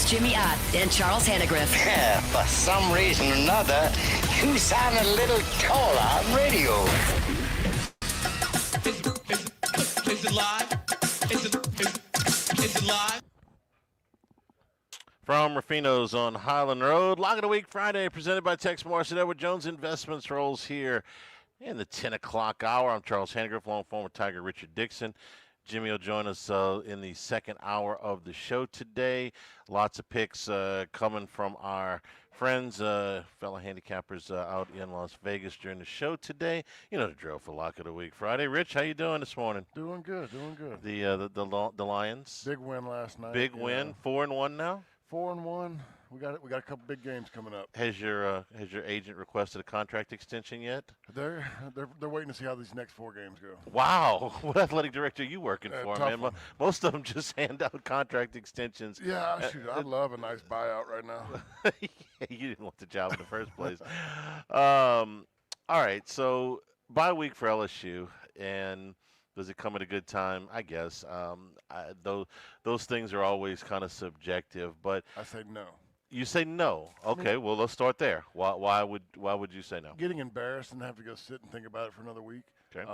Jimmy Ott and Charles Hannegriff. For some reason or another, you sound a little taller on radio. Is it live? Is it live? From Ruffino's on Highland Road, Lock of the Week Friday, presented by Tex Morrison. Edward Jones Investments rolls here in the 10 o'clock hour. I'm Charles Hannegriff, along with former Tiger Richard Dickson. Jimmy will join us in the second hour of the show today. Lots of picks coming from our friends, fellow handicappers out in Las Vegas during the show today. You know the drill for Lock of the Week Friday. Rich, how you doing this morning? Doing good, doing good. The Lions. Big win last night. Big win, 4-1 now. 4-1. We got a couple big games coming up. Has your agent requested a contract extension yet? They're waiting to see how these next 4 games go. Wow, what athletic director are you working for, man? One. Most of them just hand out contract extensions. Yeah, shoot, I'd love a nice buyout right now. Yeah, you didn't want the job in the first place. All right, so bye week for LSU, and does it come at a good time? I guess. Those things are always kind of subjective, but I say no. You say no. Okay, well, let's start there. Why would you say no? Getting embarrassed and have to go sit and think about it for another week. Okay.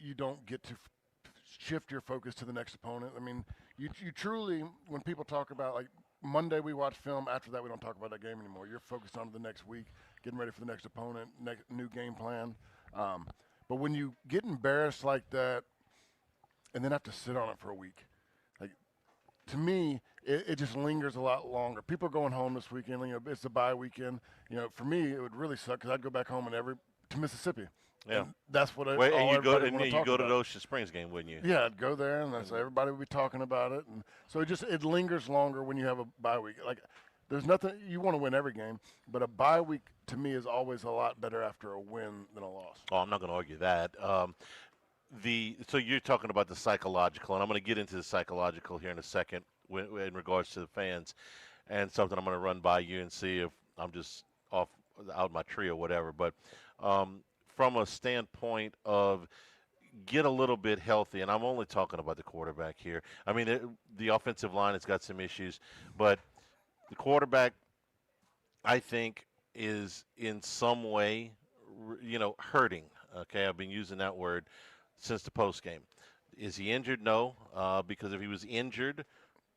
You don't get to shift your focus to the next opponent. I mean, you truly, when people talk about, like, Monday we watch film, after that we don't talk about that game anymore. You're focused on the next week, getting ready for the next opponent, new game plan. But when you get embarrassed like that and then have to sit on it for a week, like, to me, it just lingers a lot longer. People are going home this weekend. You know, it's the bye weekend. You know, for me, it would really suck because I'd go back home to Mississippi. Yeah, and that's what. Wait, and you go to about. the Ocean Springs game, wouldn't you? Yeah, I'd go there, and so everybody would be talking about it, and so it lingers longer when you have a bye week. Like, there's nothing you want to win every game, but a bye week to me is always a lot better after a win than a loss. Oh, I'm not going to argue that. So you're talking about the psychological, and I'm going to get into the psychological here in a second in regards to the fans, and something I'm going to run by you and see if I'm just out my tree or whatever. But from a standpoint of get a little bit healthy, and I'm only talking about the quarterback here. I mean, the offensive line has got some issues, but the quarterback, I think, is in some way, hurting. Okay, I've been using that word since the post game. Is he injured? No, because if he was injured,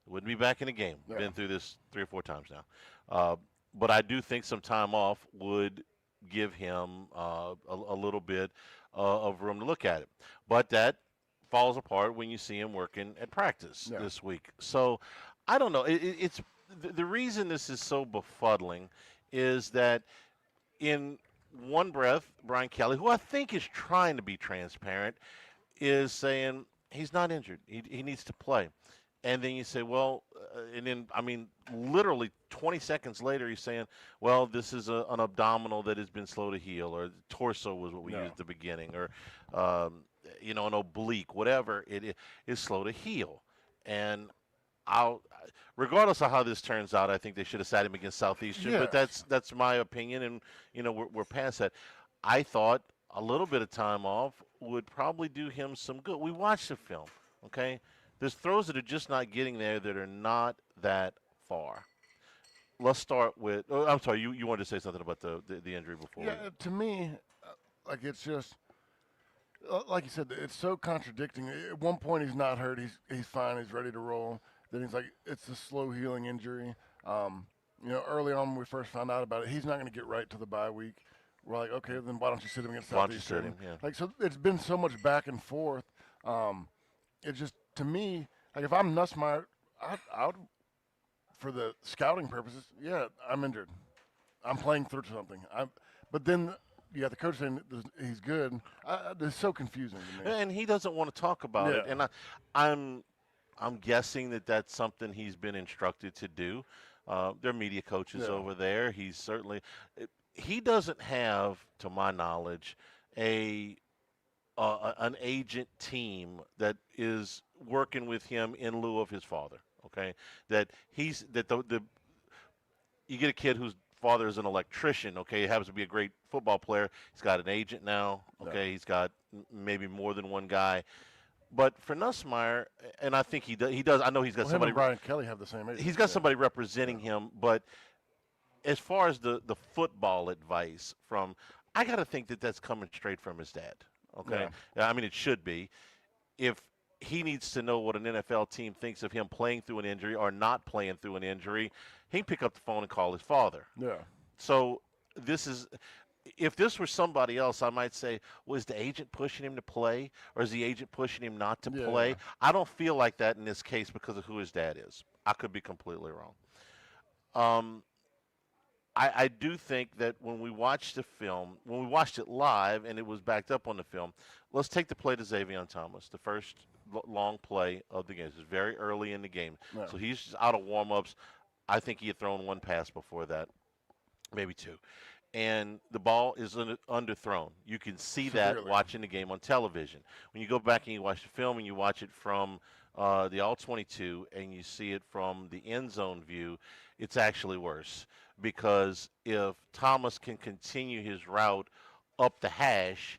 wouldn't be back in the game. Yeah. Been through this 3 or 4 times now. But I do think some time off would give him a little bit of room to look at it. But that falls apart when you see him working at practice this week. So I don't know. It's the reason this is so befuddling is that in one breath, Brian Kelly, who I think is trying to be transparent, is saying he's not injured. He needs to play. And then you say, well, and then, I mean, literally 20 seconds later, he's saying, well, this is an abdominal that has been slow to heal, or torso was what we used at the beginning, or, an oblique, whatever, it is slow to heal. And regardless of how this turns out, I think they should have sat him against Southeastern, but that's my opinion, and, we're past that. I thought a little bit of time off would probably do him some good. We watched the film, okay? There's throws that are just not getting there that are not that far. Let's start with I'm sorry, you wanted to say something about the injury before. Yeah, to me, it's just, like you said, it's so contradicting. At one point he's not hurt, he's fine, he's ready to roll. Then he's like, it's a slow healing injury. Early on when we first found out about it, he's not going to get right to the bye week. We're like, okay, then why don't you sit him against Southeastern? Why don't you sit him, yeah. Like, so it's been so much back and forth. It just, to me, like, if I'm Nussmeier, I would, for the scouting purposes, I'm injured. I'm playing through something. But then you got the coach saying he's good. It's so confusing to me. And he doesn't want to talk about it. And I'm guessing that that's something he's been instructed to do. There are media coaches over there. He's certainly he doesn't have, to my knowledge, an agent team that is working with him in lieu of his father. Okay, you get a kid whose father is an electrician. Okay, he happens to be a great football player. He's got an agent now. Okay, he's got maybe more than one guy. But for Nussmeier, and I think he does. He does. I know he's got Well, him somebody. and Brian Kelly have the same age. He's got somebody representing him. But as far as the football advice from, I got to think that that's coming straight from his dad. Okay, I mean it should be. If he needs to know what an NFL team thinks of him playing through an injury or not playing through an injury, he can pick up the phone and call his father. Yeah. So this is, if this were somebody else, I might say, was the agent pushing him to play, or is the agent pushing him not to play? I don't feel like that in this case because of who his dad is. I could be completely wrong. I do think that when we watched the film, when we watched it live and it was backed up on the film, let's take the play to Xavier Thomas, the first long play of the game. It was very early in the game. Yeah. So he's just out of warm-ups. I think he had thrown one pass before that, maybe two. And the ball is underthrown. You can see that watching the game on television. When you go back and you watch the film and you watch it from the All-22 and you see it from the end zone view, it's actually worse. Because if Thomas can continue his route up the hash,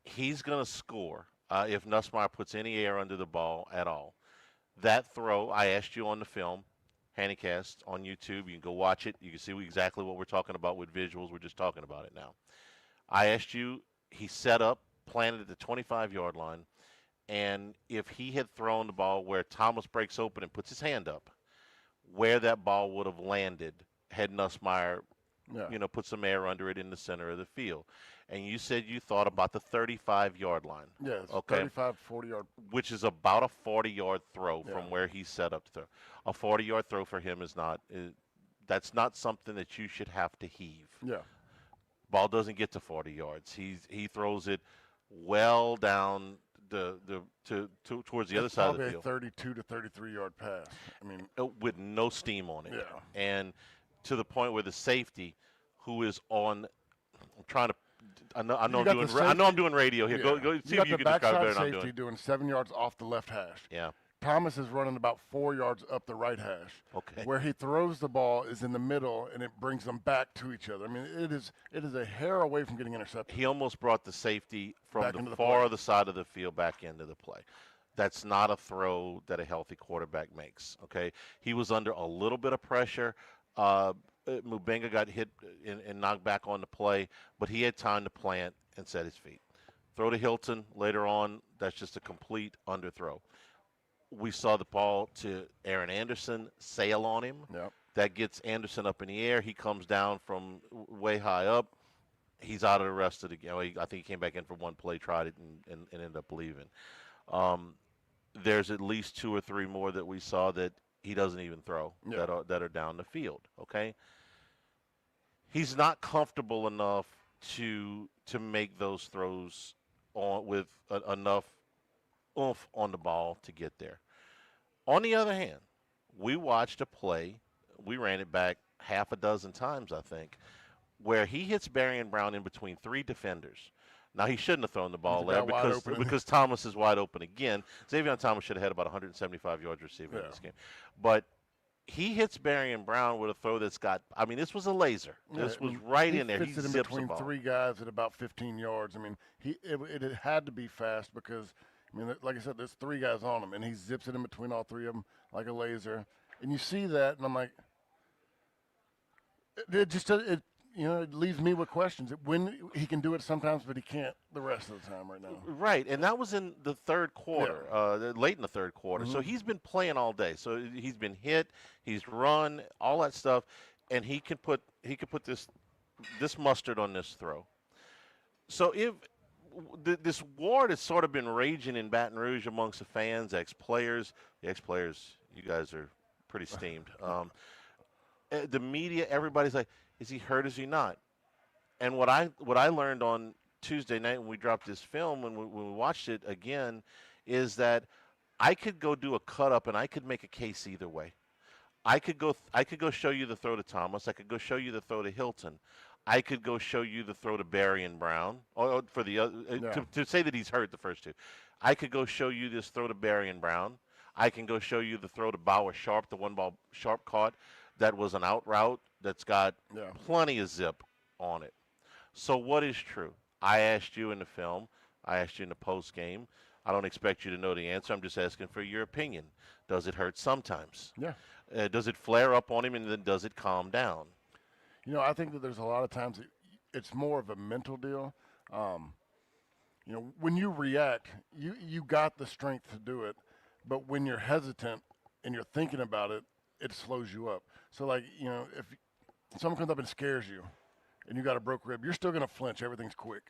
he's going to score if Nussmeier puts any air under the ball at all. That throw, I asked you on the film, Handycast on YouTube. You can go watch it. You can see exactly what we're talking about with visuals. We're just talking about it now. I asked you, he set up, planted at the 25-yard line, and if he had thrown the ball where Thomas breaks open and puts his hand up, where that ball would have landed had Nussmeier, put some air under it in the center of the field. And you said you thought about the 35-yard line. Yes, okay? 35, 40-yard. Which is about a 40-yard throw from where he's set up to throw. A 40-yard throw for him that's not something that you should have to heave. Yeah. Ball doesn't get to 40 yards. He throws it well down towards the other side of the field. Probably a 32 to 33-yard pass. I mean, with no steam on it. Yeah. And to the point where the safety, who is on, I'm trying to, I know I'm doing radio here. Yeah. Go see if you can describe it better than I'm safety doing. doing 7 yards off the left hash. Yeah. Thomas is running about 4 yards up the right hash. Okay. Where he throws the ball is in the middle, and it brings them back to each other. I mean, it is a hair away from getting intercepted. He almost brought the safety from Back the into the far play. other side of the field back into the play. That's not a throw that a healthy quarterback makes. Okay. He was under a little bit of pressure. Mubenga got hit and knocked back on the play, but he had time to plant and set his feet. Throw to Hilton later on, that's just a complete underthrow. We saw the ball to Aaron Anderson sail on him. Yep. That gets Anderson up in the air. He comes down from way high up. He's out of the rest of the game. I think he came back in for one play, tried it, and ended up leaving. There's at least two or three more that we saw that he doesn't even throw that are down the field. Okay, he's not comfortable enough to make those throws with enough oomph on the ball to get there. On the other hand, we watched a play. We ran it back half a dozen times, I think, where he hits Barian Brown in between three defenders. Now, he shouldn't have thrown the ball there because Thomas is wide open again. Xavier Thomas should have had about 175 yards receiving in this game. But he hits Barian Brown with a throw that's got – I mean, this was a laser. This was right in there. He fits it in between three guys at about 15 yards. I mean, it had to be fast because, I mean, like I said, there's three guys on him, and he zips it in between all three of them like a laser. And you see that, and I'm like – it leaves me with questions. When he can do it sometimes, but he can't the rest of the time right now. Right, and that was in the third quarter, late in the third quarter. So he's been playing all day. So he's been hit, he's run, all that stuff, and he can put this mustard on this throw. So if this war has sort of been raging in Baton Rouge amongst the fans, ex-players, you guys are pretty steamed. The media, everybody's like, is he hurt? Is he not? And what I learned on Tuesday night when we dropped this film, when we watched it again, is that I could go do a cut up and I could make a case either way. I could go show you the throw to Thomas. I could go show you the throw to Hilton. I could go show you the throw to Barian Brown, or for the to say that he's hurt the first two. I could go show you this throw to Barian Brown. I can go show you the throw to Bauer Sharp, the one ball Sharp caught. That was an out route that's got plenty of zip on it. So what is true? I asked you in the film. I asked you in the post game. I don't expect you to know the answer. I'm just asking for your opinion. Does it hurt sometimes? Yeah. Does it flare up on him, and then does it calm down? I think that there's a lot of times it's more of a mental deal. When you react, you got the strength to do it, but when you're hesitant and you're thinking about it, it slows you up. So, like, if someone comes up and scares you and you got a broke rib, you're still going to flinch. Everything's quick.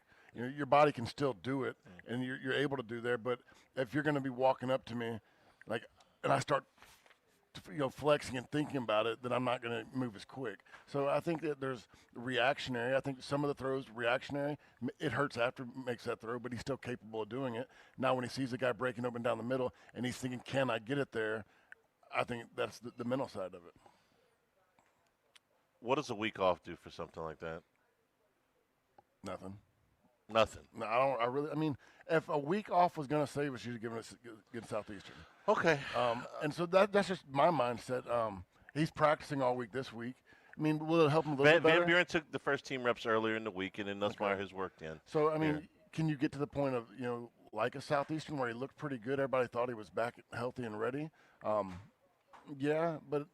Your body can still do it, and you're able to do there. But if you're going to be walking up to me, and I start flexing and thinking about it, then I'm not going to move as quick. So I think that there's reactionary. I think some of the throws reactionary. It hurts after he makes that throw, but he's still capable of doing it. Now when he sees a guy breaking open down the middle and he's thinking, can I get it there? I think that's the mental side of it. What does a week off do for something like that? Nothing. Nothing. No, I mean, if a week off was going to save us, you'd give it against Southeastern. Okay. And so that's just my mindset. He's practicing all week this week. I mean, will it help him a little bit better? Van Buren took the first team reps earlier in the week, and then Nussmeier has worked in. So, I mean, can you get to the point of, like a Southeastern where he looked pretty good, everybody thought he was back healthy and ready? Yeah, but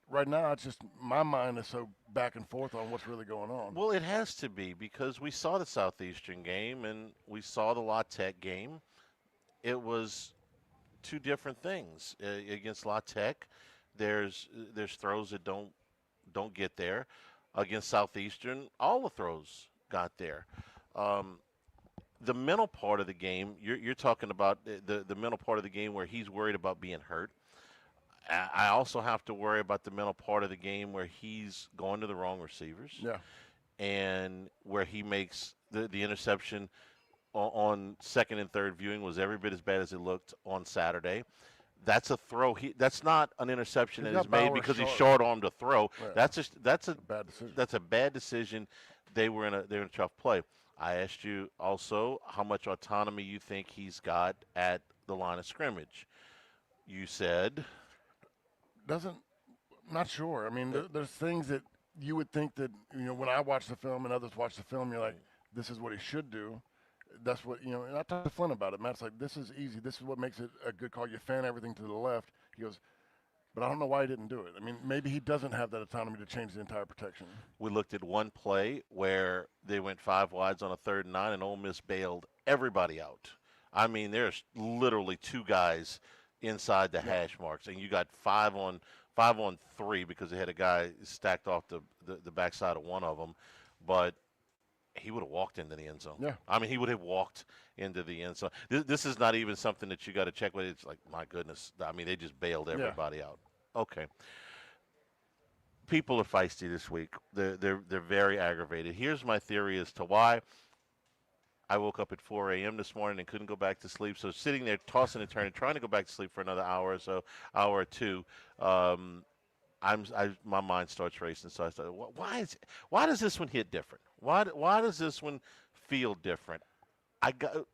right now it's just my mind is so back and forth on what's really going on. Well, it has to be because we saw the Southeastern game and we saw the La Tech game. It was two different things. Against La Tech, there's throws that don't get there. Against Southeastern, all the throws got there. The mental part of the game, you're talking about the mental part of the game where he's worried about being hurt. I also have to worry about the mental part of the game where he's going to the wrong receivers. Yeah. And where he makes the interception on second and third viewing was every bit as bad as it looked on Saturday. That's a throw. That's not an interception that is made because he short-armed a throw. Right. That's a bad decision. That's a bad decision. They were in a tough play. I asked you also how much autonomy you think he's got at the line of scrimmage. You said not sure. I mean, there's things that you would think that, when I watch the film and others watch the film, you're like, this is what he should do. That's what, and I talked to Flynn about it. Matt's like, this is easy. This is what makes it a good call. You fan everything to the left. He goes, but I don't know why he didn't do it. I mean, maybe he doesn't have that autonomy to change the entire protection. We looked at one play where they went 5 wides on a 3rd and 9, and Ole Miss bailed everybody out. I mean, there's literally 2 guys inside the hash marks, and you got 5 on 3 because they had a guy stacked off the backside of one of them, but he would have walked into the end zone. Yeah. I mean, he would have walked into the end zone. This is not even something that you got to check with. It's like, my goodness. I mean, they just bailed everybody out. Okay. People are feisty this week. They're very aggravated. Here's my theory as to why. I woke up at 4 a.m. this morning and couldn't go back to sleep. So sitting there tossing and turning, trying to go back to sleep for another hour or so, hour or two, my mind starts racing. So I started, why does this one hit different? Why does this one feel different? I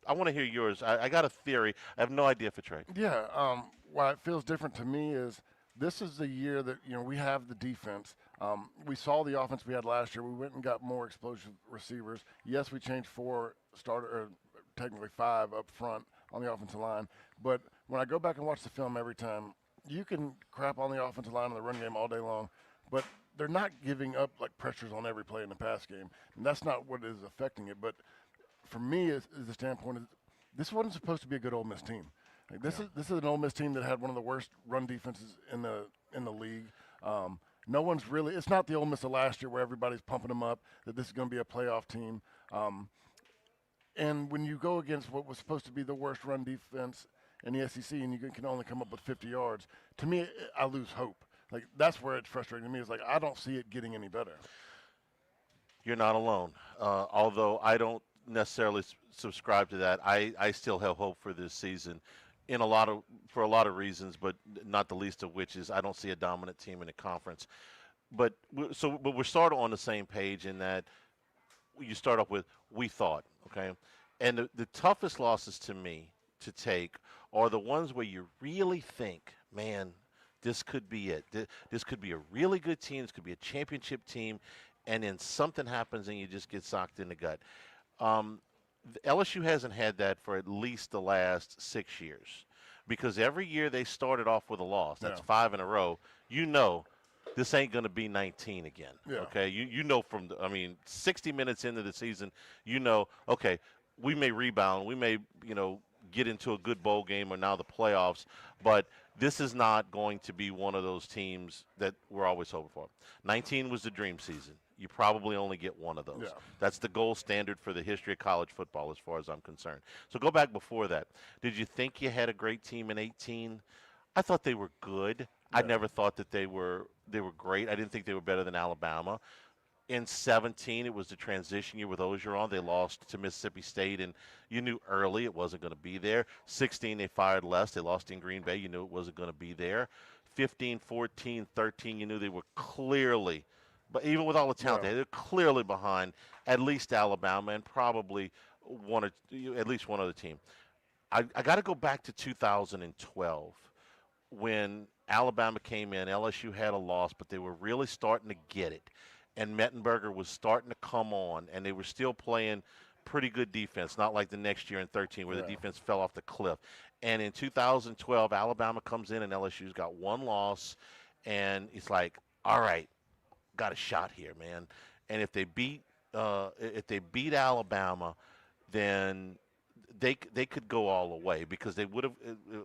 want to hear yours. I got a theory. I have no idea if it's right. Yeah. Why it feels different to me is this is the year that we have the defense. We saw the offense we had last year. We went and got more explosive receivers. Yes, we changed 4 starter, or technically 5 up front on the offensive line. But when I go back and watch the film every time, you can crap on the offensive line and the run game all day long, but they're not giving up like pressures on every play in the pass game. And that's not what is affecting it. But for me, is the standpoint is this wasn't supposed to be a good Ole Miss team. Like this is an Ole Miss team that had one of the worst run defenses in the league. No one's really. It's not the Ole Miss of last year where everybody's pumping them up that this is going to be a playoff team. And when you go against what was supposed to be the worst run defense in the SEC, and you can only come up with 50 yards, to me, I lose hope. Like that's where it's frustrating to me. Is like I don't see it getting any better. You're not alone. Although I don't necessarily subscribe to that, I still have hope for this season. For a lot of reasons, but not the least of which is I don't see a dominant team in the conference. But we're sort of on the same page in that you start off with we thought, okay? And the toughest losses to me to take are the ones where you really think, man, this could be it. This could be a really good team. This could be a championship team. And then something happens and you just get socked in the gut. LSU hasn't had that for at least the last 6 years, because every year they started off with a loss. That's Yeah. 5 in a row. You know, this ain't going to be 19 again. Yeah. Okay, you know from the, I mean, 60 minutes into the season, you know, okay, we may rebound, we may get into a good bowl game or now the playoffs, but this is not going to be one of those teams that we're always hoping for. 19 was the dream season. You probably only get one of those. Yeah. That's the gold standard for the history of college football as far as I'm concerned. So go back before that. Did you think you had a great team in 18? I thought they were good. I never thought that they were great. I didn't think they were better than Alabama. In 17, it was the transition year with Ogeron. They lost to Mississippi State, and you knew early it wasn't going to be there. 16, they fired Les. They lost in Green Bay. You knew it wasn't going to be there. 15, 14, 13, you knew they were clearly, but even with all the talent, they're clearly behind at least Alabama and probably at least one other team. I got to go back to 2012 when Alabama came in. LSU had a loss, but they were really starting to get it. And Mettenberger was starting to come on, and they were still playing pretty good defense, not like the next year in 13 where the defense fell off the cliff. And in 2012, Alabama comes in, and LSU's got one loss, and it's like, all right, got a shot here, man. And if they beat Alabama, then they could go all the way, because they would have,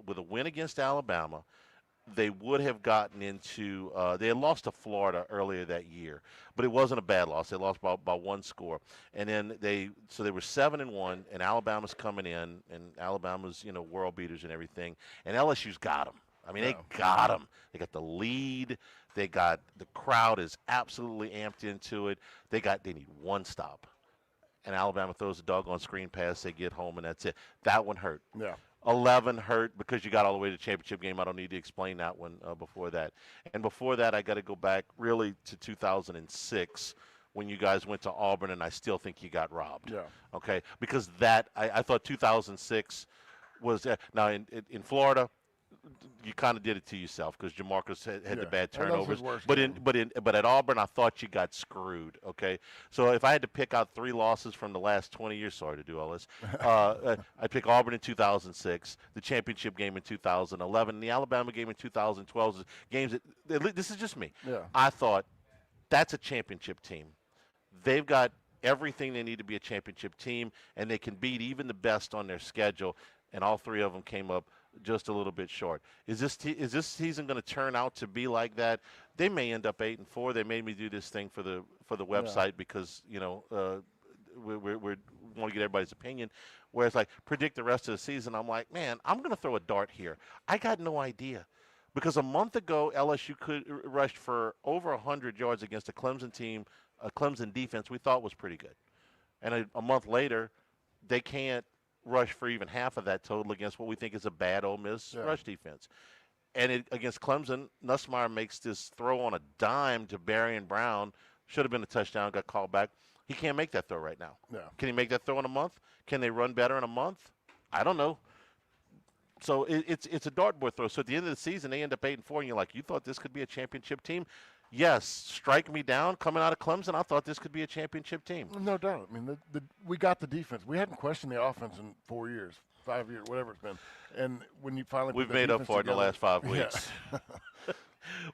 with a win against Alabama, they would have gotten into they had lost to Florida earlier that year, but it wasn't a bad loss. They lost by one score. And then they were 7-1, and Alabama's coming in, and Alabama's world beaters and everything, and LSU's got them. I mean, they got them. They got the lead. They got the crowd is absolutely amped into it. They need one stop, and Alabama throws a doggone screen pass. They get home, and that's it. That one hurt. Yeah. 11 hurt because you got all the way to the championship game. I don't need to explain that one before that. And before that, I got to go back really to 2006 when you guys went to Auburn, and I still think you got robbed. Yeah. Okay, because that I thought 2006 was now in Florida. You kind of did it to yourself because Jamarcus had the bad turnovers. But at Auburn, I thought you got screwed. Okay, so if I had to pick out 3 losses from the last 20 years, sorry to do all this, I'd pick Auburn in 2006, the championship game in 2011, and the Alabama game in 2012. Games that this is just me. Yeah. I thought that's a championship team. They've got everything they need to be a championship team, and they can beat even the best on their schedule. And all 3 of them came up just a little bit short. Is this season going to turn out to be like that? They may end up 8-4. They made me do this thing for the website because we want to get everybody's opinion. Whereas like predict the rest of the season, I'm like, man, I'm going to throw a dart here. I got no idea, because a month ago LSU rushed for over 100 yards against a Clemson team, a Clemson defense we thought was pretty good, and a month later they can't rush for even half of that total against what we think is a bad Ole Miss rush defense. And against Clemson, Nussmeier makes this throw on a dime to Berrien Brown. Should have been a touchdown, got called back. He can't make that throw right now. Yeah. Can he make that throw in a month? Can they run better in a month? I don't know. So it's a dartboard throw. So at the end of the season, they end up 8-4, and you're like, you thought this could be a championship team? Yes, strike me down. Coming out of Clemson, I thought this could be a championship team. No doubt. I mean, we got the defense. We hadn't questioned the offense in 4 years, 5 years, whatever it's been. And when you finally we've made up for it in the last 5 weeks. Yeah.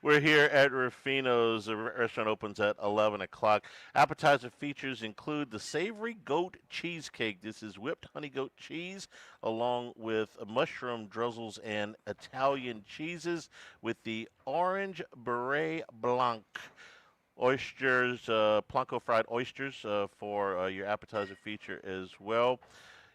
We're here at Ruffino's. The restaurant opens at 11 o'clock. Appetizer features include the savory goat cheesecake. This is whipped honey goat cheese along with mushroom drizzles and Italian cheeses with the orange beret blanc. Oysters, Blanco fried oysters for your appetizer feature as well.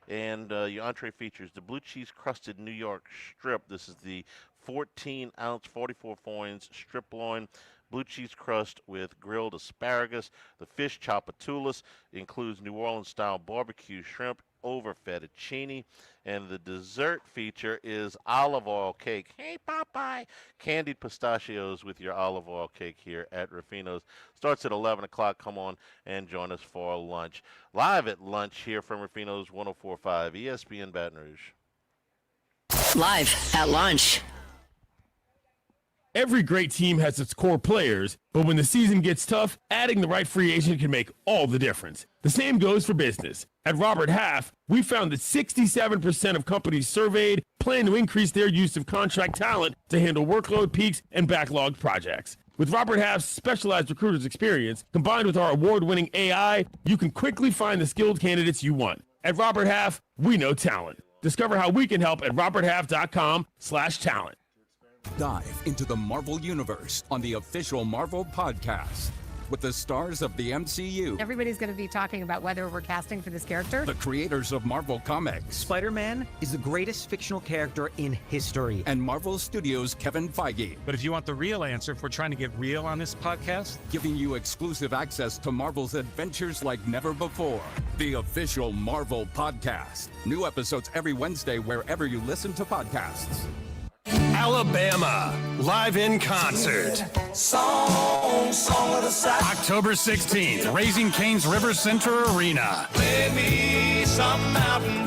And your entree features the blue cheese crusted New York strip. This is the 14-ounce, 44-ounce strip loin, blue cheese crust with grilled asparagus. The fish chapatulas includes New Orleans-style barbecue shrimp over fettuccine. And the dessert feature is olive oil cake. Hey, Popeye! Candied pistachios with your olive oil cake here at Ruffino's. Starts at 11 o'clock. Come on and join us for lunch. Live at lunch here from Ruffino's 104.5 ESPN Baton Rouge. Live at lunch. Every great team has its core players, but when the season gets tough, adding the right free agent can make all the difference. The same goes for business. At Robert Half, we found that 67% of companies surveyed plan to increase their use of contract talent to handle workload peaks and backlogged projects. With Robert Half's specialized recruiters experience, combined with our award-winning AI, you can quickly find the skilled candidates you want. At Robert Half, we know talent. Discover how we can help at roberthalf.com/talent. Dive into the Marvel Universe on the official Marvel Podcast with the stars of the MCU. Everybody's going to be talking about whether we're casting for this character. The creators of Marvel Comics. Spider-Man is the greatest fictional character in history. And Marvel Studios' Kevin Feige. But if you want the real answer, if we're trying to get real on this podcast, giving you exclusive access to Marvel's adventures like never before. The official Marvel Podcast. New episodes every Wednesday wherever you listen to podcasts. Alabama, live in concert. October 16th, Raising Cane's River Center Arena.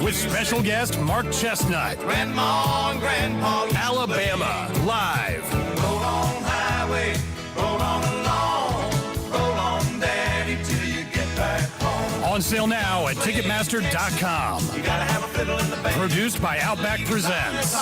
With special guest Mark Chestnut. Grandma and Grandpa. Alabama, live. Roll on highway, roll on along. Roll on, Daddy, till you get back home. On sale now at Ticketmaster.com. You gotta have a fiddle in the band. Produced by Outback Presents.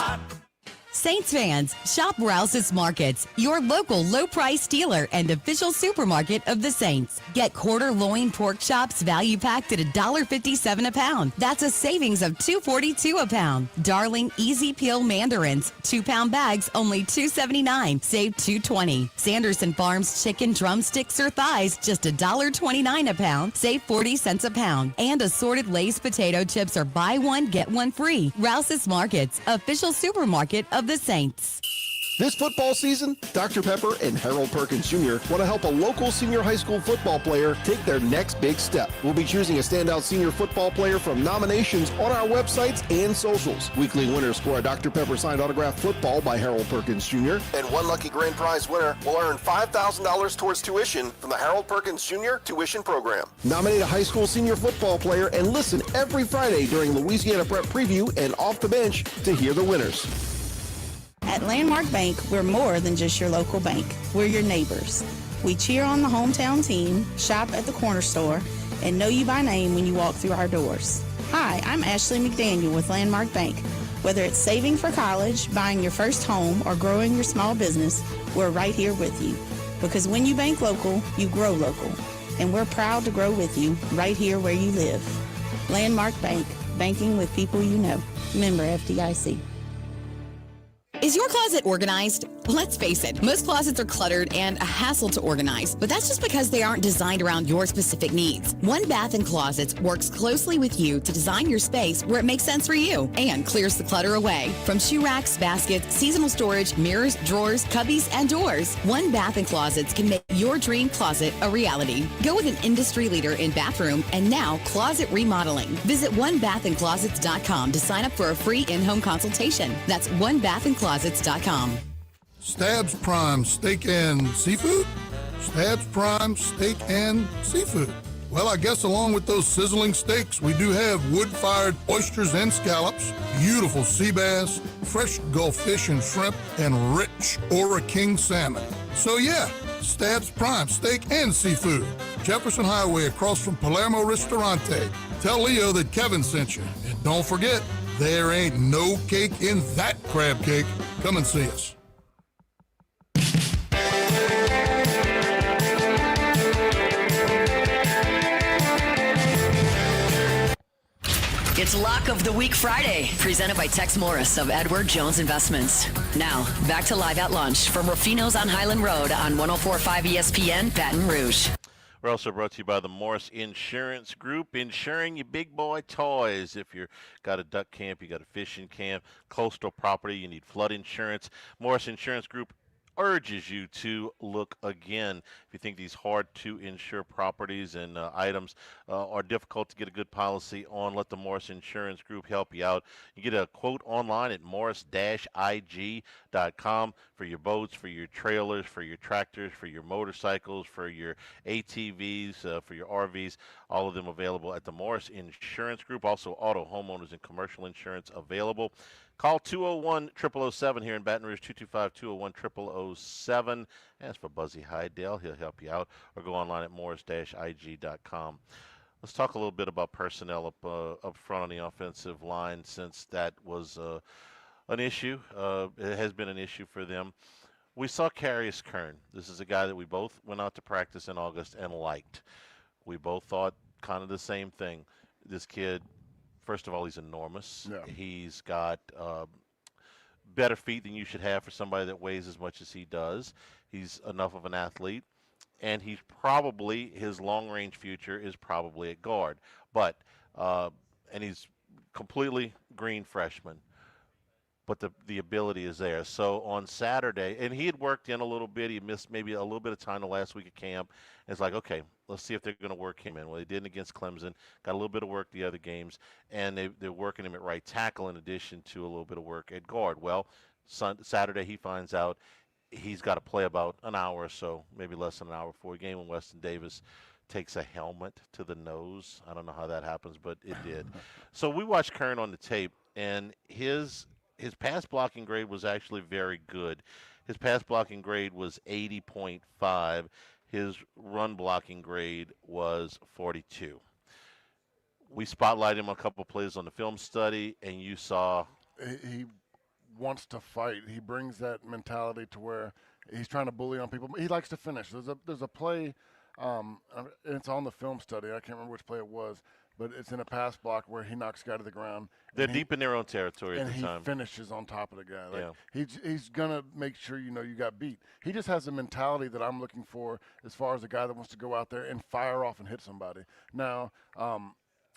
Saints fans, shop Rouse's Markets, your local low-price dealer and official supermarket of the Saints. Get quarter loin pork chops value packed at $1.57 a pound. That's a savings of $2.42 a pound. Darling Easy Peel mandarins, 2-pound bags, only $2.79, save $2.20. Sanderson Farms chicken drumsticks or thighs, just $1.29 a pound, save 40 cents a pound. And assorted Lay's potato chips are buy one, get one free. Rouse's Markets, official supermarket of the Saints. This football season, Dr. Pepper and Harold Perkins Jr. want to help a local senior high school football player take their next big step. We'll be choosing a standout senior football player from nominations on our websites and socials. Weekly winners score a Dr. Pepper signed autographed football by Harold Perkins Jr. And one lucky grand prize winner will earn $5,000 towards tuition from the Harold Perkins Jr. tuition program. Nominate a high school senior football player and listen every Friday during Louisiana Prep Preview and Off the Bench to hear the winners. At Landmark Bank, we're more than just your local bank. We're your neighbors. We cheer on the hometown team, shop at the corner store, and know you by name when you walk through our doors. Hi, I'm Ashley McDaniel with Landmark Bank. Whether it's saving for college, buying your first home, or growing your small business, we're right here with you. Because when you bank local, you grow local. And we're proud to grow with you right here where you live. Landmark Bank, banking with people you know. Member FDIC. Is your closet organized? Let's face it, most closets are cluttered and a hassle to organize, but that's just because they aren't designed around your specific needs. One Bath & Closets works closely with you to design your space where it makes sense for you and clears the clutter away. From shoe racks, baskets, seasonal storage, mirrors, drawers, cubbies, and doors, One Bath & Closets can make your dream closet a reality. Go with an industry leader in bathroom and now closet remodeling. Visit onebathandclosets.com to sign up for a free in-home consultation. That's onebathandclosets.com. Stabs Prime Steak and Seafood? Stabs Prime Steak and Seafood. Well, I guess along with those sizzling steaks, we do have wood-fired oysters and scallops, beautiful sea bass, fresh Gulf fish and shrimp, and rich Ora King salmon. So yeah, Stabs Prime Steak and Seafood. Jefferson Highway across from Palermo Ristorante. Tell Leo that Kevin sent you. And don't forget, there ain't no cake in that crab cake. Come and see us. It's Lock of the Week Friday, presented by Tex Morris of Edward Jones Investments. Now, back to Live at Lunch from Ruffino's on Highland Road on 104.5 ESPN, Baton Rouge. We're also brought to you by the Morris Insurance Group, insuring your big boy toys. If you've got a duck camp, you got a fishing camp, coastal property, you need flood insurance, Morris Insurance Group urges you to look again. If you think these hard to insure properties and items are difficult to get a good policy on, let the Morris Insurance Group help you out. You get a quote online at morris-ig.com for your boats, for your trailers, for your tractors, for your motorcycles, for your ATVs, for your RVs, all of them available at the Morris Insurance Group. Also auto, homeowners, and commercial insurance available. Call 201-0007 here in Baton Rouge, 225-201-0007. Ask for Buzzy Hydell. He'll help you out. Or go online at morris-ig.com. Let's talk a little bit about personnel up front on the offensive line, since that was an issue. It has been an issue for them. We saw Carius Kern. This is a guy that we both went out to practice in August and liked. We both thought kind of the same thing. This kid, first of all, he's enormous. Yeah. He's got better feet than you should have for somebody that weighs as much as he does. He's enough of an athlete. And he's probably, his long-range future is probably at guard. But, and he's completely green freshman. But the ability is there. So on Saturday, and he had worked in a little bit. He missed maybe a little bit of time the last week of camp. And it's like, okay, let's see if they're going to work him in. Well, they didn't against Clemson. Got a little bit of work the other games. And they're working him at right tackle in addition to a little bit of work at guard. Well, Saturday he finds out he's got to play about an hour or so, maybe less than an hour before a game when Weston Davis takes a helmet to the nose. I don't know how that happens, but it did. So we watched Kern on the tape, and his pass blocking grade was actually very good. His pass blocking grade was 80.5. His run blocking grade was 42. We spotlighted him on a couple of plays on the film study, and you saw he wants to fight. He brings that mentality to where he's trying to bully on people. He likes to finish. There's a play, and it's on the film study. I can't remember which play it was, but it's in a pass block where he knocks a guy to the ground. They're deep in their own territory at the time. And he finishes on top of the guy. He's going to make sure you got beat. He just has the mentality that I'm looking for as far as a guy that wants to go out there and fire off and hit somebody. Now,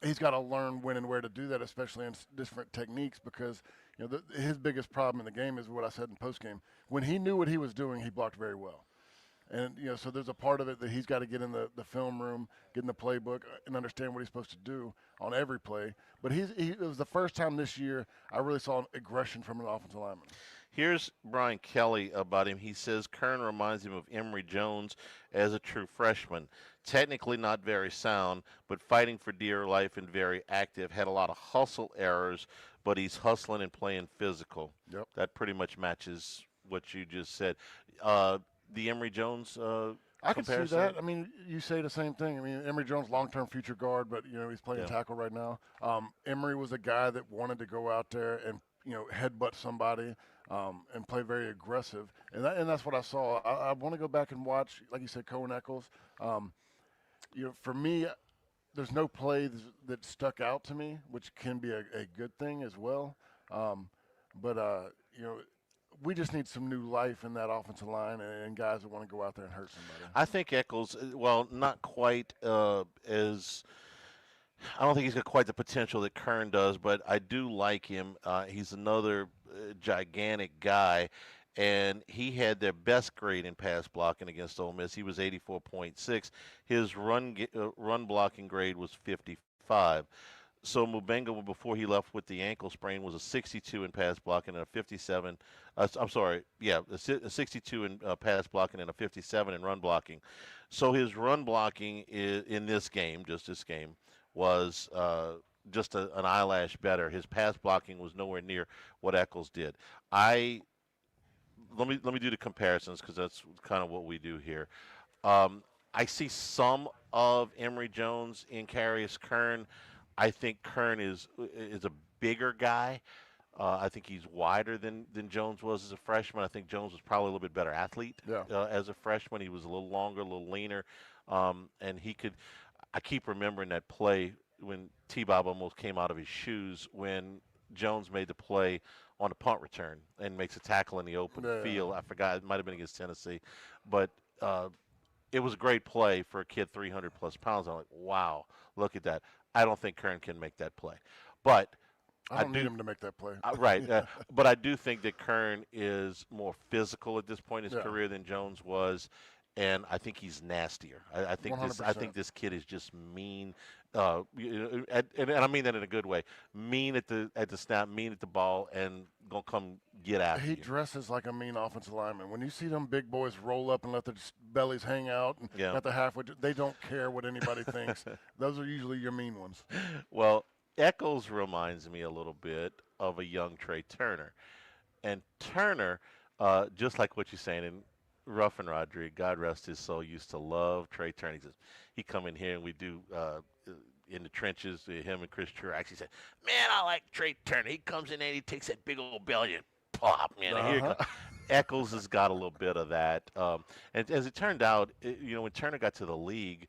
he's got to learn when and where to do that, especially in different techniques, because his biggest problem in the game is what I said in postgame. When he knew what he was doing, he blocked very well. And, so there's a part of it that he's got to get in the film room, get in the playbook, and understand what he's supposed to do on every play. But it was the first time this year I really saw aggression from an offensive lineman. Here's Brian Kelly about him. He says Kern reminds him of Emory Jones as a true freshman. Technically not very sound, but fighting for dear life and very active. Had a lot of hustle errors, but he's hustling and playing physical. Yep. That pretty much matches what you just said. The Emory Jones I can comparison? see that. I mean, you say the same thing. I mean, Emory Jones, long-term future guard, but, he's playing tackle right now. Emory was a guy that wanted to go out there and, headbutt somebody and play very aggressive. And that's what I saw. I want to go back and watch, like you said, Cohen Eccles. For me, there's no play that stuck out to me, which can be a good thing as well. We just need some new life in that offensive line and guys that want to go out there and hurt somebody. I think Eccles, not quite as – I don't think he's got quite the potential that Kern does, but I do like him. He's another gigantic guy, and he had their best grade in pass blocking against Ole Miss. He was 84.6. His run blocking grade was 55. So Mubenga, before he left with the ankle sprain, was a 62 in pass blocking and a 57. A 62 in pass blocking and a 57 in run blocking. So his run blocking in this game, was just an eyelash better. His pass blocking was nowhere near what Eccles did. Let me do the comparisons, because that's kind of what we do here. I see some of Emory Jones in Carius Kern. I think Kern is a bigger guy. I think he's wider than Jones was as a freshman. I think Jones was probably a little bit better athlete as a freshman. He was a little longer, a little leaner, and he could. I keep remembering that play when T-Bob almost came out of his shoes when Jones made the play on a punt return and makes a tackle in the open field. I forgot, it might have been against Tennessee, but it was a great play for a kid 300-plus pounds. I'm like, wow, look at that. I don't think Kern can make that play. But I don't need him to make that play. Right. But I do think that Kern is more physical at this point in his career than Jones was, and I think he's nastier. I think this kid is just mean. And I mean that in a good way. Mean at the snap, mean at the ball, and gonna come get after you. He dresses like a mean offensive lineman. When you see them big boys roll up and let their bellies hang out and at the halfway, they don't care what anybody thinks. Those are usually your mean ones. Well, Eccles reminds me a little bit of a young Trey Turner. And Turner, just like what you're saying, and Ruffin Rodriguez, God rest his soul, used to love Trey Turner. He says, he come in here and we do in the trenches, him and Chris Truax. He said, man, I like Trey Turner. He comes in and he takes that big old belly and pop, man. And here it comes. Eccles has got a little bit of that. And as it turned out, when Turner got to the league,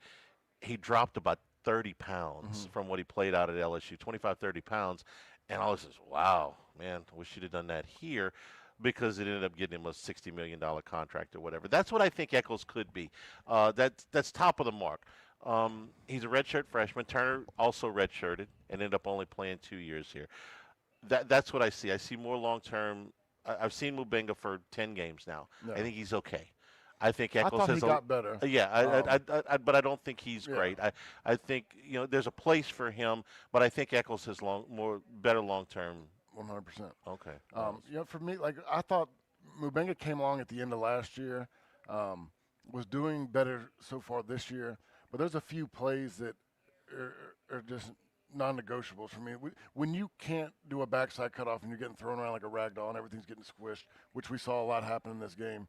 he dropped about 30 pounds from what he played out at LSU, 25, 30 pounds. And I was just, wow, man, I wish you'd have done that here, because it ended up getting him a $60 million contract or whatever. That's what I think Eccles could be. That's top of the mark. He's a redshirt freshman. Turner also redshirted and ended up only playing 2 years here. That's what I see. I see more long-term. I've seen Mubenga for 10 games now. No. I think he's okay. I think Eccles he got better. Yeah, but I don't think he's great. I think there's a place for him, but I think Eccles has better long-term. 100%. Okay. For me, I thought Mubenga came along at the end of last year, was doing better so far this year, but there's a few plays that are just non-negotiables for me. When you can't do a backside cutoff and you're getting thrown around like a rag doll and everything's getting squished, which we saw a lot happen in this game,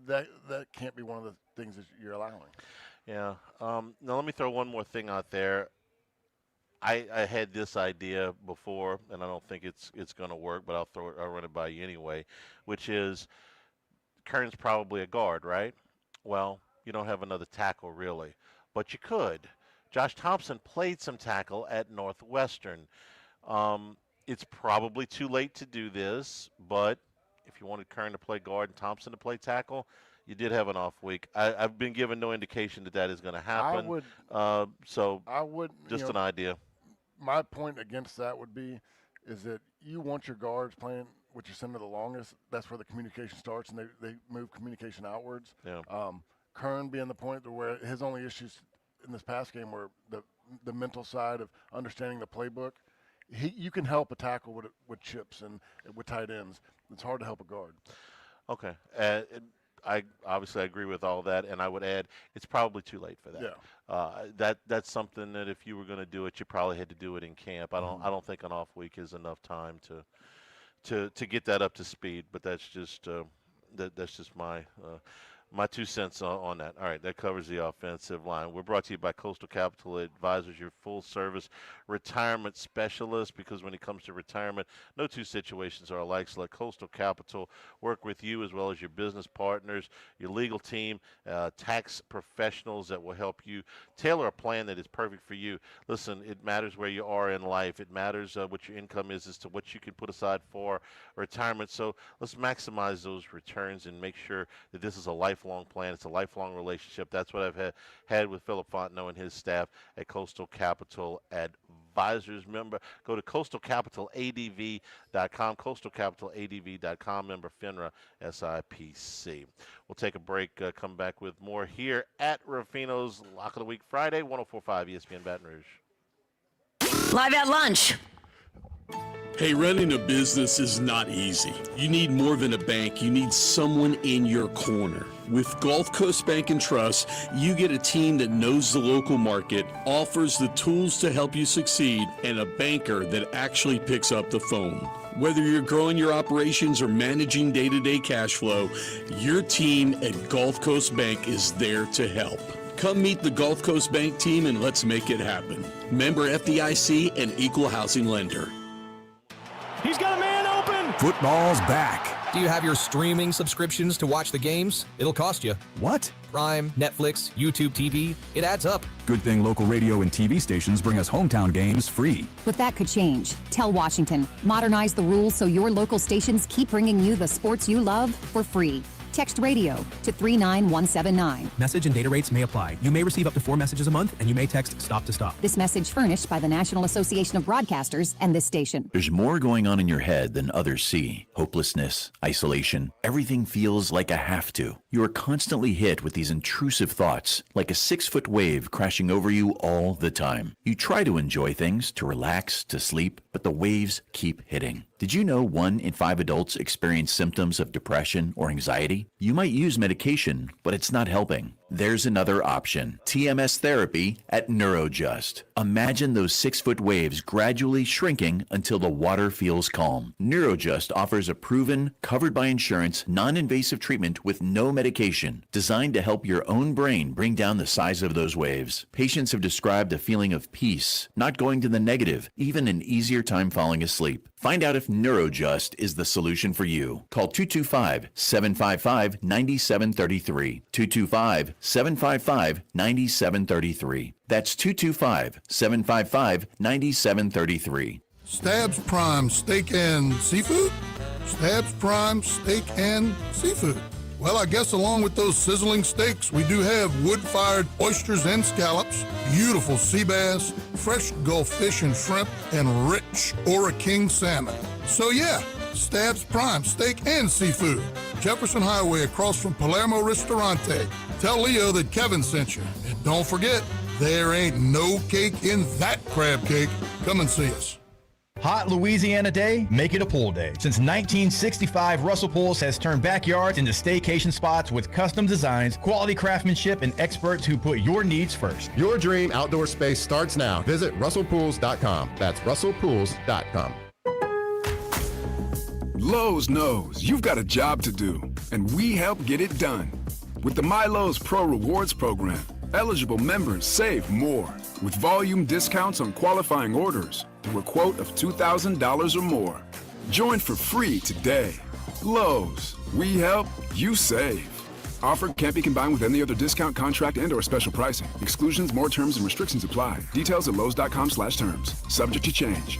that can't be one of the things that you're allowing. Yeah. Now let me throw one more thing out there. I had this idea before, and I don't think it's going to work, but I'll run it by you anyway, which is Kern's probably a guard, right? Well, you don't have another tackle really, but you could. Josh Thompson played some tackle at Northwestern. It's probably too late to do this, but if you wanted Kern to play guard and Thompson to play tackle, you did have an off week. I've been given no indication that is going to happen. I would. Just an idea. My point against that would be is that you want your guards playing with your center the longest. That's where the communication starts, and they move communication outwards. Yeah. Kern being the point to where his only issues in this past game were the mental side of understanding the playbook. You can help a tackle with chips and with tight ends. It's hard to help a guard. Okay. I obviously agree with all that, and I would add it's probably too late for that. Yeah. That's something that if you were going to do it, you probably had to do it in camp. I don't think an off week is enough time to get that up to speed. But that's just my 2 cents on that. All right, that covers the offensive line. We're brought to you by Coastal Capital Advisors, your full-service retirement specialist, because when it comes to retirement, no two situations are alike. So let Coastal Capital work with you as well as your business partners, your legal team, tax professionals that will help you tailor a plan that is perfect for you. Listen, it matters where you are in life. It matters what your income is as to what you can put aside for retirement. So let's maximize those returns and make sure that this is a lifelong plan. It's a lifelong relationship. That's what I've had with Philip Fontenot and his staff at Coastal Capital Advisors. Remember, go to coastalcapitaladv.com, coastalcapitaladv.com, member FINRA SIPC. We'll take a break, come back with more here at Ruffino's Lock of the Week Friday, 104.5 ESPN Baton Rouge. Live at lunch. Hey, running a business is not easy. You need more than a bank. You need someone in your corner. With Gulf Coast Bank and Trust, you get a team that knows the local market, offers the tools to help you succeed, and a banker that actually picks up the phone. Whether you're growing your operations or managing day-to-day cash flow, your team at Gulf Coast Bank is there to help. Come meet the Gulf Coast Bank team and let's make it happen. Member FDIC and equal housing lender. He's got a man open! Football's back. Do you have your streaming subscriptions to watch the games? It'll cost you. What? Prime, Netflix, YouTube TV. It adds up. Good thing local radio and TV stations bring us hometown games free. But that could change. Tell Washington. Modernize the rules so your local stations keep bringing you the sports you love for free. Text radio to 39179. Message and data rates may apply. You may receive up to 4 messages a month, and you may text stop to stop. This message furnished by the National Association of Broadcasters and this station. There's more going on in your head than others see. Hopelessness, isolation, everything feels like a have to. You are constantly hit with these intrusive thoughts, like a 6-foot wave crashing over you all the time. You try to enjoy things, to relax, to sleep, but the waves keep hitting. Did you know 1 in 5 adults experience symptoms of depression or anxiety? You might use medication, but it's not helping. There's another option. TMS therapy at Neurojust. Imagine those 6-foot waves gradually shrinking until the water feels calm. Neurojust offers a proven, covered by insurance, non-invasive treatment with no medication, designed to help your own brain bring down the size of those waves. Patients have described a feeling of peace, not going to the negative, even an easier time falling asleep. Find out if Neurojust is the solution for you. Call 225-755-9733. 225-755-9733. That's 225-755-9733. Stabs Prime Steak and Seafood? Stabs Prime Steak and Seafood. Well, I guess along with those sizzling steaks, we do have wood-fired oysters and scallops, beautiful sea bass, fresh Gulf fish and shrimp, and rich Ora King salmon. So yeah, Stabs Prime Steak and Seafood. Jefferson Highway across from Palermo Ristorante. Tell Leo that Kevin sent you. And don't forget, there ain't no cake in that crab cake. Come and see us. Hot Louisiana day, make it a pool day. Since 1965, Russell Pools has turned backyards into staycation spots with custom designs, quality craftsmanship, and experts who put your needs first. Your dream outdoor space starts now. Visit russellpools.com. That's russellpools.com. Lowe's knows you've got a job to do, and we help get it done. With the MyLowe's Pro Rewards program, eligible members save more with volume discounts on qualifying orders through a quote of $2,000 or more. Join for free today. Lowe's, we help, you save. Offer can't be combined with any other discount, contract, and/or special pricing. Exclusions, more terms, and restrictions apply. Details at lowes.com/terms. Subject to change.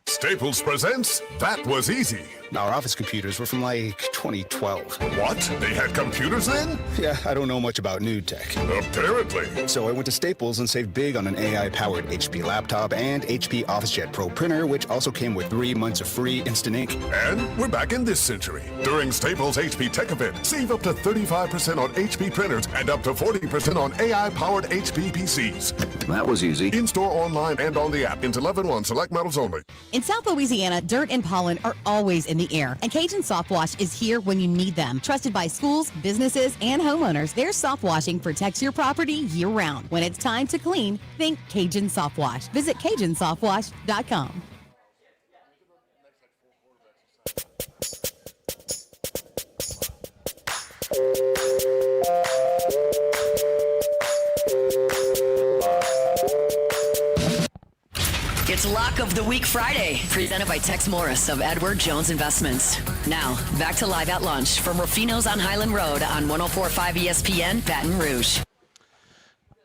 Staples presents That Was Easy. Our office computers were from like 2012. What? They had computers then? Yeah, I don't know much about new tech. Apparently. So I went to Staples and saved big on an AI-powered HP laptop and HP OfficeJet Pro printer, which also came with 3 months of free instant ink. And we're back in this century. During Staples HP Tech Event, save up to 35% on HP printers and up to 40% on AI-powered HP PCs. That was easy. In-store, online, and on the app. Until 11/1, select models only. In South Louisiana, dirt and pollen are always in the air, and Cajun Soft Wash is here when you need them. Trusted by schools, businesses, and homeowners, their soft washing protects your property year-round. When it's time to clean, think Cajun Soft Wash. Visit CajunSoftWash.com. It's Lock of the Week Friday, presented by Tex Morris of Edward Jones Investments. Now, back to Live at Lunch from Ruffino's on Highland Road on 104.5 ESPN, Baton Rouge.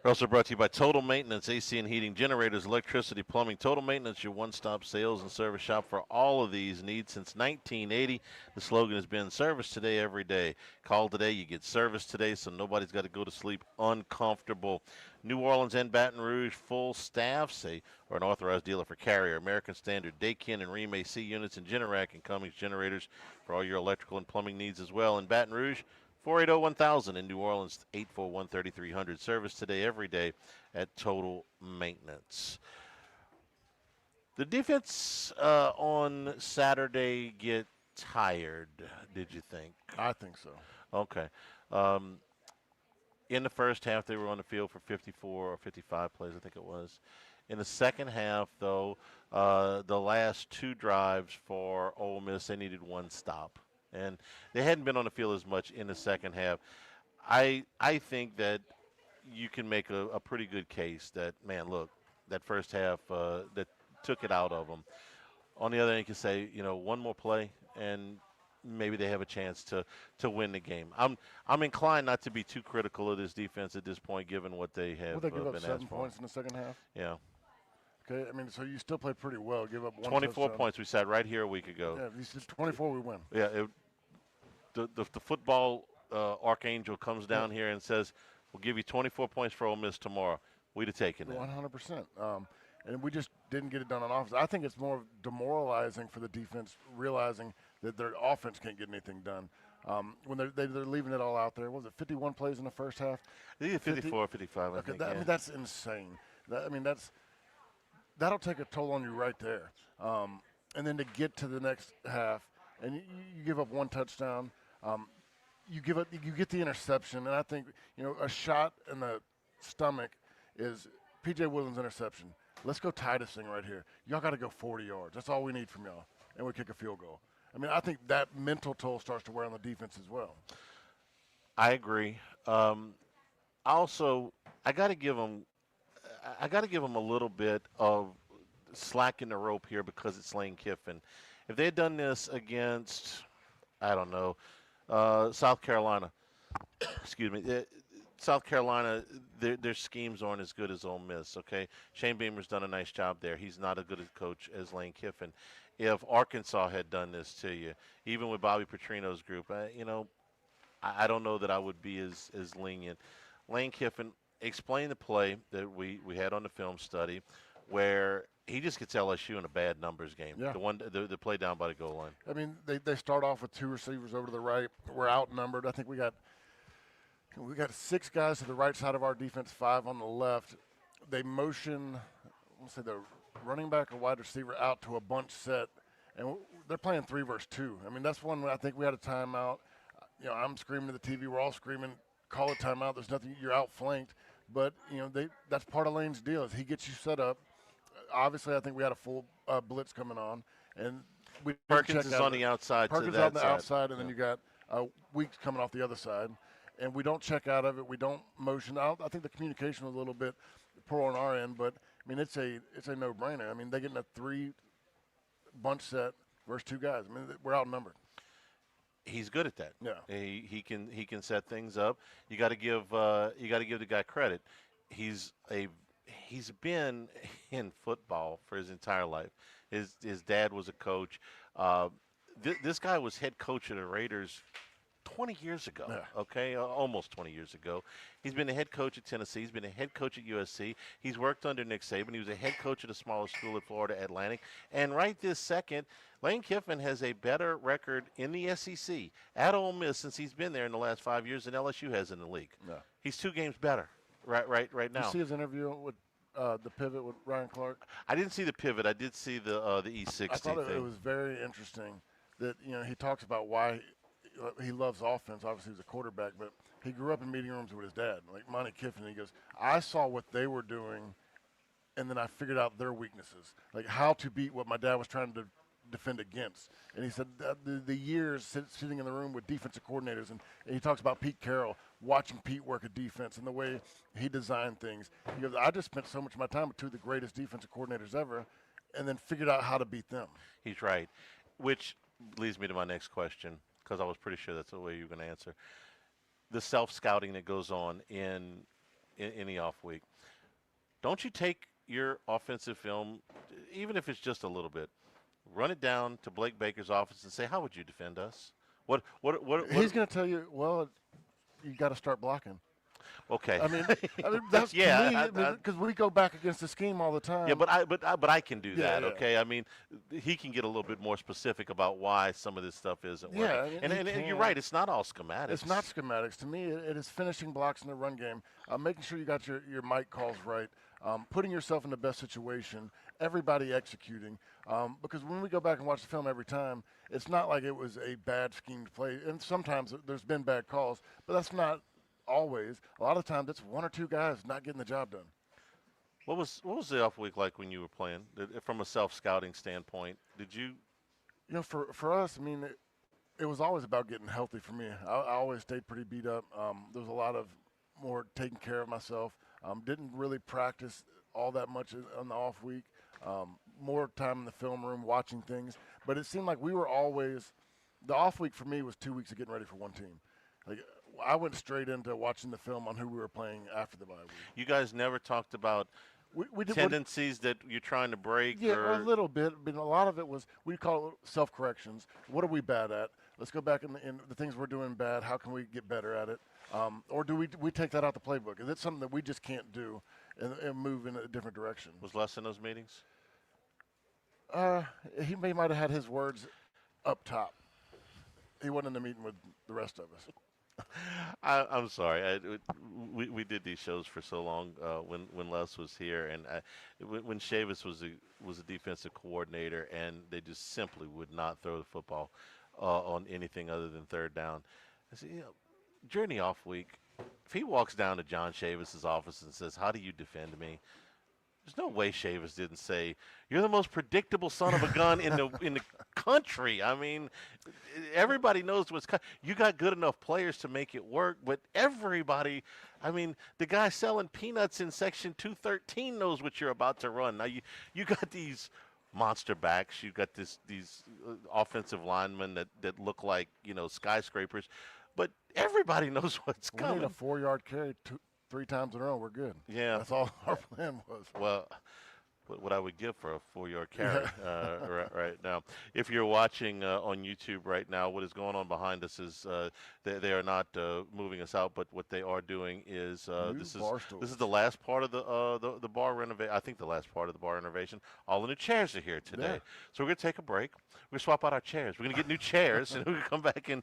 We're also brought to you by Total Maintenance, AC and heating, generators, electricity, plumbing. Total Maintenance, your one-stop sales and service shop for all of these needs since 1980. The slogan has been service today, every day. Call today, you get service today, so nobody's got to go to sleep uncomfortable. New Orleans and Baton Rouge full staffs are an authorized dealer for Carrier, American Standard, Dakin, and Rheem AC units, and Generac and Cummings generators for all your electrical and plumbing needs as well. In Baton Rouge, 480-1000. In New Orleans, 841-3300. Service today, every day at Total Maintenance. The defense on Saturday get tired, did you think? I think so. Okay. In the first half, they were on the field for 54 or 55 plays, I think it was. In the second half, though, the last two drives for Ole Miss, they needed one stop. And they hadn't been on the field as much in the second half. I think that you can make a pretty good case that, man, look, that first half that took it out of them. On the other end, you can say, one more play, and maybe they have a chance to win the game. I'm inclined not to be too critical of this defense at this point, given what they have Well, they give up been 7 asked for. points in the second half? Yeah. Okay, I mean, so you still played pretty well. Give up 24 touchdown. points. We sat right here a week ago. Yeah, if you said 24, we win. Yeah, the football archangel comes down here and says, we'll give you 24 points for Ole Miss tomorrow. We'd have taken it. 100%. And we just didn't get it done on offense. I think it's more demoralizing for the defense, realizing that their offense can't get anything done. When they're leaving it all out there. What was it, 51 plays in the first half? They did 54, 55, I think. I mean, that's insane. That'll take a toll on you right there. And then to get to the next half, and you give up one touchdown. you get the interception, and I think a shot in the stomach is P.J. Williams' interception. Let's go tie this thing right here. Y'all got to go 40 yards. That's all we need from y'all, and we kick a field goal. I mean, I think that mental toll starts to wear on the defense as well. I agree. I got to give them a little bit of slack in the rope here because it's Lane Kiffin. If they had done this against, I don't know, South Carolina, excuse me, South Carolina, their schemes aren't as good as Ole Miss, okay? Shane Beamer's done a nice job there. He's not as good a coach as Lane Kiffin. If Arkansas had done this to you, even with Bobby Petrino's group, I don't know that I would be as lenient. Lane Kiffin explained the play that we had on the film study where he just gets LSU in a bad numbers game. Yeah. The play down by the goal line. I mean, they start off with 2 receivers over to the right. We're outnumbered. I think we got 6 guys to the right side of our defense, 5 on the left. They motion, let's say the running back or wide receiver out to a bunch set, and they're playing 3 versus 2. I mean, that's one where I think we had a timeout. I'm screaming at the TV. We're all screaming, call a timeout. There's nothing. You're outflanked. But, that's part of Lane's deal is he gets you set up. Obviously, I think we had a full blitz coming on. And Perkins is on the outside. Perkins to that on the side. outside, and then you got Weeks coming off the other side. And we don't check out of it. We don't motion. I think the communication was a little bit poor on our end. But, I mean, it's a no-brainer. I mean, they get in a 3 bunch set versus 2 guys. I mean, we're outnumbered. He's good at that. Yeah. He can set things up. You got to give the guy credit. He's been in football for his entire life. His dad was a coach. This guy was head coach of the Raiders 20 years ago. Yeah. Okay, almost 20 years ago. He's been a head coach at Tennessee. He's been a head coach at USC. He's worked under Nick Saban. He was a head coach at a smaller school at Florida Atlantic. And right this second, Lane Kiffin has a better record in the SEC at Ole Miss since he's been there in the last 5 years than LSU has in the league. Yeah. He's 2 games better right now. Did you see his interview with the pivot with Ryan Clark? I didn't see the pivot. I did see the E60 I thought thing. it was very interesting that he talks about why he loves offense. Obviously, he's a quarterback, but he grew up in meeting rooms with his dad, like Monty Kiffin. And he goes, I saw what they were doing, and then I figured out their weaknesses, like how to beat what my dad was trying to defend against. And he said the years sitting in the room with defensive coordinators, and he talks about Pete Carroll, watching Pete work a defense and the way he designed things. He goes, I just spent so much of my time with 2 of the greatest defensive coordinators ever, and then figured out how to beat them. He's right, which leads me to my next question, because I was pretty sure that's the way you were going to answer. The self-scouting that goes on in the off week. Don't you take your offensive film, even if it's just a little bit, run it down to Blake Baker's office and say, how would you defend us? What He's going to tell you, well, you got to start blocking. Okay. I mean that's because we go back against the scheme all the time. Yeah, but I can do that. Yeah. Okay. I mean, he can get a little bit more specific about why some of this stuff isn't working. Yeah, and you're right. It's not all schematics. It's not schematics. To me, it is finishing blocks in the run game, making sure you got your mic calls right, putting yourself in the best situation, everybody executing. Because when we go back and watch the film every time, it's not like it was a bad schemed play. And sometimes there's been bad calls, but that's not always. A lot of the times it's 1 or 2 guys not getting the job done. What was the off week like when you were playing? From a self-scouting standpoint, did you? For us, I mean, it was always about getting healthy for me. I always stayed pretty beat up. There was a lot of more taking care of myself. Didn't really practice all that much on the off week. More time in the film room watching things. But it seemed like we were always – the off week for me was 2 weeks of getting ready for one team. Like I went straight into watching the film on who we were playing after the bye week. You guys never talked about tendencies that you're trying to break? Yeah, a little bit. But a lot of it was we call it self-corrections. What are we bad at? Let's go back in the things we're doing bad. How can we get better at it? Or do we take that out the playbook? Is it something that we just can't do and move in a different direction? Was Les in those meetings? He might have had his words up top. He wasn't in the meeting with the rest of us. I'm sorry. We did these shows for so long when Les was here, and when Chavis was a defensive coordinator, and they just simply would not throw the football on anything other than third down. I said, during the off week, if he walks down to John Chavis's office and says, "How do you defend me?" There's no way Chavis didn't say, "You're the most predictable son of a gun in the country." I mean, everybody knows what's coming. You got good enough players to make it work, but everybody, I mean, the guy selling peanuts in Section 213 knows what you're about to run. Now you got these monster backs. You got these offensive linemen that look like skyscrapers, but everybody knows what's coming. We need a 4-yard carry 3 times in a row. We're good. Yeah, that's all our plan was. Well, what I would give for a 4-yard carry right now. If you're watching on YouTube right now, what is going on behind us is they are not moving us out, but what they are doing is this is the last part of the bar renovation. I think the last part of the bar renovation. All the new chairs are here today, so we're gonna take a break. We're gonna swap out our chairs. We're gonna get new chairs, and we're gonna come back and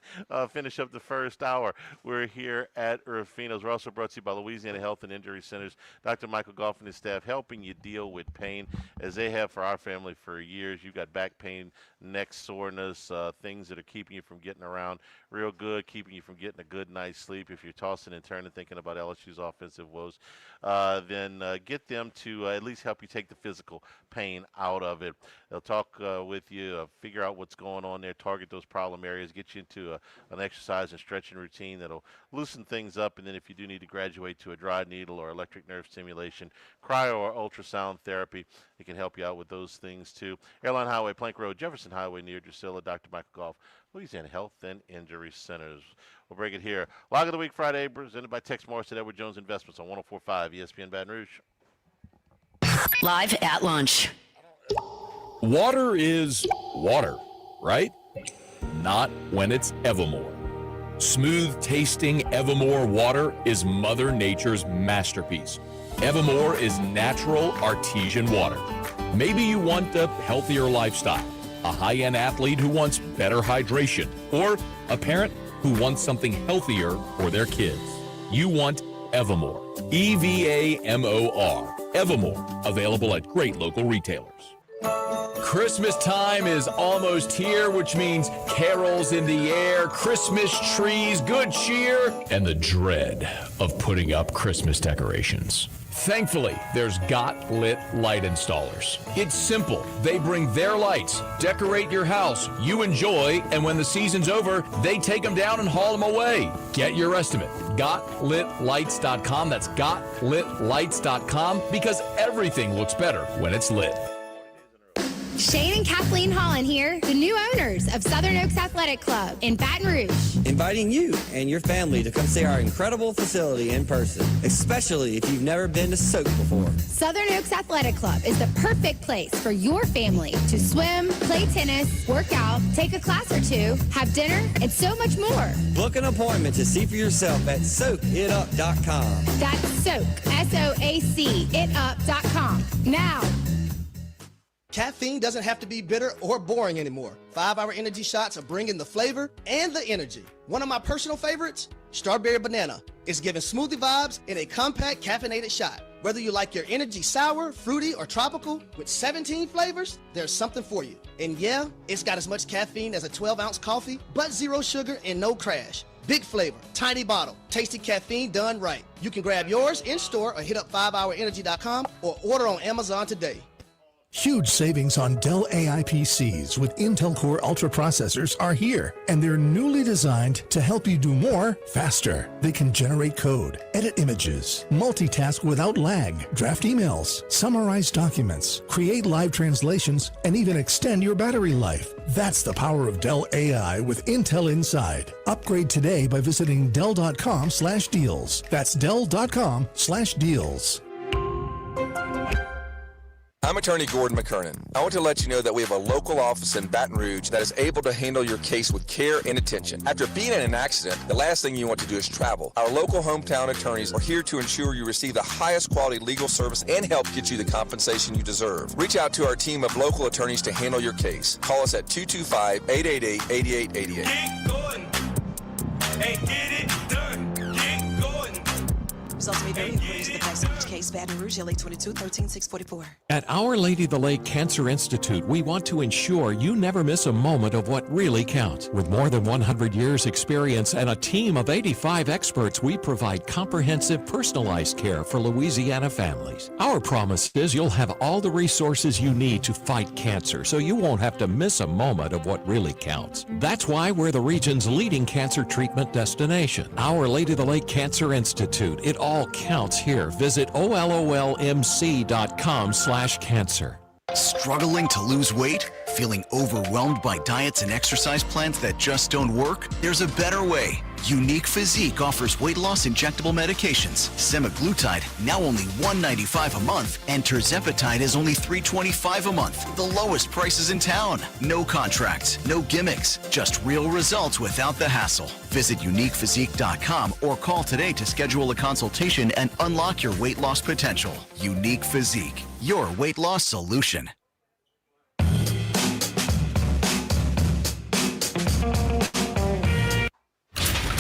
finish up the first hour. We're here at Ruffino's. We're also brought to you by Louisiana Health and Injury Centers. Dr. Michael Goff and his staff helping you deal with pain, as they have for our family for years. You've got back pain, neck soreness, things that are keeping you from getting around real good, keeping you from getting a good night's sleep. If you're tossing and turning thinking about LSU's offensive woes, then get them to at least help you take the physical pain out of it. They'll talk with you, figure out what's going on there, target those problem areas, get you into an exercise and stretching routine that'll loosen things up. And then if you do need to graduate to a dry needle or electric nerve stimulation, cryo or ultrasound therapy, it can help you out with those things too. Airline Highway, Plank Road, Jefferson Highway near Drusilla, Dr. Michael Goff, Louisiana Health and Injury Centers. We'll break it here. Log of the Week Friday, presented by Tex Morris at Edward Jones Investments on 104.5 ESPN Baton Rouge. Live at lunch. Water is water, right? Not when it's Evermore. Smooth tasting Evermore water is Mother Nature's masterpiece. Evermore is natural artesian water. Maybe you want a healthier lifestyle, a high-end athlete who wants better hydration, or a parent who wants something healthier for their kids. You want Evermore. EVAMOR. Evermore. Available at great local retailers. Christmas time is almost here, which means carols in the air, Christmas trees, good cheer, and the dread of putting up Christmas decorations. Thankfully, there's Got Lit Light Installers. It's simple. They bring their lights, decorate your house, you enjoy, and when the season's over, they take them down and haul them away. Get your estimate. GotLitLights.com. That's GotLitLights.com, because everything looks better when it's lit. Shane and Kathleen Holland here, the new owners of Southern Oaks Athletic Club in Baton Rouge. Inviting you and your family to come see our incredible facility in person, especially if you've never been to Soak before. Southern Oaks Athletic Club is the perfect place for your family to swim, play tennis, work out, take a class or two, have dinner, and so much more. Book an appointment to see for yourself at SoakItUp.com. That's Soak, S-O-A-C, itup.com. Now. Caffeine doesn't have to be bitter or boring anymore. 5-Hour Energy shots are bringing the flavor and the energy. One of my personal favorites, Strawberry Banana, is giving smoothie vibes in a compact caffeinated shot. Whether you like your energy sour, fruity, or tropical, with 17 flavors, there's something for you. And yeah, it's got as much caffeine as a 12-ounce coffee, but zero sugar and no crash. Big flavor, tiny bottle, tasty caffeine done right. You can grab yours in-store or hit up 5hourenergy.com or order on Amazon today. Huge savings on Dell AI PCs with Intel Core Ultra processors are here, and they're newly designed to help you do more faster. They can generate code, edit images, multitask without lag, draft emails, summarize documents, create live translations, and even extend your battery life. That's the power of Dell AI with Intel Inside. Upgrade today by visiting Dell.com/deals. That's Dell.com/deals. I'm attorney Gordon McKernan. I want to let you know that we have a local office in Baton Rouge that is able to handle your case with care and attention. After being in an accident, the last thing you want to do is travel. Our local hometown attorneys are here to ensure you receive the highest quality legal service and help get you the compensation you deserve. Reach out to our team of local attorneys to handle your case. Call us at 225-888-8888. Get going and get it done. Get going. Results may vary according to the facts of each case. Baton Rouge, LA 22, 13, 644. At Our Lady of the Lake Cancer Institute, we want to ensure you never miss a moment of what really counts. With more than 100 years experience and a team of 85 experts, we provide comprehensive, personalized care for Louisiana families. Our promise is you'll have all the resources you need to fight cancer, so you won't have to miss a moment of what really counts. That's why we're the region's leading cancer treatment destination. Our Lady of the Lake Cancer Institute. It all counts here. Visit ololmc.com/cancer. Struggling to lose weight? Feeling overwhelmed by diets and exercise plans that just don't work? There's a better way. Unique Physique offers weight loss injectable medications. Semaglutide, now only $195 a month, and tirzepatide is only $325 a month. The lowest prices in town. No contracts, no gimmicks, just real results without the hassle. Visit uniquephysique.com or call today to schedule a consultation and unlock your weight loss potential. Unique Physique, your weight loss solution.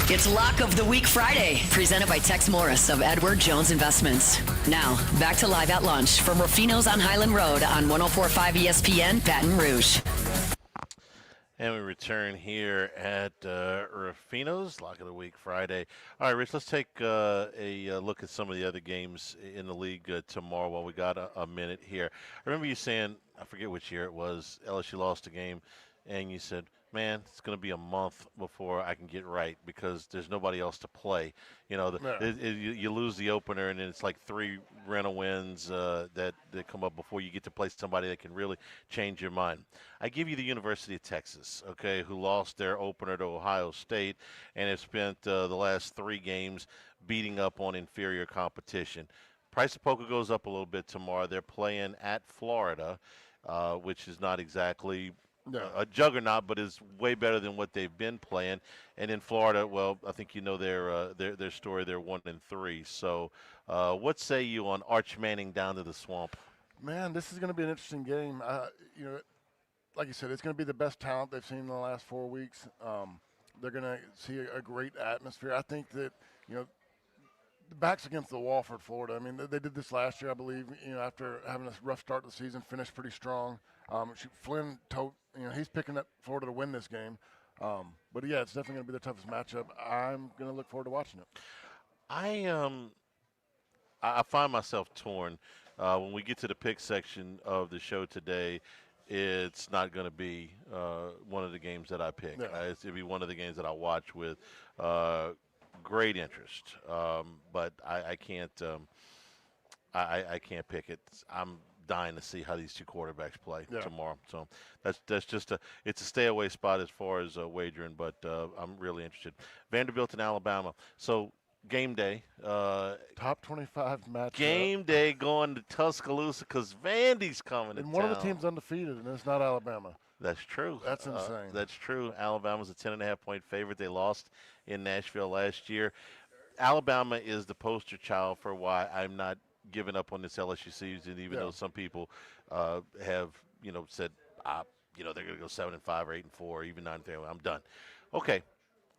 It's Lock of the Week Friday, presented by Tex Morris of Edward Jones Investments. Now, back to Live at Lunch from Ruffino's on Highland Road on 104.5 ESPN, Baton Rouge. And we return here at Ruffino's Lock of the Week Friday. All right, Rich, let's take a look at some of the other games in the league tomorrow while we got a minute here. I remember you saying, I forget which year it was, LSU lost a game, and you said, man, it's going to be a month before I can get right because there's nobody else to play. You know, you lose the opener, and then it's like 3 rental wins that come up before you get to play somebody that can really change your mind. I give you the University of Texas, okay, who lost their opener to Ohio State and have spent the last 3 games beating up on inferior competition. Price of poker goes up a little bit tomorrow. They're playing at Florida, which is not exactly a juggernaut, but is way better than what they've been playing. And in Florida, well, I think you know their story. They're 1-3. So, what say you on Arch Manning down to the Swamp? Man, this is going to be an interesting game. You know, like you said, it's going to be the best talent they've seen in the last 4 weeks. They're going to see a great atmosphere. I think that, you know, the back's against the wall for Florida. I mean, they did this last year, I believe. You know, after having a rough start to the season, finished pretty strong. Flynn, he's picking up Florida to win this game. But yeah, it's definitely going to be the toughest matchup. I'm going to look forward to watching it. I find myself torn when we get to the pick section of the show today. It's not going to be one of the games that I pick. Yeah. It'll be one of the games that I watch with great interest. But I can't. I can't pick it. I'm dying to see how these 2 quarterbacks play tomorrow. So that's just it's a stay away spot as far as wagering, but I'm really interested. Vanderbilt and Alabama. So game day. Top 25 matchup. Game day going to Tuscaloosa because Vandy's coming to And one town. of the teams undefeated, and it's not Alabama. That's true. That's insane. That's true. Alabama's a 10.5-point favorite. They lost in Nashville last year. Alabama is the poster child for why I'm not giving up on this LSU season, even though some people have, said, they're going to go 7-5 or 8-4 or even 9-3. I'm done. Okay.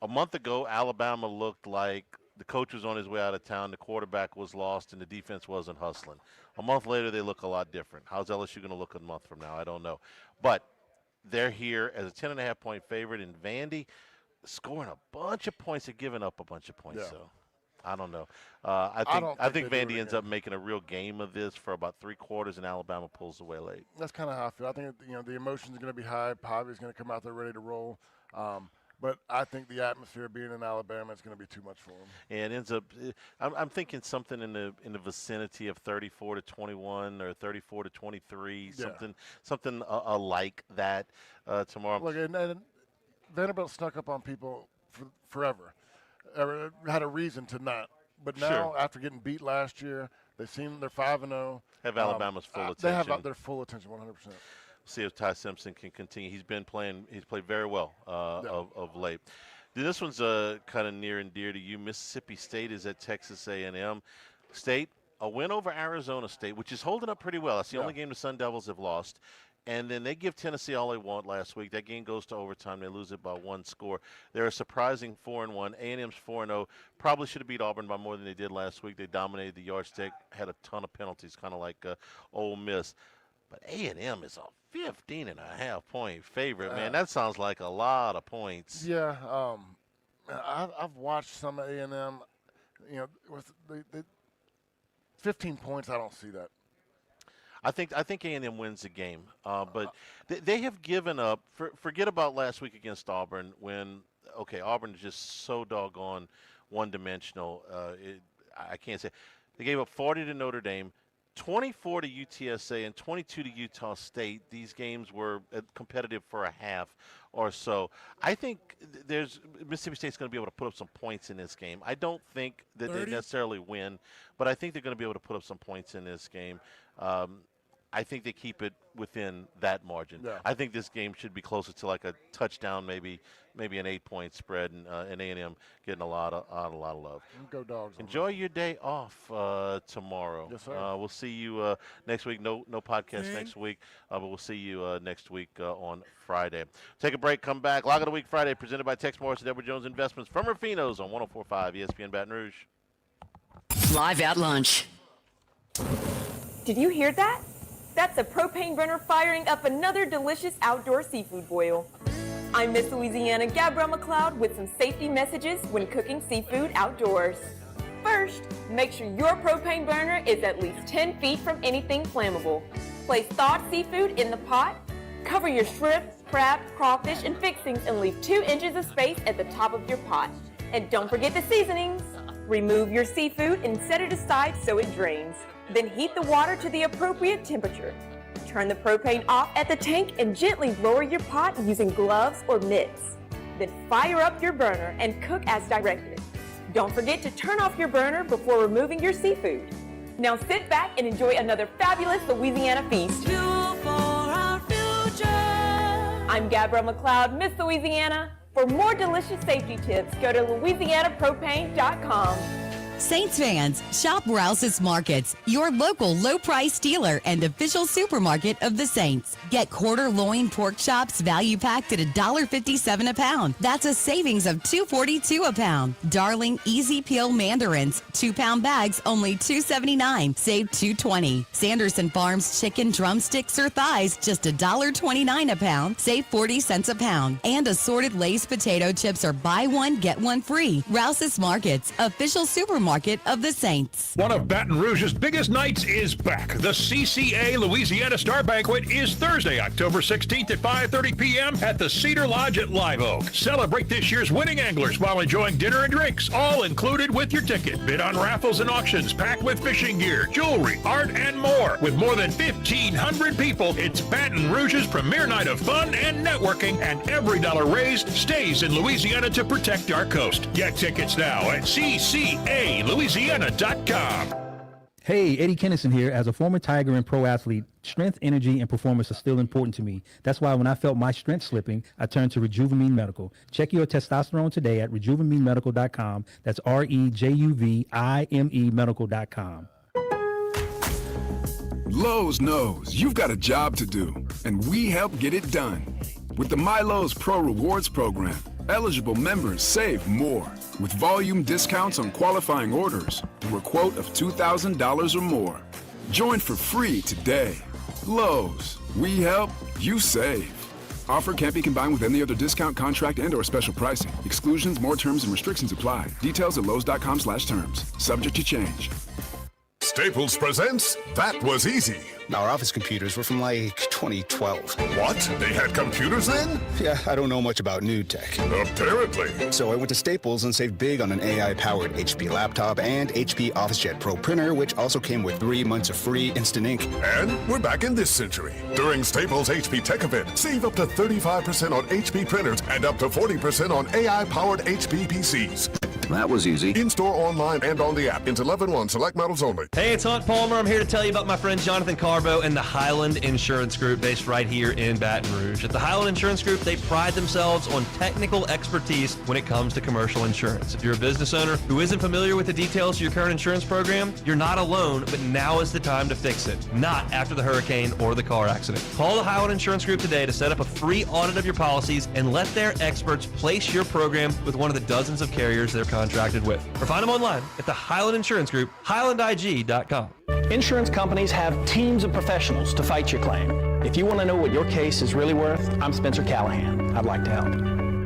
A month ago, Alabama looked like the coach was on his way out of town, the quarterback was lost, and the defense wasn't hustling. A month later, they look a lot different. How's LSU going to look a month from now? I don't know. But they're here as a 10.5-point favorite in Vandy, scoring a bunch of points and giving up a bunch of points. So I don't know. I think Vandy ends up making a real game of this for about 3 quarters, and Alabama pulls away late. That's kind of how I feel. I think the emotions are going to be high. Pavi's going to come out there ready to roll. But I think the atmosphere being in Alabama is going to be too much for them. And it ends up, I'm thinking something in the vicinity of 34-21 or 34-23, something like that tomorrow. Look, and Vanderbilt snuck up on people forever. Had a reason to not. But now, after getting beat last year, they're 5-0. Have Alabama's full attention. They have their full attention, 100%. See if Ty Simpson can continue. He's played very well of late. This one's kind of near and dear to you. Mississippi State is at Texas A&M. State, a win over Arizona State, which is holding up pretty well. That's the only game the Sun Devils have lost. and then they give Tennessee all they want last week. That game goes to overtime. They lose it by 1 score. They're a surprising 4-1. A&M's 4-0. Probably should have beat Auburn by more than they did last week. They dominated the yardstick, had a ton of penalties, kind of like Ole Miss. But A&M is a 15.5-point favorite, man. That sounds like a lot of points. Yeah, I've watched some of A&M. You know, with the 15 points, I don't see that. I think A&M wins the game, but they have given up. Forget about last week against Auburn when Auburn is just so doggone one-dimensional. I can't say. They gave up 40 to Notre Dame, 24 to UTSA, and 22 to Utah State. These games were competitive for a half or so. I think Mississippi State's going to be able to put up some points in this game. I don't think that 30? They necessarily win, but I think they're going to be able to put up some points in this game. I think they keep it within that margin. Yeah. I think this game should be closer to like a touchdown, maybe an 8-point spread, and A&M getting a lot of love. Go Dogs! Enjoy your day off tomorrow. Yes, sir. We'll see you next week. No podcast next week, but we'll see you next week on Friday. Take a break. Come back. Lock of the Week Friday, presented by Tex Morris and Edward Jones Investments from Ruffino's on 104.5 ESPN Baton Rouge. Live at lunch. Did you hear that? That's a propane burner firing up another delicious outdoor seafood boil. I'm Miss Louisiana Gabrielle McLeod with some safety messages when cooking seafood outdoors. First, make sure your propane burner is at least 10 feet from anything flammable. Place thawed seafood in the pot, cover your shrimp, crab, crawfish, and fixings and leave 2 inches of space at the top of your pot. And don't forget the seasonings. Remove your seafood and set it aside so it drains. Then heat the water to the appropriate temperature. Turn the propane off at the tank and gently lower your pot using gloves or mitts. Then fire up your burner and cook as directed. Don't forget to turn off your burner before removing your seafood. Now sit back and enjoy another fabulous Louisiana feast. Fuel for our future. I'm Gabrielle McLeod, Miss Louisiana. For more delicious safety tips, go to louisianapropane.com. Saints fans, shop Rouse's Markets, your local low-price dealer and official supermarket of the Saints. Get quarter loin pork chops value packed at $1.57 a pound. That's a savings of $2.42 a pound. Darling Easy Peel mandarins, 2-pound bags, only $2.79, save $2.20. Sanderson Farms chicken drumsticks or thighs, just $1.29 a pound, save 40 cents a pound. And assorted Lay's potato chips are buy one, get one free. Rouse's Markets, official supermarket of the Saints. One of Baton Rouge's biggest nights is back. The CCA Louisiana Star Banquet is Thursday, October 16th at 5:30 p.m. at the Cedar Lodge at Live Oak. Celebrate this year's winning anglers while enjoying dinner and drinks, all included with your ticket. Bid on raffles and auctions packed with fishing gear, jewelry, art, and more. With more than 1,500 people, it's Baton Rouge's premier night of fun and networking, and every dollar raised stays in Louisiana to protect our coast. Get tickets now at CCA Louisiana.com. Hey, Eddie Kennison here. As a former Tiger and pro athlete, strength, energy, and performance are still important to me. That's why when I felt my strength slipping, I turned to Rejuvamine Medical. Check your testosterone today at RejuvaMeMedical.com. That's REJUVIME Medical.com. Lowe's knows you've got a job to do, and we help get it done. With the MyLowe's Pro Rewards program, eligible members save more with volume discounts on qualifying orders through a quote of $2,000 or more. Join for free today. Lowe's, we help, you save. Offer can't be combined with any other discount, contract, and/or special pricing. Exclusions, more terms, and restrictions apply. Details at lowes.com/terms. Subject to change. Staples presents That Was Easy. Our office computers were from like 2012. What? They had computers then? Yeah, I don't know much about new tech. Apparently. So I went to Staples and saved big on an AI-powered HP laptop and HP OfficeJet Pro printer, which also came with 3 months of free instant ink. And we're back in this century. During Staples HP Tech Event, save up to 35% on HP printers and up to 40% on AI-powered HP PCs. That was easy. In-store, online, and on the app. Into 11-1, select models only. Hey, it's Hunt Palmer. I'm here to tell you about my friend Jonathan Carbo and the Highland Insurance Group based right here in Baton Rouge. At the Highland Insurance Group, they pride themselves on technical expertise when it comes to commercial insurance. If you're a business owner who isn't familiar with the details of your current insurance program, you're not alone, but now is the time to fix it, not after the hurricane or the car accident. Call the Highland Insurance Group today to set up a free audit of your policies and let their experts place your program with one of the dozens of carriers they're contracted with. Or find them online at the Highland Insurance Group, highlandig.com. Insurance companies have teams of professionals to fight your claim. If you want to know what your case is really worth, I'm Spencer Callahan. I'd like to help.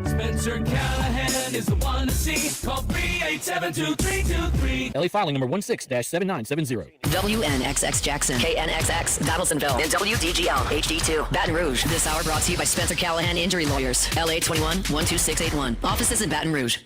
Spencer Callahan is the one to see. Call 387-2323. LA filing number 16-7970. WNXX Jackson, KNXX Donaldsonville, and WDGL HD2 Baton Rouge. This hour brought to you by Spencer Callahan Injury Lawyers. LA 21-12681. Offices in Baton Rouge.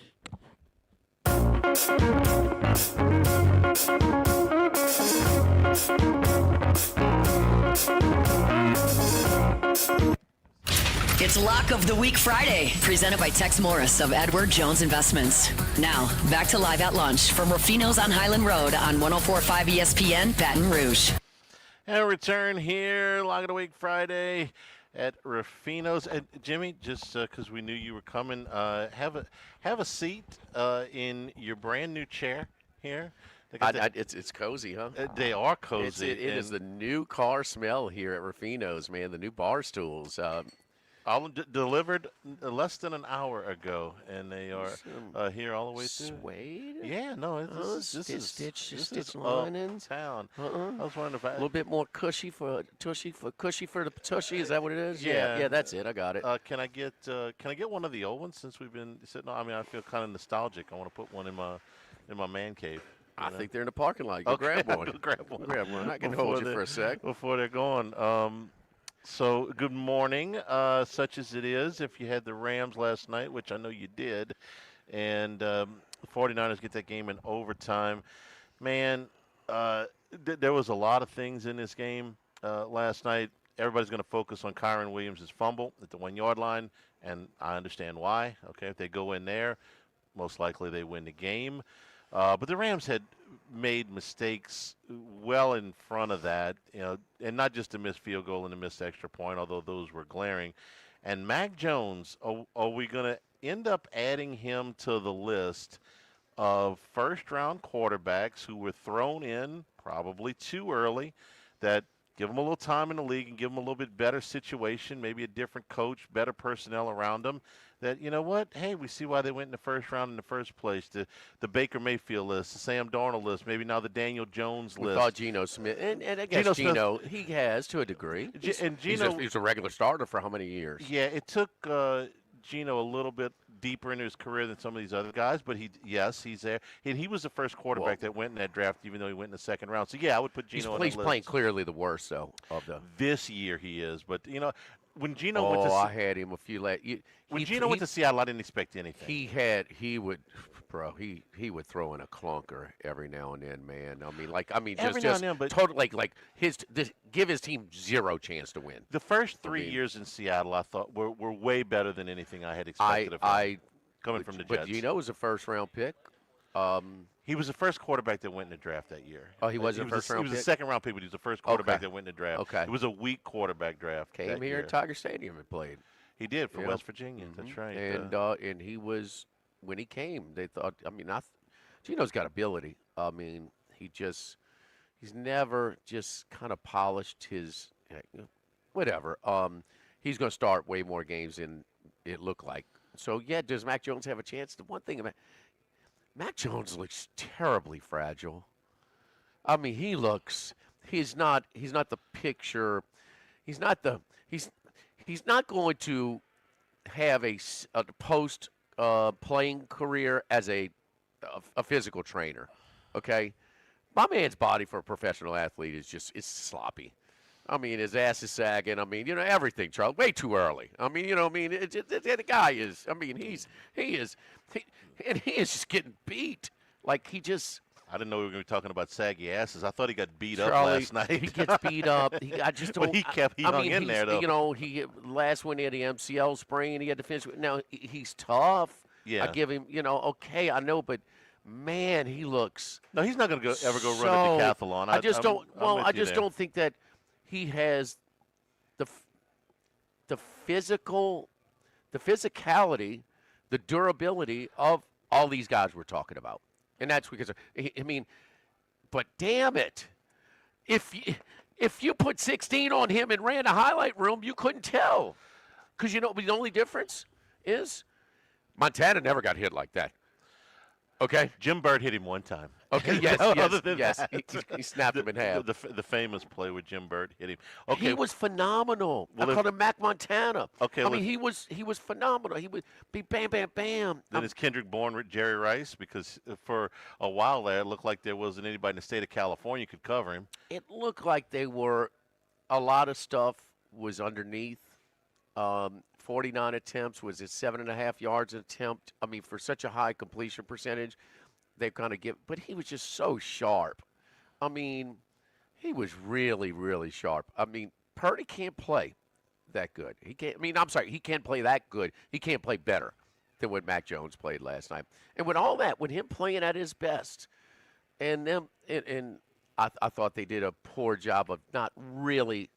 It's Lock of the Week Friday, presented by Tex Morris of Edward Jones Investments. Now, back to Live at Lunch from Ruffino's on Highland Road on 104.5 ESPN, Baton Rouge. And return here, Lock of the Week Friday at Ruffino's. And Jimmy, just because we knew you were coming, have a seat in your brand new chair here. It's cozy, huh? They are cozy. It is the new car smell here at Ruffino's, man. The new bar stools. All delivered less than an hour ago, and they are here all the way through. Suede? Yeah, no, this is stitch linens. Uptown. I was wondering if a little bit more cushy for the tushy. Is that what it is? Yeah, that's it. I got it. Can I get one of the old ones since we've been sitting on? I mean, I feel kind of nostalgic. I want to put one in my man cave. I think they're in the parking lot. Go grab one. Grab one. Grab one. I can hold you for a sec before they're gone. So good morning, such as it is. If you had the Rams last night, which I know you did, and the 49ers get that game in overtime, man, there was a lot of things in this game last night. Everybody's going to focus on Kyron Williams' fumble at the 1-yard line, and I understand why. Okay, if they go in there, most likely they win the game. But the Rams had made mistakes well in front of that, and not just a missed field goal and a missed extra point, although those were glaring. And Mac Jones, are we going to end up adding him to the list of first-round quarterbacks who were thrown in probably too early, that give them a little time in the league and give them a little bit better situation, maybe a different coach, better personnel around them, that, you know what, hey, we see why they went in the first round in the first place. The Baker Mayfield list, the Sam Darnold list, maybe now the Daniel Jones list. We thought Geno Smith, and I guess Geno, he has to a degree. He's a regular starter for how many years? Yeah, it took Geno a little bit deeper into his career than some of these other guys, but he's there. And he was the first quarterback that went in that draft, even though he went in the second round. So, yeah, I would put Geno on the list. He's playing clearly the worst, though, of the. This year he is. But, when Geno went to I had him a few when Geno went to Seattle, I didn't expect anything. He would throw in a clunker every now and then, man. Give his team zero chance to win. The first 3 years in Seattle, I thought were way better than anything I had expected of him. Coming from the Jets. But Geno was a first-round pick. He was the first quarterback that went in the draft that year. Oh, he wasn't a first-round pick? He was a second-round pick, but he was the first quarterback that went in the draft. Okay. It was a weak quarterback draft. Came here at Tiger Stadium and played. He did for West Virginia. Mm-hmm. That's right. And he was, when he came, they thought, Geno's got ability. He's never just kind of polished his, whatever. He's going to start way more games than it looked like. So, yeah, does Mac Jones have a chance? The one thing about Mac Jones looks terribly fragile. He's not the picture. He's not going to have a post playing career as a physical trainer. Okay, my man's body for a professional athlete is sloppy. His ass is sagging. Everything, Charles. Way too early. The guy is. He is just getting beat. I didn't know we were going to be talking about saggy asses. I thought he got beat up last night. He gets beat up. He hung in there, though. He last one he had the MCL sprain. He had to finish. Now he's tough, Yeah. I give him, okay, I know, but man, he looks. No, he's not going to ever go run a decathlon. I just don't. I'm with I you just there. don't think that he has the physicality, the durability of all these guys we're talking about, and that's because I mean, but damn it, if you put 16 on him and ran a highlight room, you couldn't tell, because the only difference is Montana never got hit like that. Okay. Jim Burt hit him one time. Okay. Yes. Other than yes. that, He snapped him in half. The famous play with Jim Burt hit him. Okay. He was phenomenal. Well, I called him Mac Montana. Okay. I mean, he was phenomenal. He would be bam, bam, bam. Then is Kendrick Bourne with Jerry Rice? Because for a while there, it looked like there wasn't anybody in the state of California could cover him. It looked like they were. A lot of stuff was underneath. 49 attempts, was it 7.5 yards an attempt? I mean, for such a high completion percentage, they kind of give. But he was just so sharp. I mean, he was really, really sharp. I mean, Purdy can't play that good. He can't. I mean, I'm sorry, he can't play that good. He can't play better than what Mac Jones played last night. And with all that, with him playing at his best, and them, and I thought they did a poor job of not really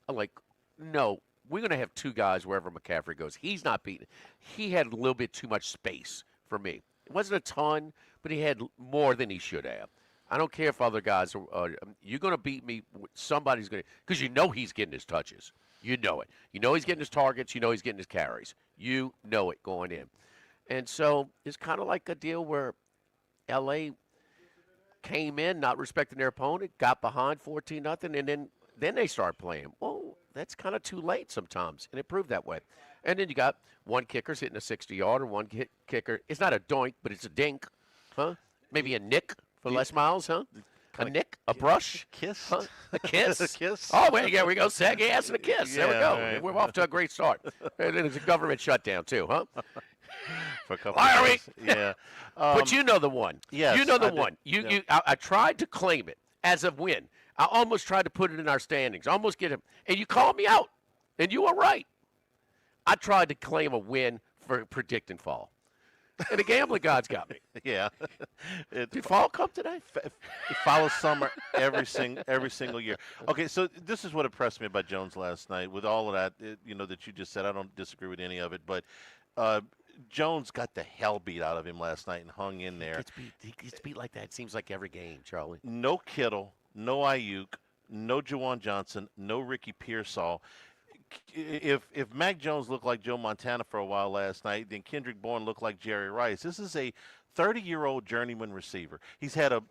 no. We're going to have two guys wherever McCaffrey goes. He's not beating. He had a little bit too much space for me. It wasn't a ton, but he had more than he should have. I don't care if other guys are you're going to beat me. Somebody's going to, because he's getting his touches. You know it. You know he's getting his targets. You know he's getting his carries. You know it going in. And so it's kind of like a deal where L.A. came in not respecting their opponent, got behind 14-0, and then they start playing. Well, that's kind of too late sometimes, and it proved that way. And then you got one kicker's hitting a 60-yarder, one kicker. It's not a doink, but it's a dink, huh? Maybe a nick for Les Miles, huh? A nick, a brush, kiss, huh? A kiss, a kiss. Oh, wait, yeah, we go sag ass and a kiss. There we Yeah, go. right. We're off to a great start. And then it's a government shutdown too, huh? For a couple Why are we? days. Yeah. But you know the one. Yes, you know the I did. one. Yeah. I tried to claim it as a win. I almost tried to put it in our standings. Almost get him. And you called me out. And you were right. I tried to claim a win for predicting fall. And the gambling gods got me. Yeah. Did fall come today? It follows summer every single year. Okay, so this is what impressed me about Jones last night. With all of that, that you just said, I don't disagree with any of it. But Jones got the hell beat out of him last night and hung in there. He gets beat like that. It seems like every game, Charlie. No Kittle, no Ayuk, no Juwan Johnson, no Ricky Pearsall. If Mac Jones looked like Joe Montana for a while last night, then Kendrick Bourne looked like Jerry Rice. This is a 30-year-old journeyman receiver. He's had a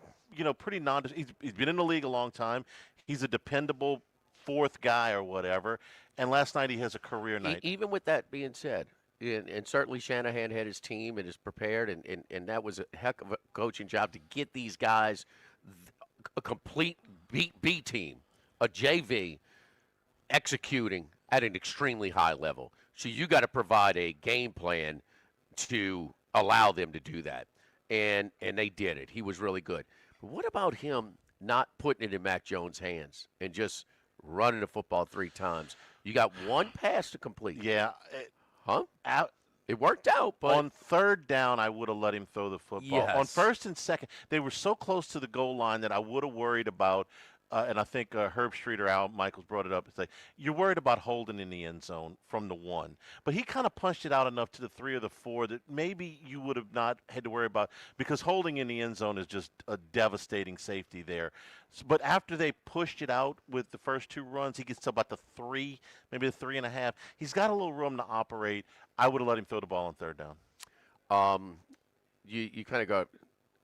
pretty he's been in the league a long time. He's a dependable fourth guy or whatever. And last night he has a career night. Even with that being said, and certainly Shanahan had his team and is prepared, and that was a heck of a coaching job to get these guys a complete B team, a JV, executing at an extremely high level. So you got to provide a game plan to allow them to do that. And they did it. He was really good. But what about him not putting it in Mac Jones' hands and just running the football 3 times? You got one pass to complete. Yeah. It worked out, but on third down, I would have let him throw the football. Yes. On first and second, they were so close to the goal line that I would have worried about. And I think Herb Streeter, Al Michaels brought it up. It's like, you're worried about holding in the end zone from the 1. But he kind of punched it out enough to the 3 or the 4 that maybe you would have not had to worry about, because holding in the end zone is just a devastating safety there. But after they pushed it out with the first 2 runs, he gets to about the 3, maybe the 3.5. He's got a little room to operate. I would have let him throw the ball on third down. You kind of got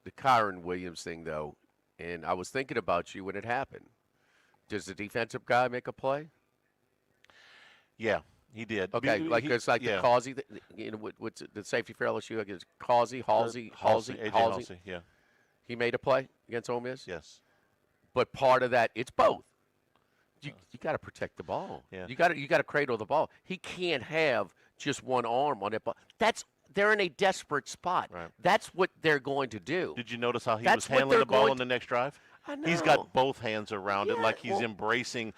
the Kyron Williams thing, though. And I was thinking about you when it happened. Does the defensive guy make a play? Yeah, he did. Okay, it's like the Causey, what's the safety for LSU? I guess Halsey. AJ Halsey, yeah. He made a play against Ole Miss? Yes. But part of that, it's both. You got to protect the ball. Yeah. You got to cradle the ball. He can't have just one arm on that ball. They're in a desperate spot. Right. That's what they're going to do. Did you notice how he was handling the ball on the next drive? I know. He's got both hands around it, like he's embracing,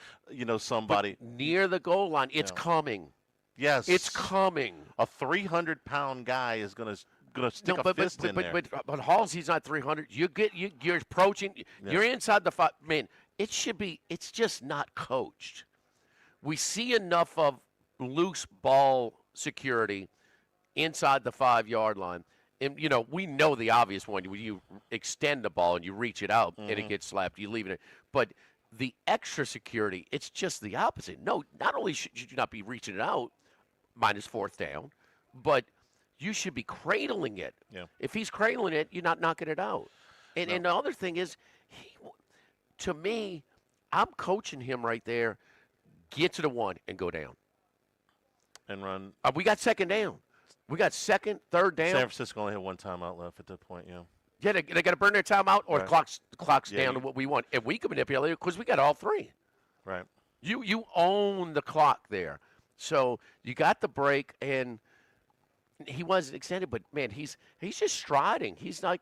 somebody. But near the goal line, it's coming. Yes. It's coming. A 300-pound guy is going to going to stick a fist in there. But Halsey's not 300. You're approaching. Yeah. You're inside the 5. Man, it should be. It's just not coached. We see enough of loose ball security inside the 5-yard line. And, we know the obvious one. When you extend the ball and you reach it out and it gets slapped, you leave it in. But the extra security, it's just the opposite. No, not only should you not be reaching it out, minus 4th down, but you should be cradling it. Yeah. If he's cradling it, you're not knocking it out. And, and the other thing is, to me, I'm coaching him right there. Get to the 1 and go down. And run. We got 2nd down. We got 2nd, 3rd down. San Francisco only had 1 timeout left at that point, yeah. Yeah, they got to burn their timeout, or Right. the clock's down to what we want. And we can manipulate it because we got all 3. Right. You own the clock there. So you got the break, and he wasn't extended, but, man, he's just striding. It's like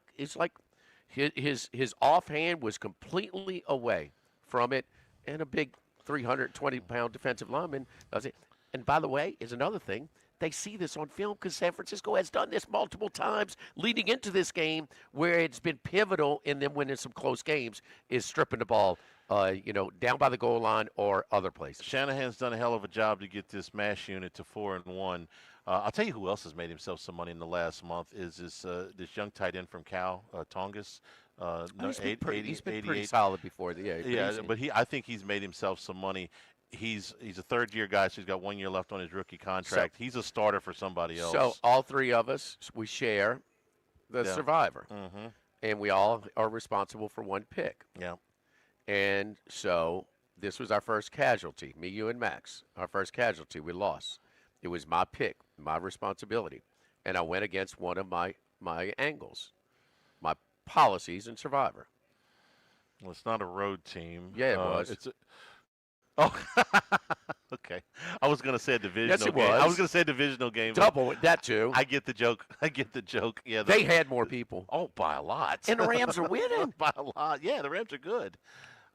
his offhand was completely away from it, and a big 320-pound defensive lineman does it. And, by the way, is another thing. They see this on film because San Francisco has done this multiple times leading into this game where it's been pivotal in them winning some close games is stripping the ball, down by the goal line or other places. Shanahan's done a hell of a job to get this MASH unit to 4-1. I'll tell you who else has made himself some money in the last month is this young tight end from Cal, Tongas. He's been pretty solid before. But I think he's made himself some money. He's a third-year guy, so he's got 1 year left on his rookie contract. He's a starter for somebody else. So all 3 of us, we share the survivor. Mm-hmm. And we all are responsible for 1 pick. Yeah. And so this was our first casualty, me, you, and Max. Our first casualty, we lost. It was my pick, my responsibility. And I went against one of my angles, my policies in Survivor. Well, it's not a road team. Yeah, it was. Okay. I was going to say a divisional Yes, it game. was. I was going to say a divisional game. Double it, that too. I get the joke. Yeah. They had more people. Oh, by a lot. And the Rams are winning. By a lot. Yeah, the Rams are good.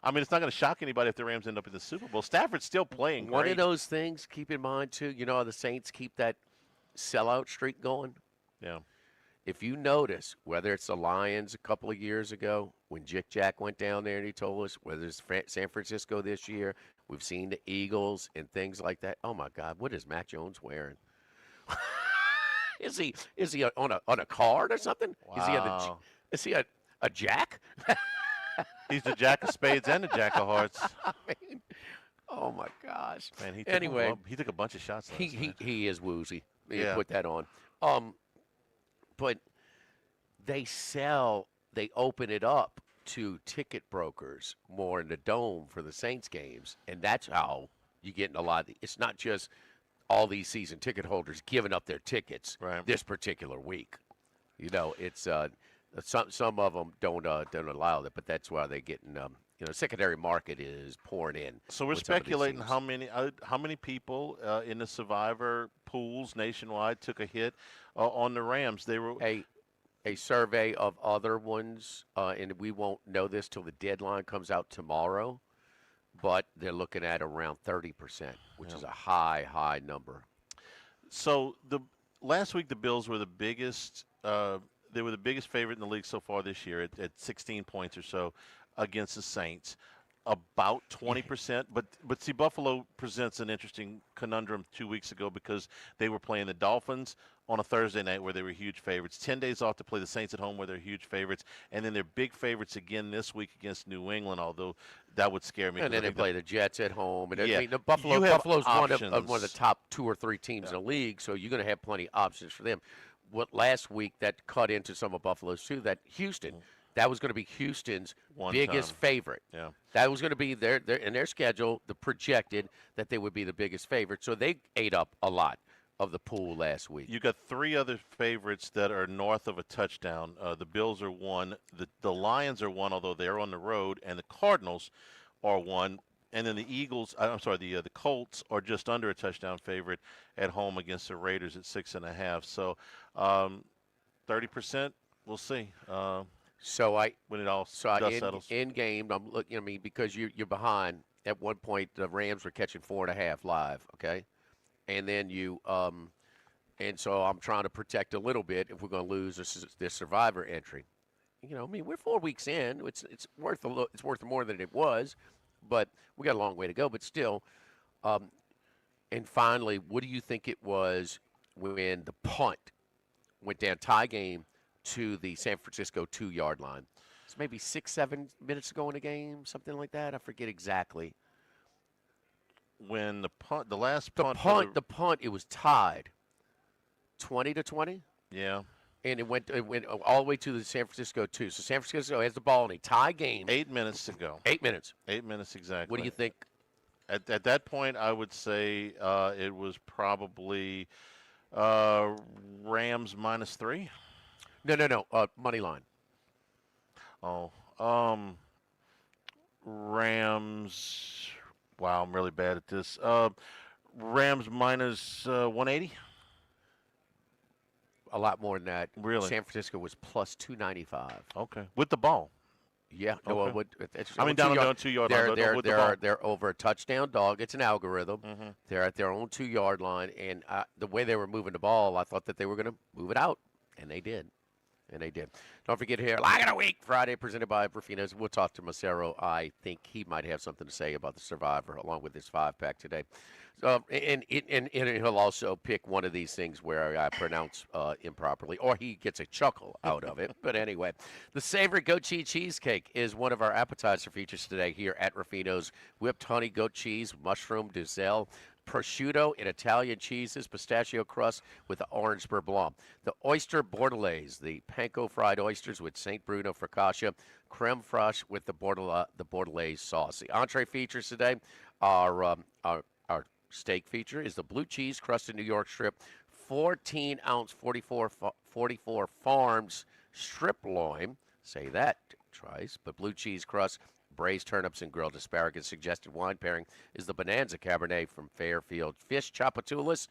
I mean, it's not going to shock anybody if the Rams end up in the Super Bowl. Stafford's still playing One great. of those things, keep in mind, too, how the Saints keep that sellout streak going? Yeah. If you notice, whether it's the Lions a couple of years ago when Jick Jack went down there and he told us, whether it's San Francisco this year, we've seen the Eagles and things like that. Oh, my God, what is Mac Jones wearing? Is he on a card or something? Wow. Is he a jack? He's the jack of spades and the jack of hearts. I mean, oh, my gosh. Man, he took a bunch of shots. He is woozy. Yeah. Put that on. But they open it up to ticket brokers more in the dome for the Saints games, and that's how you get in a lot. It's not just all these season ticket holders giving up their tickets this particular week. It's some of them don't allow that, but that's why they're getting secondary market is pouring in. So we're speculating how many people in the Survivor pools nationwide took a hit on the Rams. They were a survey of other ones, and we won't know this till the deadline comes out tomorrow, but they're looking at around 30%, which is a high number. So last week the Bills were the biggest. They were the biggest favorite in the league so far this year at 16 points or so against the Saints. About 20%, but see, Buffalo presents an interesting conundrum 2 weeks ago because they were playing the Dolphins on a Thursday night where they were huge favorites. 10 days off to play the Saints at home where they're huge favorites, and then they're big favorites again this week against New England, although that would scare me. And then they play the Jets at home. And yeah, I mean, Buffalo's one of the top 2 or 3 teams in the league, so you're going to have plenty of options for them. Last week that cut into some of Buffalo's too, that Houston. That was going to be Houston's biggest favorite. Yeah. That was going to be in their schedule, the projected that they would be the biggest favorite. So they ate up a lot of the pool last week. You got 3 other favorites that are north of a touchdown. The Bills are 1. The Lions are 1, although they're on the road, and the Cardinals are 1. And then the Colts are just under a touchdown favorite at home against the Raiders at 6.5. So 30%, we'll see. When it all settles. In game, I'm looking. I mean, because you're behind. At one point, the Rams were catching 4.5 live. Okay, and then you And so I'm trying to protect a little bit if we're going to lose this Survivor entry. I mean, we're 4 weeks in. It's worth it's worth more than it was, but we got a long way to go. But still, and finally, what do you think it was when the punt went down, tie game, to the San Francisco 2-yard line? It's maybe 6-7 minutes ago in the game, something like that. I forget exactly. When the punt, the punt, it was tied, 20-20. Yeah. And it went all the way to the San Francisco 2. So San Francisco has the ball in a tie game. 8 minutes to go. 8 minutes. 8 minutes exactly. What do you think? At that point, I would say it was probably Rams -3. No. Money line. Oh, Rams. Wow, I'm really bad at this. Rams -180. A lot more than that. Really? San Francisco was plus 295. Okay. With the ball. Yeah. Okay. No, I mean, down on 2-yard line. They're over a touchdown dog. It's an algorithm. Mm-hmm. They're at their own 2-yard line, and the way they were moving the ball, I thought that they were going to move it out, and they did. Don't forget here, Lock of the Week Friday, presented by Ruffino's. We'll talk to Macero. I think he might have something to say about the Survivor, along with his 5-pack today. And he'll also pick one of these things where I pronounce improperly, or he gets a chuckle out of it. But anyway, the savory goat cheese cheesecake is one of our appetizer features today here at Ruffino's. Whipped honey goat cheese, mushroom duzzelle, prosciutto and Italian cheeses, pistachio crust with the orange beurre blanc. The oyster bordelaise, the panko fried oysters with St. Bruno focaccia, creme fraiche with the bordelaise sauce. The entree features today are our steak feature is the blue cheese crusted New York strip, 14-ounce 44 Farms strip loin. Say that twice, but blue cheese crust, braised turnips and grilled asparagus. Suggested wine pairing is the Bonanza Cabernet from Fairfield. Fish chapatulas.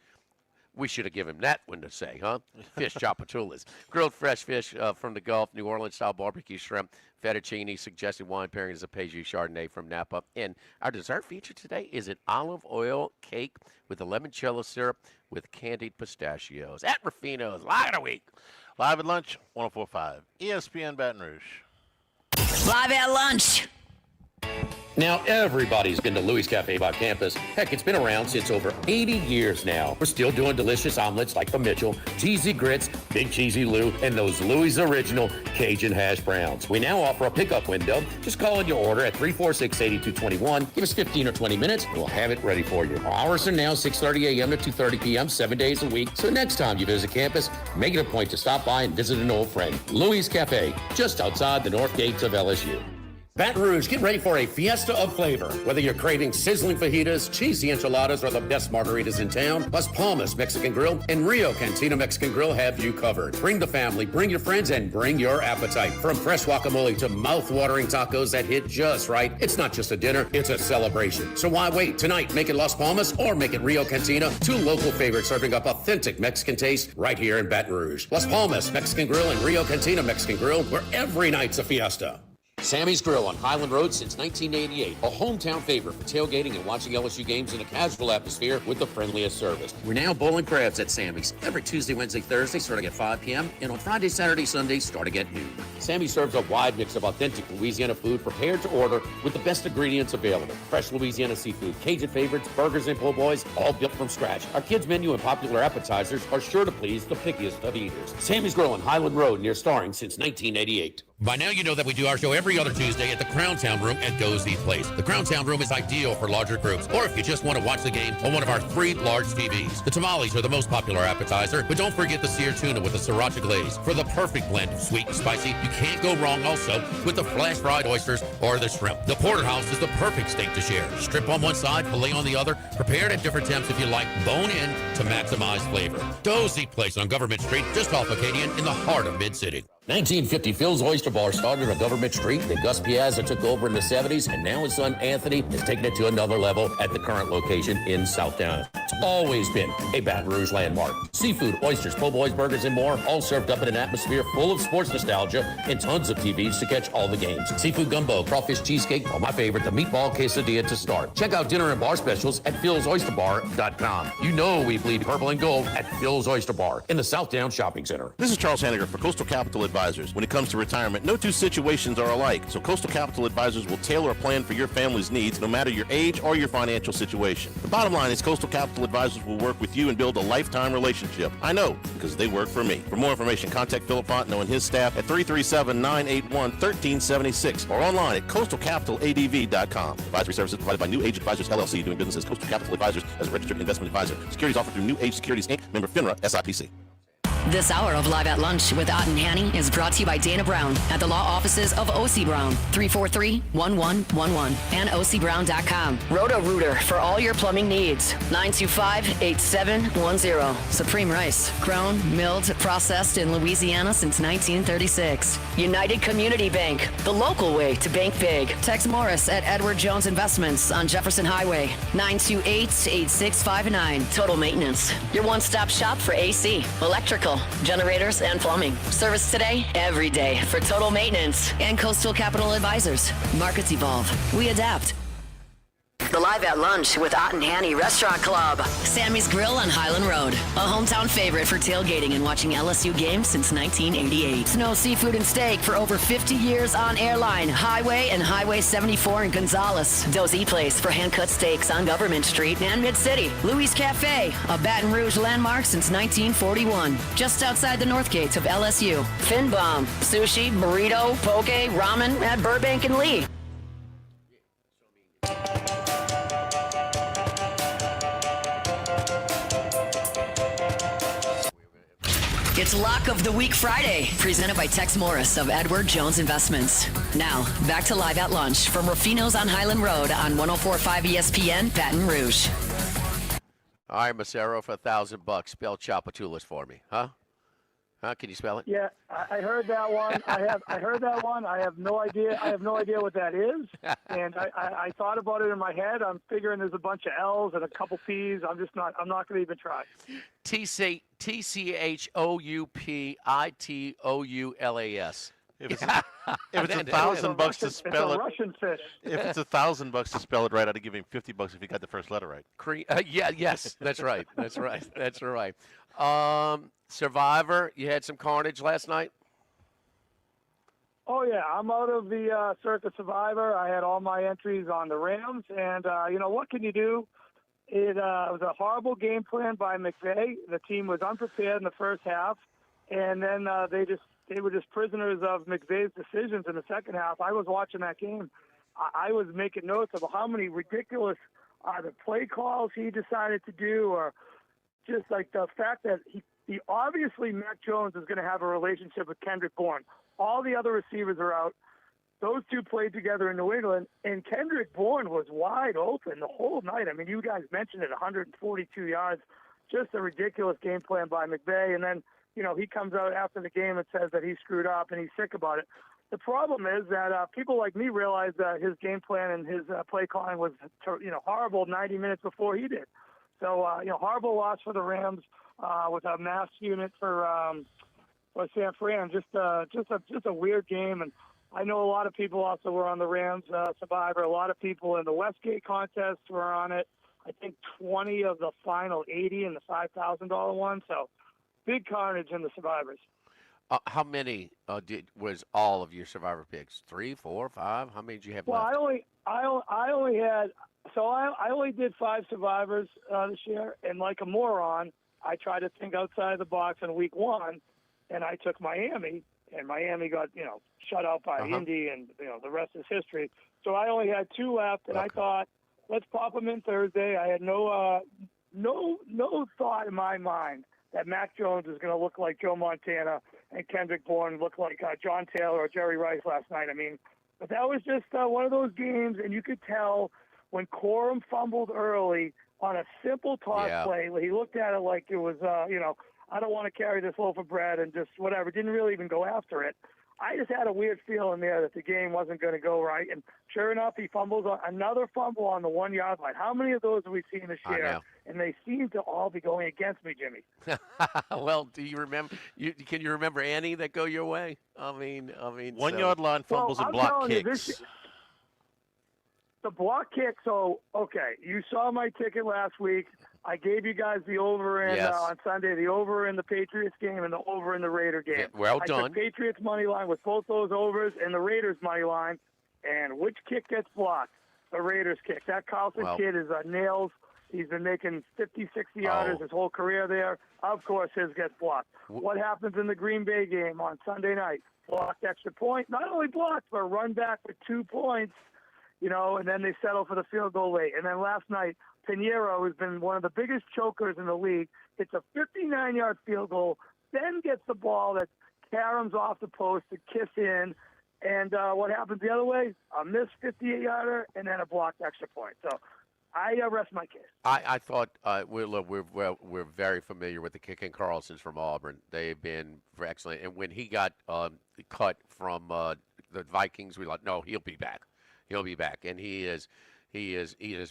We should have given him that one to say, huh? Fish chapatulas. Grilled fresh fish from the Gulf, New Orleans-style barbecue shrimp, fettuccine. Suggested wine pairing is a Pejus Chardonnay from Napa. And our dessert feature today is an olive oil cake with a limoncello syrup with candied pistachios. At Ruffino's, Live of the Week. Live at lunch, 104.5 ESPN Baton Rouge. Live at lunch. Now, everybody's been to Louis Cafe by campus. Heck, it's been around since over 80 years now. We're still doing delicious omelets like the Mitchell, cheesy grits, big cheesy Lou, and those Louis' original Cajun hash browns. We now offer a pickup window. Just call in your order at 346-8221. Give us 15 or 20 minutes, and we'll have it ready for you. Our hours are now 6:30 a.m. to 2:30 p.m., 7 days a week. So next time you visit campus, make it a point to stop by and visit an old friend. Louis Cafe, just outside the north gates of LSU. Baton Rouge, get ready for a fiesta of flavor. Whether you're craving sizzling fajitas, cheesy enchiladas, or the best margaritas in town, Las Palmas Mexican Grill and Rio Cantina Mexican Grill have you covered. Bring the family, bring your friends, and bring your appetite. From fresh guacamole to mouth-watering tacos that hit just right, it's not just a dinner, it's a celebration. So why wait? Tonight, make it Las Palmas or make it Rio Cantina, two local favorites serving up authentic Mexican taste right here in Baton Rouge. Las Palmas Mexican Grill and Rio Cantina Mexican Grill, where every night's a fiesta. Sammy's Grill on Highland Road since 1988. A hometown favorite for tailgating and watching LSU games in a casual atmosphere with the friendliest service. We're now bowling crabs at Sammy's every Tuesday, Wednesday, Thursday starting at 5 p.m. and on Friday, Saturday, Sunday starting at noon. Sammy serves a wide mix of authentic Louisiana food prepared to order with the best ingredients available. Fresh Louisiana seafood, Cajun favorites, burgers, and po' boys, all built from scratch. Our kids' menu and popular appetizers are sure to please the pickiest of eaters. Sammy's Grill on Highland Road near Starring since 1988. By now, you know that we do our show every other Tuesday at the Crowntown Room at Dozy Place. The Crowntown Room is ideal for larger groups, or if you just want to watch the game on one of our 3 large TVs. The tamales are the most popular appetizer, but don't forget the seared tuna with the sriracha glaze. For the perfect blend of sweet and spicy, you can't go wrong also with the flash fried oysters or the shrimp. The porterhouse is the perfect steak to share. Strip on one side, filet on the other, prepared at different temps if you like, bone in to maximize flavor. Dozy Place on Government Street, just off Acadian in the heart of Mid-City. 1950, Phil's Oyster Bar started on Government Street. Then Gus Piazza took over in the 70s, and now his son Anthony has taken it to another level at the current location in Southtown. That's always been a Baton Rouge landmark. Seafood, oysters, po' boys, burgers, and more, all served up in an atmosphere full of sports nostalgia and tons of TVs to catch all the games. Seafood gumbo, crawfish cheesecake, or my favorite, the meatball quesadilla to start. Check out dinner and bar specials at philsoysterbar.com. You know we bleed purple and gold at Phil's Oyster Bar in the Southdown Shopping Center. This is Charles Hanniger for Coastal Capital Advisors. When it comes to retirement, no two situations are alike, so Coastal Capital Advisors will tailor a plan for your family's needs, no matter your age or your financial situation. The bottom line is Coastal Capital Advisors will work with you and build a lifetime relationship. I know, because they work for me. For more information, contact Philip Fontenot and his staff at 337-981-1376 or online at coastalcapitaladv.com. Advisory services provided by New Age Advisors LLC, doing business as Coastal Capital Advisors as a registered investment advisor. Securities offered through New Age Securities Inc., member FINRA, SIPC. This hour of Live at Lunch with Ott and Hanny is brought to you by Dana Brown at the law offices of O.C. Brown, 343-1111 and ocbrown.com. Roto-Rooter for all your plumbing needs, 925-8710. Supreme Rice, grown, milled, processed in Louisiana since 1936. United Community Bank, the local way to bank big. Tex Morris at Edward Jones Investments on Jefferson Highway, 928-8659. Total Maintenance, your one-stop shop for AC, electrical, generators, and plumbing. Service today, every day for Total Maintenance. And Coastal Capital Advisors. Markets evolve. We adapt. The Live at Lunch with Ott and Hanny Restaurant Club. Sammy's Grill on Highland Road. A hometown favorite for tailgating and watching LSU games since 1988. Snow Seafood and Steak for over 50 years on Airline, Highway, and Highway 74 in Gonzales. Dozy Place for hand-cut steaks on Government Street and Mid-City. Louis Cafe, a Baton Rouge landmark since 1941. Just outside the north gates of LSU. Fin Bomb, sushi, burrito, poke, ramen at Burbank and Lee. It's Lock of the Week Friday, presented by Tex Morris of Edward Jones Investments. Now, back to Live at Lunch from Ruffino's on Highland Road on 104.5 ESPN, Baton Rouge. All right, Macero, for $1,000, spell Chapatulas for me, huh? Huh? Can you spell it? Yeah, I heard that one. I heard that one. I have no idea. I have no idea what that is. And I thought about it in my head. I'm figuring there's a bunch of L's and a couple P's. I'm not going to even try. TCHOUPITOULAS. If it's $1,000 to spell it, Russian fish. If it's $1,000 to spell it right, I'd give him $50 if he got the first letter right. Yes, that's right. That's right. Survivor, you had some carnage last night? Oh, yeah. I'm out of the Circuit Survivor. I had all my entries on the Rams. And, what can you do? It was a horrible game plan by McVay. The team was unprepared in the first half. And then they were just prisoners of McVay's decisions in the second half. I was watching that game. I was making notes of how many ridiculous either play calls he decided to do, or just like the fact that he obviously Mac Jones is going to have a relationship with Kendrick Bourne. All the other receivers are out. Those two played together in New England, and Kendrick Bourne was wide open the whole night. I mean, you guys mentioned it, 142 yards. Just a ridiculous game plan by McVay. And then, he comes out after the game and says that he screwed up and he's sick about it. The problem is that people like me realize that his game plan and his play calling was, horrible 90 minutes before he did. So, horrible loss for the Rams with a mass unit for San Fran. Just a weird game. And I know a lot of people also were on the Rams Survivor. A lot of people in the Westgate contest were on it. I think 20 of the final 80 in the $5,000 one. So big carnage in the Survivors. How many was all of your Survivor picks? 3, 4, 5? How many did you have left? Well, I only had. So I only did 5 Survivors this year, and like a moron, I tried to think outside the box in week 1, and I took Miami, and Miami got shut out by Indy, and the rest is history. So I only had 2 left, and I thought, let's pop them in Thursday. I had no thought in my mind that Mac Jones is going to look like Joe Montana and Kendrick Bourne look like John Taylor or Jerry Rice last night. I mean, but that was just one of those games, and you could tell when Corum fumbled early on a simple toss play, he looked at it like it was, I don't want to carry this loaf of bread and just whatever. Didn't really even go after it. I just had a weird feeling there that the game wasn't going to go right. And sure enough, he fumbles another fumble on the 1 yard line. How many of those have we seen this I year? know. And they seem to all be going against me, Jimmy. Well, do you remember? Can you remember any that go your way? I mean, 1 yard line fumbles and block kicks. The block kick. So, okay, you saw my ticket last week. I gave you guys the over in on Sunday, the over in the Patriots game and the over in the Raider game. Well I done. took Patriots money line with both those overs and the Raiders money line. And which kick gets blocked? The Raiders kick. That Carlson kid is nails. He's been making 50, 60 yarders his whole career there. Of course, his gets blocked. What happens in the Green Bay game on Sunday night? Blocked extra point. Not only blocked, but run back for 2 points, and then they settle for the field goal late. And then last night, Pinheiro, who's been one of the biggest chokers in the league, hits a 59-yard field goal, then gets the ball that caroms off the post to kiss in. And what happens the other way? A missed 58-yarder and then a blocked extra point. So I rest my case. I thought we're very familiar with the kicking Carlsons from Auburn. They've been excellent. And when he got cut from the Vikings, we thought, no, he'll be back. He'll be back, and he is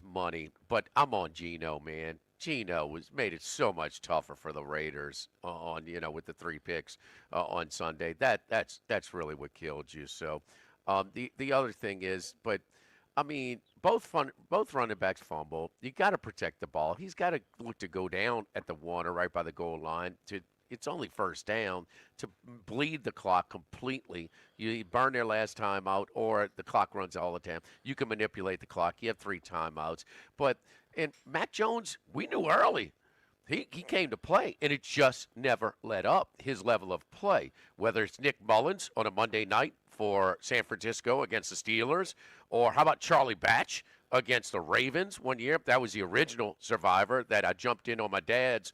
money. But I'm on Geno, man. Geno made it so much tougher for the Raiders with the 3 picks on Sunday. That's really what killed you. So the other thing is, but I mean, both running backs fumble. You got to protect the ball. He's got to look to go down at the 1 or right by the goal line it's only first down, to bleed the clock completely. You burn their last time out, or the clock runs all the time. You can manipulate the clock. You have 3 timeouts. And Mac Jones, we knew early. He came to play, and it just never let up his level of play. Whether it's Nick Mullins on a Monday night for San Francisco against the Steelers, or how about Charlie Batch against the Ravens one year? That was the original survivor that I jumped in on my dad's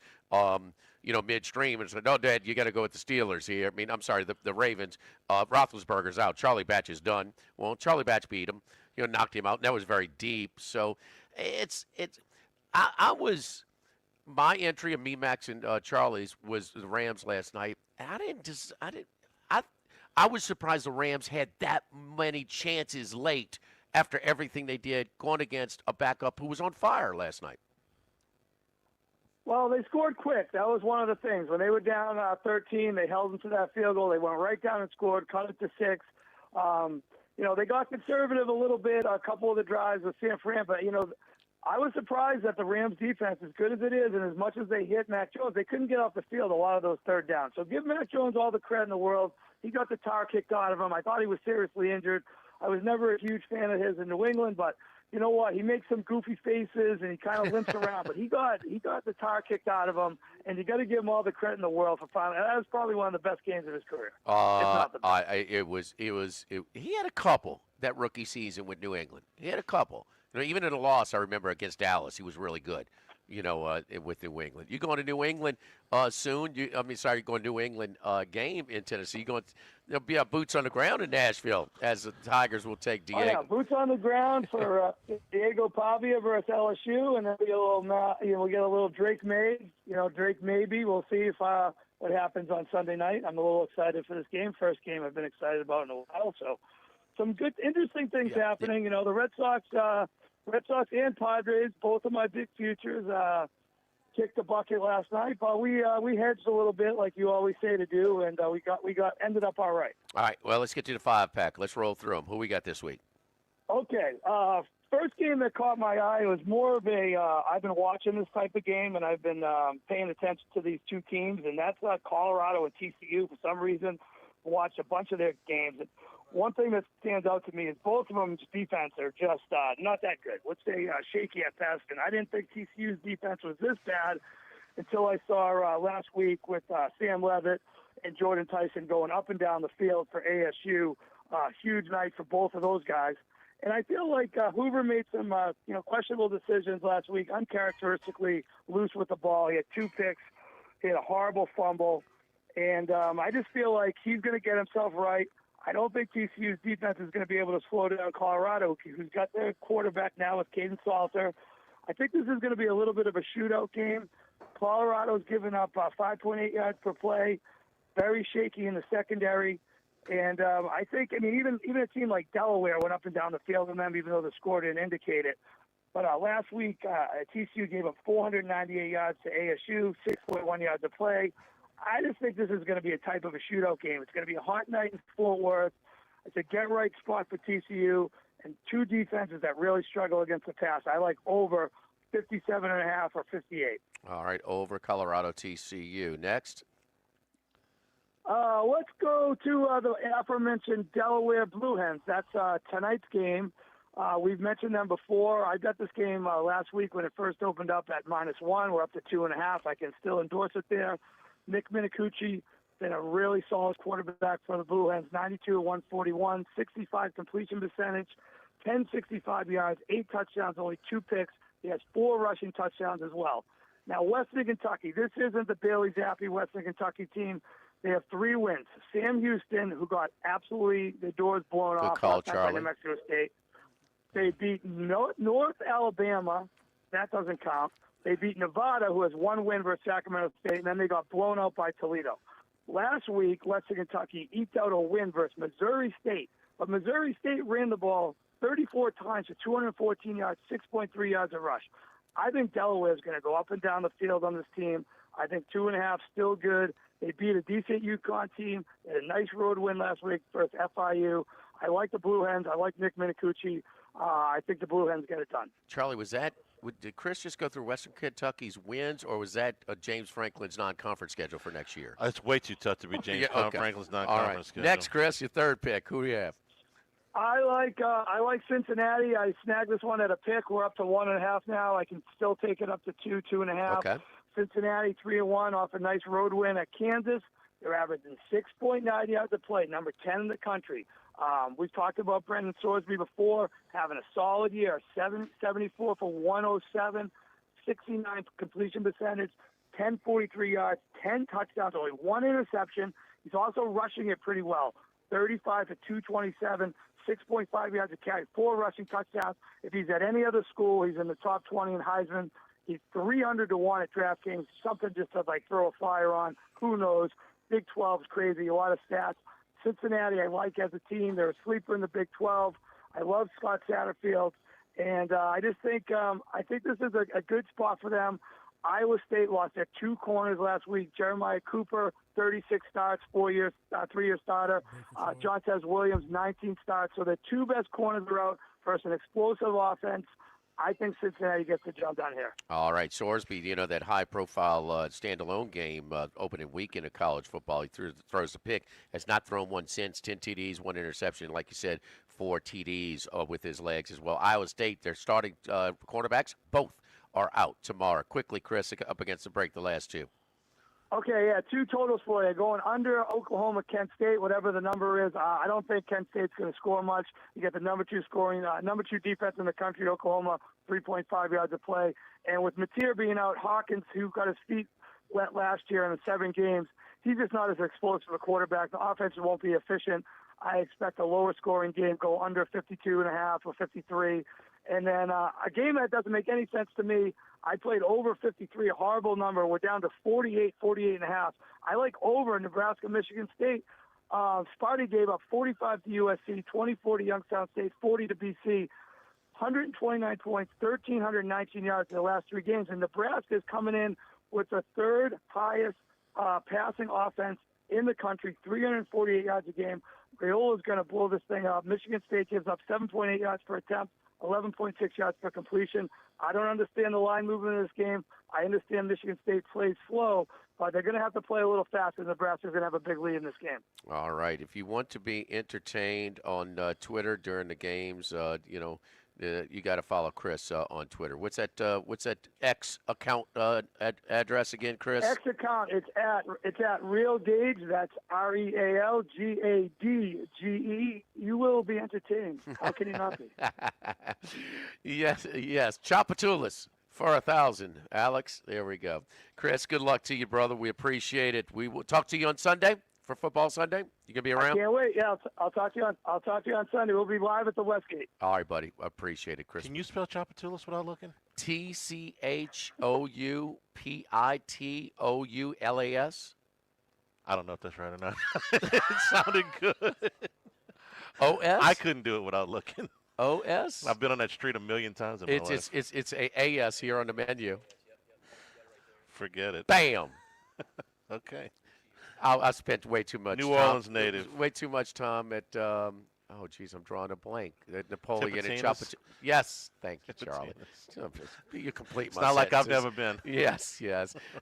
midstream and said, no, Dad, you got to go with the Steelers here. I mean, I'm sorry, the Ravens. Roethlisberger's out. Charlie Batch is done. Well, Charlie Batch beat him, knocked him out, and that was very deep. So my entry of me, Max, and Charlie's was the Rams last night. And I was surprised the Rams had that many chances late after everything they did going against a backup who was on fire last night. Well, they scored quick. That was one of the things. When they were down 13, they held them to that field goal. They went right down and scored, cut it to 6. They got conservative a little bit, a couple of the drives with San Fran, but, I was surprised that the Rams defense, as good as it is, and as much as they hit Mac Jones, they couldn't get off the field a lot of those third downs. So give Mac Jones all the credit in the world. He got the tar kicked out of him. I thought he was seriously injured. I was never a huge fan of his in New England, but you know what? He makes some goofy faces and he kind of limps around, but he got the tar kicked out of him, and you got to give him all the credit in the world for finally. That was probably one of the best games of his career. He had a couple that rookie season with New England. He had a couple. Even in a loss, I remember against Dallas, he was really good. With New England. You going to New England soon? You're going to New England game in Tennessee. There'll be boots on the ground in Nashville as the Tigers will take Diego. Oh, yeah, boots on the ground for Diego Pavia versus LSU, and then we'll get a little Drake May. Drake maybe. We'll see if what happens on Sunday night. I'm a little excited for this game. First game I've been excited about in a while. So some good, interesting things happening. The Red Sox and Padres, both of my big futures, kicked the bucket last night, but we hedged a little bit, like you always say to do, and we ended up all right. All right, well, let's get to the 5-pack. Let's roll through them. Who we got this week? Okay, first game that caught my eye was more of I've been watching this type of game, and I've been paying attention to these two teams, and that's Colorado and TCU. For some reason, I watched a bunch of their games. And one thing that stands out to me is both of them's defense are just not that good. Let's say shaky at best. And I didn't think TCU's defense was this bad until I saw last week with Sam Leavitt and Jordan Tyson going up and down the field for ASU. Huge night for both of those guys. And I feel like Hoover made some questionable decisions last week, uncharacteristically loose with the ball. He had 2 picks. He had a horrible fumble. And I just feel like he's going to get himself right. I don't think TCU's defense is going to be able to slow down Colorado, who's got their quarterback now with Caden Salter. I think this is going to be a little bit of a shootout game. Colorado's given up 5.8 yards per play, very shaky in the secondary. And I think, even a team like Delaware went up and down the field on them, even though the score didn't indicate it. But last week, TCU gave up 498 yards to ASU, 6.1 yards to play. I just think this is going to be a type of a shootout game. It's going to be a hot night in Fort Worth. It's a get-right spot for TCU and two defenses that really struggle against the pass. I like over 57.5 or 58. All right, over Colorado TCU. Next. Let's go to the aforementioned Delaware Blue Hens. That's tonight's game. We've mentioned them before. I bet this game last week when it first opened up at -1. We're up to 2.5. I can still endorse it there. Nick Minicucci, been a really solid quarterback for the Blue Hens. 92 of 141, 65 completion percentage, 1065 yards, 8 touchdowns, only 2 picks. He has 4 rushing touchdowns as well. Now, Western Kentucky, this isn't the Bailey Zappi Western Kentucky team. They have 3 wins. Sam Houston, who got absolutely the doors blown off call, last night by New Mexico State. They beat North Alabama. That doesn't count. They beat Nevada, who has 1 win versus Sacramento State, and then they got blown out by Toledo. Last week, Western Kentucky eked out a win versus Missouri State. But Missouri State ran the ball 34 times for 214 yards, 6.3 yards a rush. I think Delaware is going to go up and down the field on this team. I think 2.5 still good. They beat a decent UConn team. They had a nice road win last week versus FIU. I like the Blue Hens. I like Nick Minicucci. I think the Blue Hens get it done. Charlie, did Chris just go through Western Kentucky's wins, or was that James Franklin's non-conference schedule for next year? It's way too tough to be James Franklin's non-conference All right. schedule. Next, Chris, your third pick. Who do you have? I like Cincinnati. I snagged this one at a pick. We're up to 1.5 now. I can still take it up to 2.5. Okay. Cincinnati 3-1 off a nice road win at Kansas. They're averaging 6.9 yards a play, number 10 in the country. We've talked about Brendan Sorsby before, having a solid year, 74 for 107, 69 completion percentage, 1043 yards, 10 touchdowns, only 1 interception. He's also rushing it pretty well, 35 for 227, 6.5 yards a carry, 4 rushing touchdowns. If he's at any other school, he's in the top 20 in Heisman. He's 300 to 1 at DraftKings, something just to throw a flyer on. Who knows? Big 12 is crazy, a lot of stats. Cincinnati, I like as a team. They're a sleeper in the Big 12. I love Scott Satterfield, and I just think this is a good spot for them. Iowa State lost their 2 corners last week. Jeremiah Cooper, 36 starts, 3-year starter. Jontez Williams, 19 starts. So the 2 best corners are out versus an explosive offense. I think Cincinnati gets the job done here. All right, Sorsby, that high-profile standalone game opening weekend of college football. He throws the pick. Has not thrown one since. 10 TDs, 1 interception. Like you said, 4 TDs with his legs as well. Iowa State, their starting quarterbacks, both are out tomorrow. Quickly, Chris, up against the break, the last 2. Okay, yeah, 2 totals for you. Going under Oklahoma, Kent State, whatever the number is. I don't think Kent State's going to score much. You get the number 2 defense in the country, Oklahoma, 3.5 yards a play. And with Mateer being out, Hawkins, who got his feet wet last year in the 7 games, he's just not as explosive a quarterback. The offense won't be efficient. I expect a lower scoring game, go under 52.5 or 53. And then a game that doesn't make any sense to me, I played over 53, a horrible number. We're down to 48.5. I like over Nebraska, Michigan State. Sparty gave up 45 to USC, 24 to Youngstown State, 40 to BC, 129 points, 1,319 yards in the last 3 games. And Nebraska is coming in with the 3rd highest passing offense in the country, 348 yards a game. Raiola's going to blow this thing up. Michigan State gives up 7.8 yards per attempt, 11.6 yards per completion. I don't understand the line movement in this game. I understand Michigan State plays slow, but they're going to have to play a little faster. Nebraska's going to have a big lead in this game. All right. If you want to be entertained on Twitter during the games, you got to follow Chris on Twitter. What's that X account address again, Chris? X account. It's at Real Gage. That's RealGadge. You will be entertained. How can you not be? Yes. Chapatulas for 1,000. Alex, there we go. Chris, good luck to you, brother. We appreciate it. We will talk to you on Sunday for Football Sunday. You gonna be around? I can't wait. Yeah, I'll talk to you on Sunday. We'll be live at the Westgate. All right, buddy. Appreciate it, Chris. Can you spell Chapatulas without looking? TCHOUPITOULAS. I don't know if that's right or not. It sounded good. OS? I couldn't do it without looking. OS? I've been on that street a million times in my life. It's a AS here on the menu. Forget it. Bam. Okay. I spent way too much New time. Orleans native. Way too much time at, oh, geez, I'm drawing a blank. At Napoleon and Tipitinas? Yes. Thank you, Charlie. You complete It's my not like I've sentences. never been. Yes.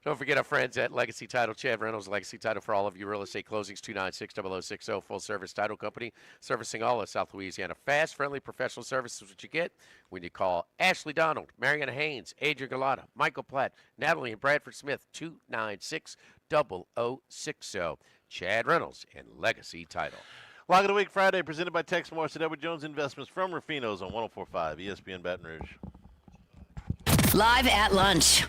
Don't forget our friends at Legacy Title. Chad Reynolds, Legacy Title for all of you real estate closings, 296-0060, full service title company, servicing all of South Louisiana. Fast, friendly, professional service is what you get when you call Ashley Donald, Mariana Haynes, Adrian Galata, Michael Platt, Natalie and Bradford Smith, 296-0060. Chad Reynolds and Legacy Title. Lock of the Week Friday, presented by Tex Morris at Edward Jones Investments from Ruffino's on 104.5 ESPN Baton Rouge. Live at lunch.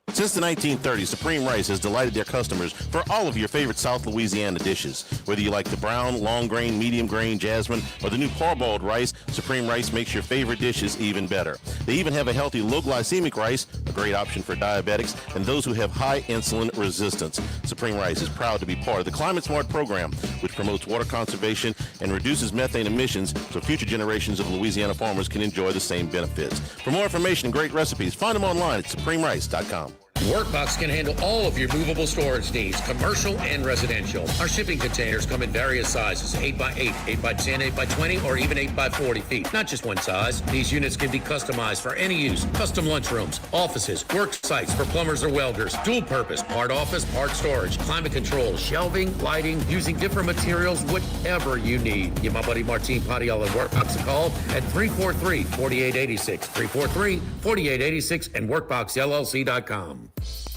Since the 1930s, Supreme Rice has delighted their customers for all of your favorite South Louisiana dishes. Whether you like the brown, long grain, medium grain, jasmine, or the new parboiled rice, Supreme Rice makes your favorite dishes even better. They even have a healthy low glycemic rice, a great option for diabetics and those who have high insulin resistance. Supreme Rice is proud to be part of the Climate Smart program, which promotes water conservation and reduces methane emissions so future generations of Louisiana farmers can enjoy the same benefits. For more information and great recipes, find them online at supremerice.com. Workbox can handle all of your movable storage needs, commercial and residential. Our shipping containers come in various sizes, 8x8, 8x10, 8x20, or even 8x40 feet. Not just one size. These units can be customized for any use. Custom lunchrooms, offices, work sites for plumbers or welders, dual purpose, part office, part storage, climate control, shelving, lighting, using different materials, whatever you need. Give my buddy Martin Padial and Workbox a call at 343-4886, 343-4886, and workboxllc.com.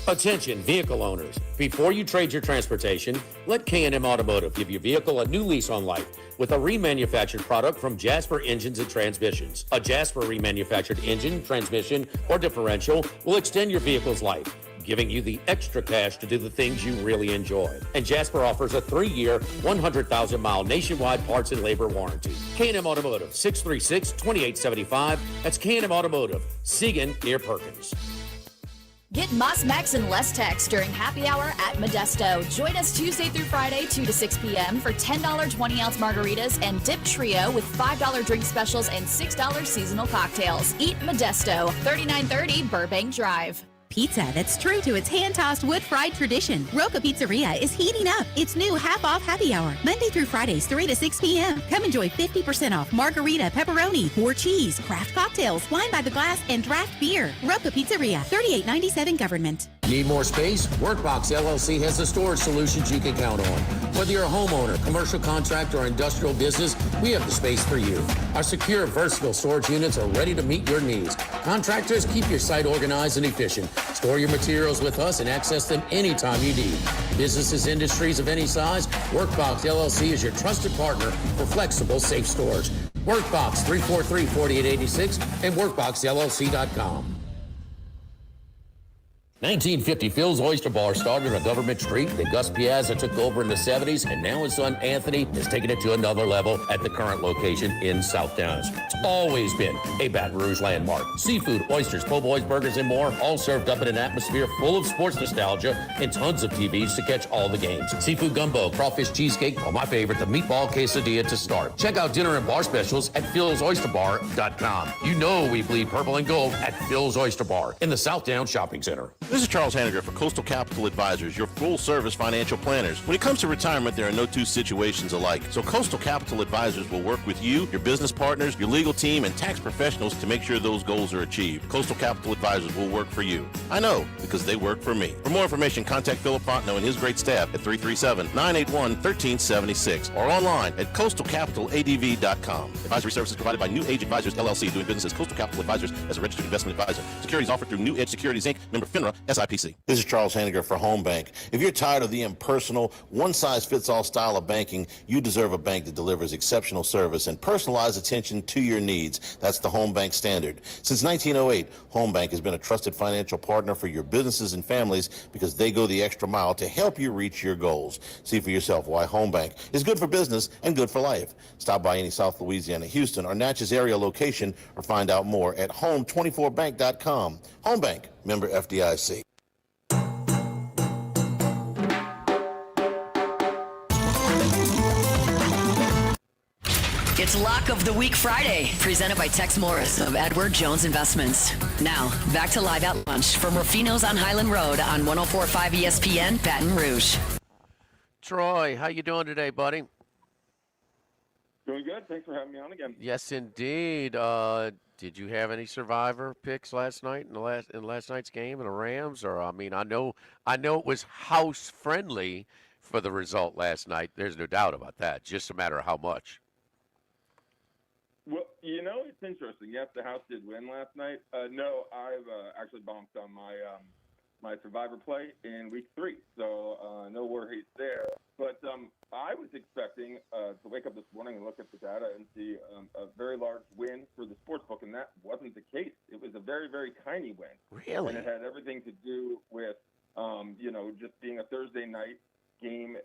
Attention vehicle owners. Before you trade your transportation, let K&M Automotive give your vehicle a new lease on life with a remanufactured product from Jasper Engines and Transmissions. A Jasper remanufactured engine, transmission, or differential will extend your vehicle's life, giving you the extra cash to do the things you really enjoy. And Jasper offers a 3-year, 100,000-mile nationwide parts and labor warranty. K&M Automotive, 636-2875. That's K&M Automotive, Siegen near Perkins. Get Moss Max and less text during happy hour at Modesto. Join us Tuesday through Friday, 2 to 6 p.m. for $10 20-ounce margaritas and Dip Trio with $5 drink specials and $6 seasonal cocktails. Eat Modesto, 3930 Burbank Drive. Pizza that's true to its hand-tossed wood-fried tradition. Roca Pizzeria is heating up its new half-off happy hour, Monday through Fridays, 3 to 6 p.m. Come enjoy 50% off margarita, pepperoni, more cheese, craft cocktails, wine by the glass, and draft beer. Roca Pizzeria, 3897 Government. Need more space? Workbox LLC has the storage solutions you can count on. Whether you're a homeowner, commercial contractor, or industrial business, we have the space for you. Our secure, versatile storage units are ready to meet your needs. Contractors, keep your site organized and efficient. Store your materials with us and access them anytime you need. Businesses, industries of any size, Workbox LLC is your trusted partner for flexible, safe storage. Workbox 343-4886 and workboxllc.com. 1950 Phil's Oyster Bar started on Government Street. Then Gus Piazza took over in the 70s, and now his son Anthony has taken it to another level at the current location in South Downs. It's always been a Baton Rouge landmark. Seafood, oysters, po' boys, burgers, and more, all served up in an atmosphere full of sports nostalgia and tons of TVs to catch all the games. Seafood gumbo, crawfish cheesecake, or my favorite, the meatball quesadilla to start. Check out dinner and bar specials at philsoysterbar.com. You know we bleed purple and gold at Phil's Oyster Bar in the South Downs Shopping Center. This is Charles Hanniger for Coastal Capital Advisors, your full-service financial planners. When it comes to retirement, there are no two situations alike. So Coastal Capital Advisors will work with you, your business partners, your legal team, and tax professionals to make sure those goals are achieved. Coastal Capital Advisors will work for you. I know, because they work for me. For more information, contact Philip Fontenot and his great staff at 337-981-1376 or online at coastalcapitaladv.com. Advisory services provided by New Age Advisors, LLC, doing business as Coastal Capital Advisors as a registered investment advisor. Securities offered through New Edge Securities, Inc., member FINRA, SIPC. This is Charles Hanniger for Home Bank. If you're tired of the impersonal, one-size-fits-all style of banking, you deserve a bank that delivers exceptional service and personalized attention to your needs. That's the Home Bank standard. Since 1908, Home Bank has been a trusted financial partner for your businesses and families because they go the extra mile to help you reach your goals. See for yourself why Home Bank is good for business and good for life. Stop by any South Louisiana, Houston, or Natchez area location or find out more at home24bank.com. Home Bank, member FDIC. It's Lock of the Week Friday, presented by Tex Morris of Edward Jones Investments. Now, back to Live at Lunch from Ruffino's on Highland Road on 104.5 ESPN, Baton Rouge. Troy, how you doing today, buddy? Doing good. Thanks for having me on again. Yes, indeed. Did you have any survivor picks last night in last night's game in the Rams? Or I mean, I know it was house friendly for the result last night. There's no doubt about that. Just a matter of how much. Well, it's interesting. Yes, the house did win last night. No, I've actually bonked on my survivor play in week 3, so no worries there. But I was expecting to wake up this morning and look at the data and see a very large win for the sportsbook, and that wasn't the case. It was a very, very tiny win. Really? And it had everything to do with, just being a Thursday night game,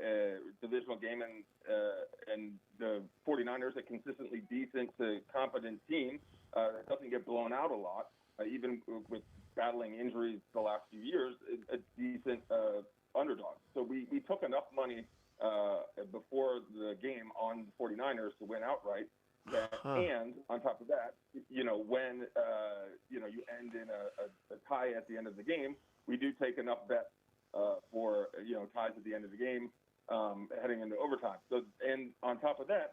divisional game, and the 49ers, a consistently decent to competent team that doesn't get blown out a lot, even with battling injuries the last few years, a decent underdog. So we took enough money before the game on the 49ers to win outright. And on top of that, when you end in a tie at the end of the game, we do take enough bets for ties at the end of the game heading into overtime. So, and on top of that,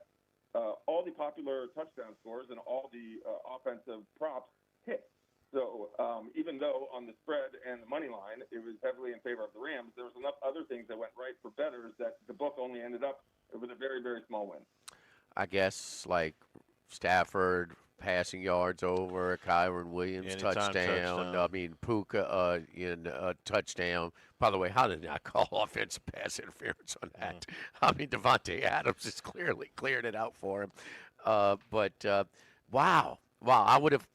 all the popular touchdown scores and all the offensive props hit. So even though on the spread and the money line it was heavily in favor of the Rams, there was enough other things that went right for bettors that the book only ended up with a very, very small win. I guess like Stafford passing yards over, Kyron Williams touchdown. I mean Puka in a touchdown. By the way, how did I call offensive pass interference on that? I mean Devontae Adams has clearly cleared it out for him. Wow, I would have.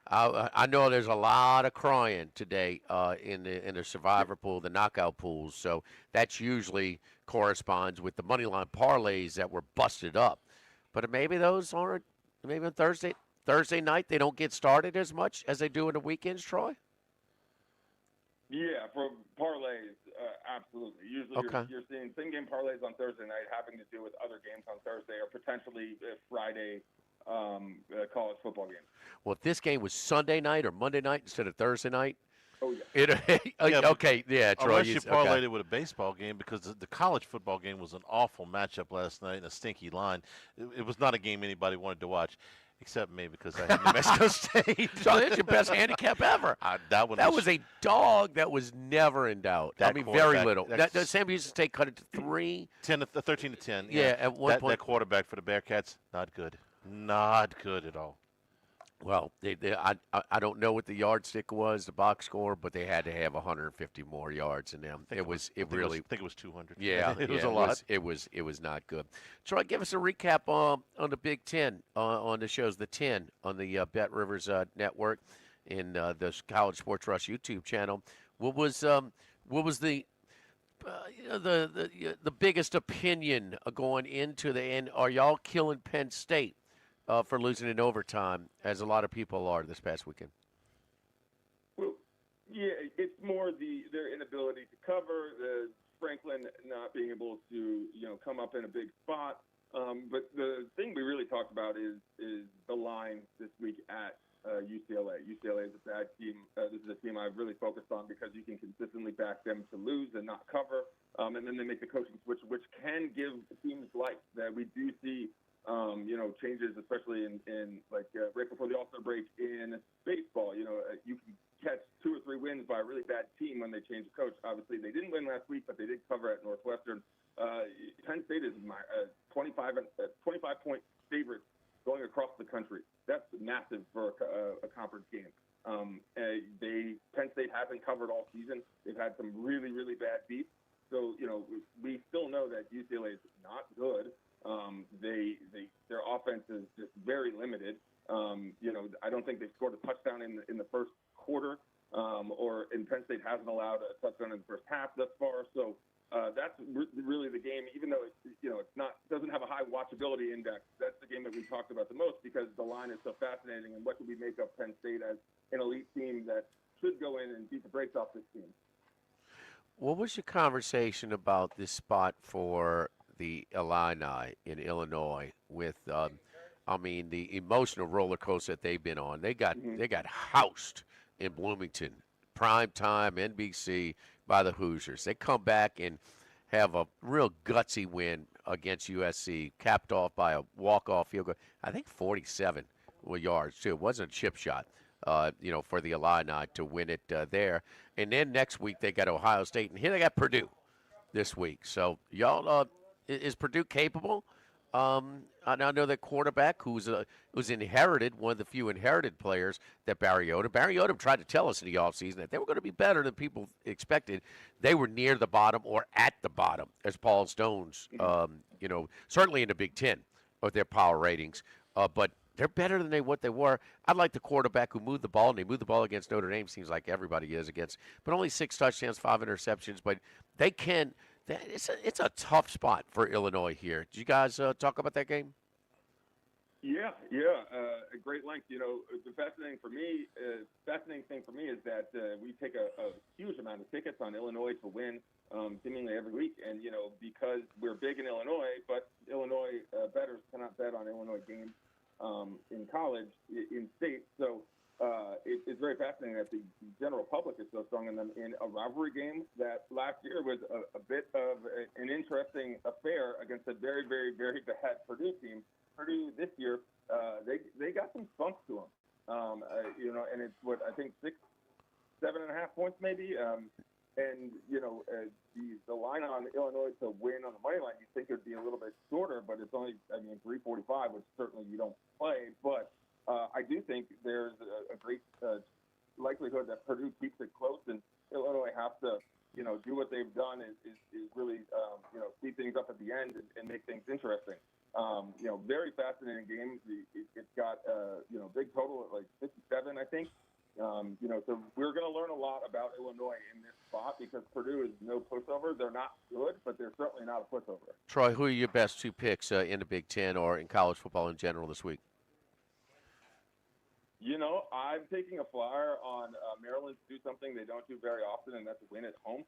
I know there's a lot of crying today in the survivor pool, the knockout pools. So that usually corresponds with the money line parlays that were busted up. But maybe those aren't. Maybe on Thursday night they don't get started as much as they do in the weekends, Troy. Yeah, for parlays, absolutely. Usually you're seeing same-game parlays on Thursday night having to do with other games on Thursday or potentially Friday college football games. Well, if this game was Sunday night or Monday night instead of Thursday night, oh yeah. Troy. Unless you parlayed it with a baseball game, because the college football game was an awful matchup last night and a stinky line. It was not a game anybody wanted to watch. Except maybe because I had New Mexico State. So that's your best handicap ever. That was a dog that was never in doubt. I mean, very little. Sam Houston State cut it to 13 to 10. Yeah, at one point. That quarterback for the Bearcats, not good. Not good at all. Well, I don't know what the yardstick was, the box score, but they had to have 150 more yards in them. I think it was 200. Yeah, it was a lot. It was not good. Troy, give us a recap on the Big Ten on the shows, the 10 on the Bet Rivers Network in the College Sports Rush YouTube channel. What was the biggest opinion going into the end? Are y'all killing Penn State for losing in overtime, as a lot of people are this past weekend? Well, yeah, it's more their inability to cover, the Franklin not being able to come up in a big spot. But the thing we really talked about is the line this week at UCLA. UCLA is a bad team. This is a team I've really focused on because you can consistently back them to lose and not cover. And then they make the coaching switch, which can give teams life. That we do see changes, especially in right before the All-Star break in baseball. You can catch 2 or 3 wins by a really bad team when they change the coach. Obviously, they didn't win last week, but they did cover at Northwestern. Penn State is my 25-point favorite going across the country. That's massive for a conference game. Penn State hasn't covered all season. They've had some really, really bad beats. So, we still know that UCLA is not good. Their offense is just very limited. I don't think they've scored a touchdown in the first quarter, and Penn State hasn't allowed a touchdown in the first half thus far. So that's really the game. Even though doesn't have a high watchability index, that's the game that we talked about the most because the line is so fascinating. And what do we make of Penn State as an elite team that should go in and beat the brakes off this team? What was your conversation about this spot for the Illini in Illinois with I mean, the emotional roller coaster that they've been on. They got housed in Bloomington, prime time NBC by the Hoosiers. They come back and have a real gutsy win against USC, capped off by a walk-off field goal. I think 47 yards too. It wasn't a chip shot, for the Illini to win it there. And then next week they got Ohio State, and here they got Purdue this week. So y'all, is Purdue capable? I know that quarterback who's inherited, one of the few inherited players that Barry Odom tried to tell us in the offseason that they were going to be better than people expected. They were near the bottom or at the bottom, as Paul Stone's, certainly in the Big Ten with their power ratings. But they're better than what they were. I like the quarterback who moved the ball, and they moved the ball against Notre Dame. Seems like everybody is against, but only 6 touchdowns, 5 interceptions. But they can. It's a tough spot for Illinois here. Did you guys talk about that game? Yeah, at great length. The fascinating thing for me is that we take a huge amount of tickets on Illinois to win seemingly every week, and because we're big in Illinois, but Illinois bettors cannot bet on Illinois games in college, in state. So it's very fascinating that the general public is so strong in them in a rivalry game that last year was a bit of an interesting affair against a very, very, very bad Purdue team. Purdue this year, they got some spunk to them, and it's what I think 7.5 points maybe. The line on Illinois to win on the money line, you think it would be a little bit shorter, but it's only 345, which certainly you don't play. But I do think there's a great likelihood that Purdue keeps it close, and Illinois has to do what they've done is really speed things up at the end and make things interesting. Very fascinating game. It's got big total at like 57, I think. So we're going to learn a lot about Illinois in this spot because Purdue is no pushover. They're not good, but they're certainly not a pushover. Troy, who are your best 2 picks in the Big Ten or in college football in general this week? I'm taking a flyer on Maryland to do something they don't do very often, and that's win at home.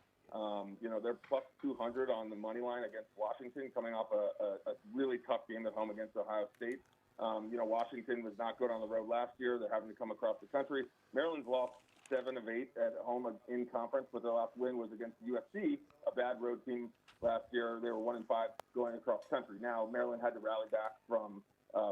They're plus 200 on the money line against Washington, coming off a really tough game at home against Ohio State. Washington was not good on the road last year. They're having to come across the country. Maryland's lost 7 of 8 at home in conference, but their last win was against USC, a bad road team last year. They were 1-5 going across the country. Now Maryland had to rally back from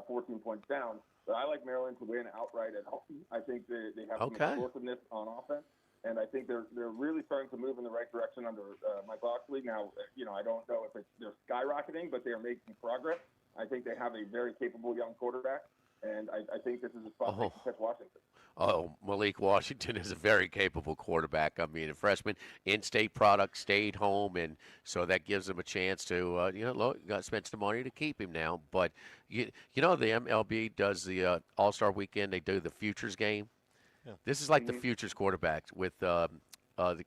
14 points down. But I like Maryland to win outright at home. I think they have some explosiveness on offense, and I think they're really starting to move in the right direction under Mike Locksley. Now, I don't know if they're skyrocketing, but they are making progress. I think they have a very capable young quarterback, and I think this is a spot they can catch Washington. Oh, Malik Washington is a very capable quarterback. I mean, a freshman, in-state product, stayed home, and so that gives them a chance to, look, you got to spend some money to keep him now. But, the MLB does the All-Star Weekend. They do the Futures game. Yeah. This is like the Futures quarterback with the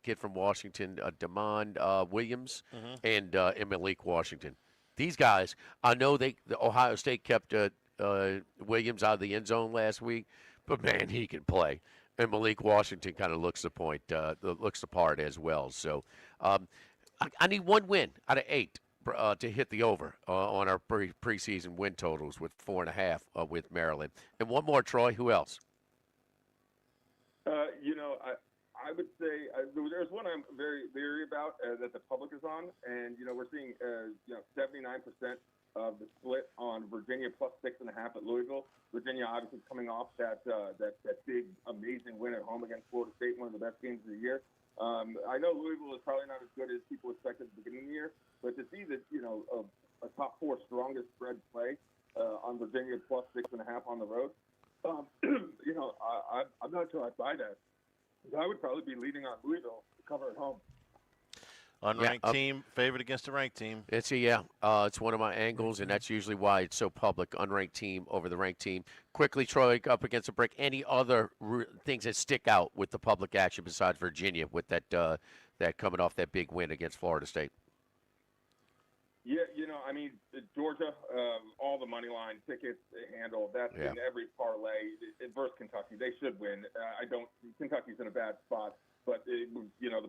kid from Washington, DeMond Williams, and Malik Washington. These guys, I know the Ohio State kept Williams out of the end zone last week, but man, he can play. And Malik Washington kind of looks the part as well. So I need 1 win out of 8 to hit the over on our preseason win totals with 4.5 with Maryland. And one more, Troy. Who else? I would say there's one I'm very leery about that the public is on, and we're seeing 79% of the split on Virginia plus 6.5 at Louisville. Virginia obviously coming off that big amazing win at home against Florida State, one of the best games of the year. I know Louisville is probably not as good as people expected at the beginning of the year, but to see that a top 4 strongest spread play on Virginia plus 6.5 on the road, I'm not sure I'd buy that. I would probably be leading on Louisville to cover at home. Unranked team favored against a ranked team. It's one of my angles, and that's usually why it's so public. Unranked team over the ranked team. Quickly, Troy, up against a brick. Any other things that stick out with the public action besides Virginia with that coming off that big win against Florida State? Yeah, Georgia, all the money line tickets handled. That's in every parlay. Versus Kentucky, they should win. Kentucky's in a bad spot, but the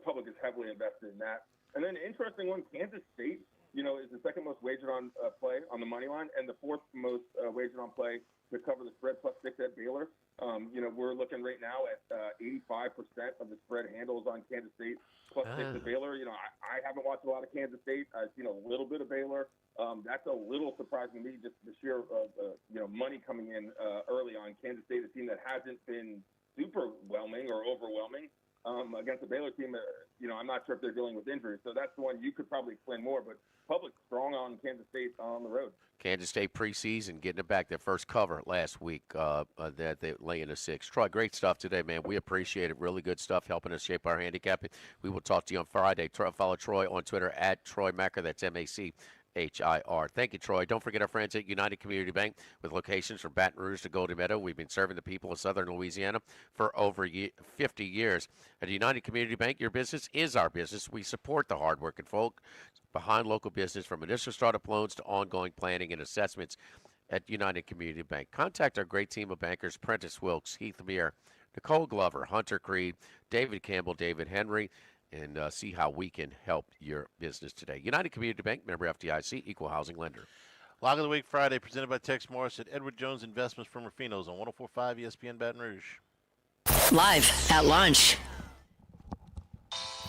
public is heavily invested in that. And then interesting one, Kansas State is the second most wagered on play on the money line, and the fourth most wagered on play to cover the spread +6 at Baylor. We're looking right now at 85% of the spread handles on Kansas State +6 at Baylor. I haven't watched a lot of Kansas State. I've seen a little bit of Baylor. That's a little surprising to me, just the sheer money coming in early on Kansas State, a team that hasn't been super whelming or overwhelming against the Baylor team. I'm not sure if they're dealing with injuries, so that's the one you could probably explain more. But public strong on Kansas State on the road. Kansas State preseason getting it back, their first cover last week that they lay in a 6. Troy, great stuff today, man. We appreciate it. Really good stuff helping us shape our handicapping. We will talk to you on Friday. Follow Troy on Twitter at Troy Macker. That's MACHIR. Thank you, Troy. Don't forget our friends at United Community Bank with locations from Baton Rouge to Golden Meadow. We've been serving the people of southern Louisiana for over 50 years. At United Community Bank, your business is our business. We support the hardworking folk behind local business, from initial startup loans to ongoing planning and assessments at United Community Bank. Contact our great team of bankers: Prentice Wilkes, Heath Meir, Nicole Glover, Hunter Creed, David Campbell, David Henry, and see how we can help your business today. United Community Bank, member FDIC, equal housing lender. Lock of the Week Friday, presented by Tex Morris at Edward Jones Investments from Ruffino's on 104.5 ESPN Baton Rouge. Live at lunch.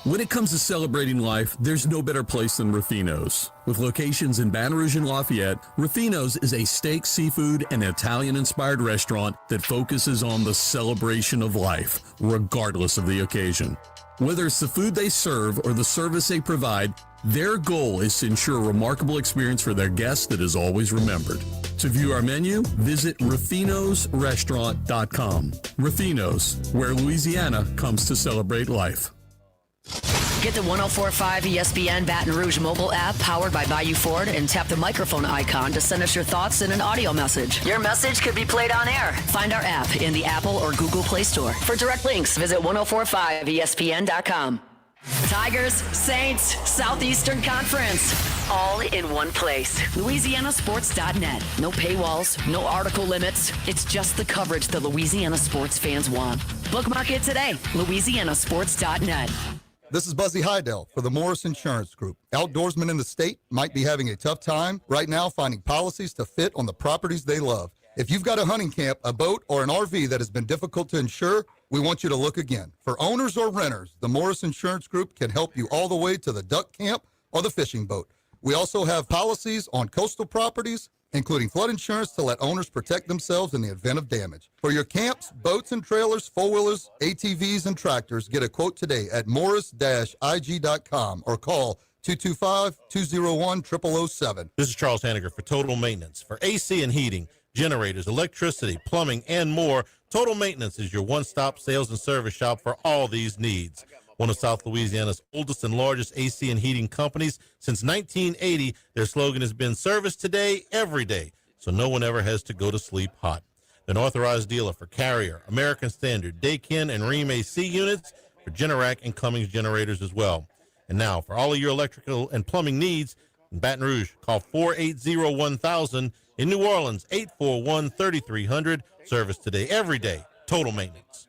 When it comes to celebrating life, there's no better place than Ruffino's. With locations in Baton Rouge and Lafayette, Ruffino's is a steak, seafood, and Italian-inspired restaurant that focuses on the celebration of life, regardless of the occasion. Whether it's the food they serve or the service they provide, their goal is to ensure a remarkable experience for their guests that is always remembered. To view our menu, visit ruffinosrestaurant.com. Ruffino's, where Louisiana comes to celebrate life. Get the 104.5 ESPN Baton Rouge mobile app powered by Bayou Ford and tap the microphone icon to send us your thoughts in an audio message. Your message could be played on air. Find our app in the Apple or Google Play Store. For direct links, visit 1045ESPN.com. Tigers, Saints, Southeastern Conference, all in one place. LouisianaSports.net. No paywalls, no article limits. It's just the coverage the Louisiana sports fans want. Bookmark it today. LouisianaSports.net. This is Buzzy Hydell for the Morris Insurance Group. Outdoorsmen in the state might be having a tough time right now finding policies to fit on the properties they love. If you've got a hunting camp, a boat, or an RV that has been difficult to insure, we want you to look again. For owners or renters, the Morris Insurance Group can help you all the way to the duck camp or the fishing boat. We also have policies on coastal properties, including flood insurance to let owners protect themselves in the event of damage. For your camps, boats and trailers, four-wheelers, ATVs, and tractors, get a quote today at morris-ig.com or call 225-201-0007. This is Charles Hanniger for Total Maintenance. For AC and heating, generators, electricity, plumbing, and more, Total Maintenance is your one-stop sales and service shop for all these needs. One of South Louisiana's oldest and largest AC and heating companies. Since 1980, their slogan has been service today, every day, so no one ever has to go to sleep hot. An authorized dealer for Carrier, American Standard, Daikin, and Rheem AC units, for Generac and Cummings generators as well. And now, for all of your electrical and plumbing needs, in Baton Rouge, call 480-1000. In New Orleans, 841-3300. Service today, every day. Total Maintenance.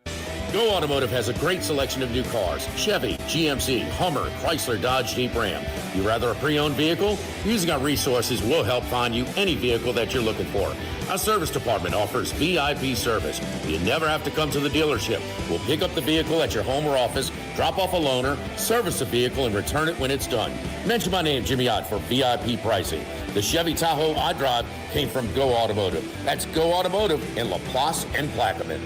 Go Automotive has a great selection of new cars: Chevy, GMC, Hummer, Chrysler, Dodge, Jeep, Ram. You rather a pre-owned vehicle? Using our resources, we'll help find you any vehicle that you're looking for. Our service department offers VIP service. You never have to come to the dealership. We'll pick up the vehicle at your home or office, drop off a loaner, service the vehicle, and return it when it's done. Mention my name, Jimmy Ott, for VIP pricing. The Chevy Tahoe I drive came from Go Automotive. That's Go Automotive in Laplace and Plaquemine.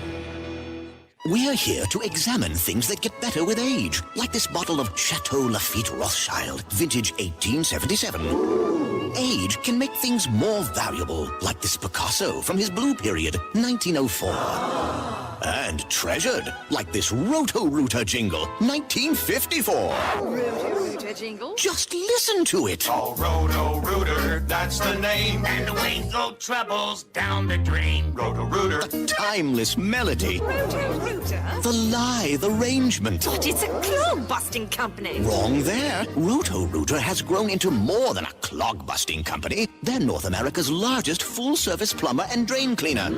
We're here to examine things that get better with age, like this bottle of Chateau Lafite Rothschild, vintage 1877. Age can make things more valuable, like this Picasso from his Blue Period, 1904. And treasured, like this Roto-Rooter jingle, 1954. Roto-Rooter jingle? Just listen to it. Oh, Roto-Rooter, that's the name. And away go troubles down the drain. Roto-Rooter. A timeless melody. Roto-Rooter? The lithe arrangement. But it's a clog-busting company. Wrong there. Roto-Rooter has grown into more than a clog-busting company. They're North America's largest full-service plumber and drain cleaner.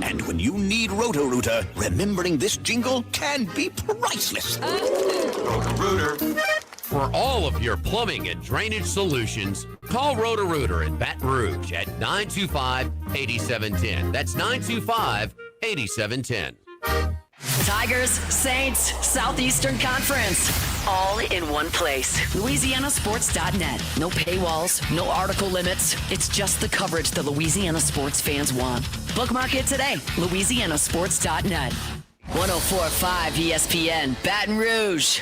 And when you need Roto-Rooter, remembering this jingle can be priceless. Roto-Rooter. For all of your plumbing and drainage solutions, call Roto-Rooter in Baton Rouge at 925-8710. That's 925-8710. Tigers, Saints, Southeastern Conference. All in one place. LouisianaSports.net. No paywalls, no article limits. It's just the coverage the Louisiana sports fans want. Bookmark it today. LouisianaSports.net. 104.5 ESPN, Baton Rouge.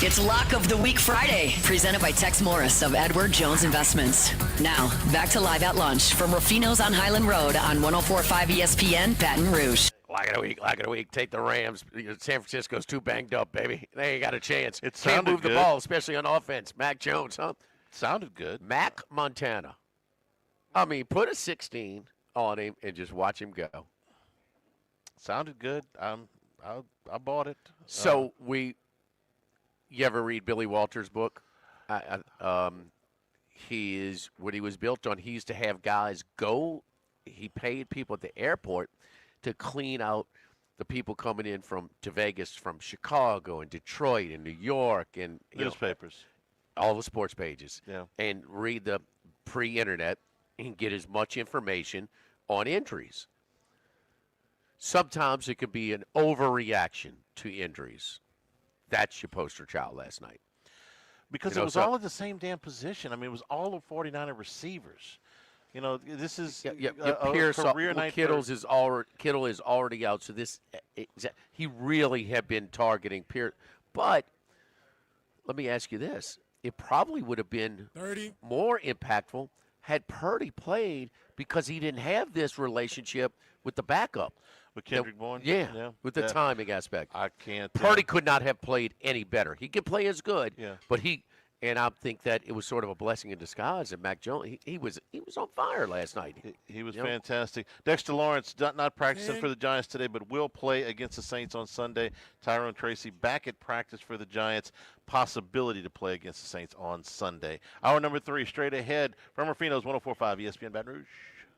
It's Lock of the Week Friday, presented by Tex Morris of Edward Jones Investments. Now, back to Live at Lunch from Ruffino's on Highland Road on 104.5 ESPN, Baton Rouge. Lock of the week. Take the Rams. San Francisco's too banged up, baby. They ain't got a chance. It Can't move good. the ball, especially on offense. Mac Jones, huh? Sounded good. Mac Montana. I mean, put a 16 on him and just watch him go. Sounded good. I bought it. So you ever read Billy Walters' book? He is what he was built on. He used to have guys go. He paid people at the airport to clean out the people coming in to Vegas from Chicago and Detroit and New York and newspapers, all the sports pages, yeah, and read the pre-internet and get as much information on injuries. Sometimes it could be an overreaction to injuries. That's your poster child last night. Because it was all in the same damn position. I mean, it was all of 49er receivers. You know, this is a career night. Kittle is already out, so he really had been targeting Pierce. But let me ask you this. It probably would have been more impactful had Purdy played because he didn't have this relationship with the backup. With Kendrick Bourne? Yeah, with the timing aspect. I can't. Purdy could not have played any better. He could play as good, but and I think that it was sort of a blessing in disguise that Mac Jones, he was on fire last night. He was fantastic. Dexter Lawrence not practicing for the Giants today, but will play against the Saints on Sunday. Tyrone Tracy back at practice for the Giants. Possibility to play against the Saints on Sunday. Hour number 3, straight ahead from Ruffino's 104.5 ESPN Baton Rouge.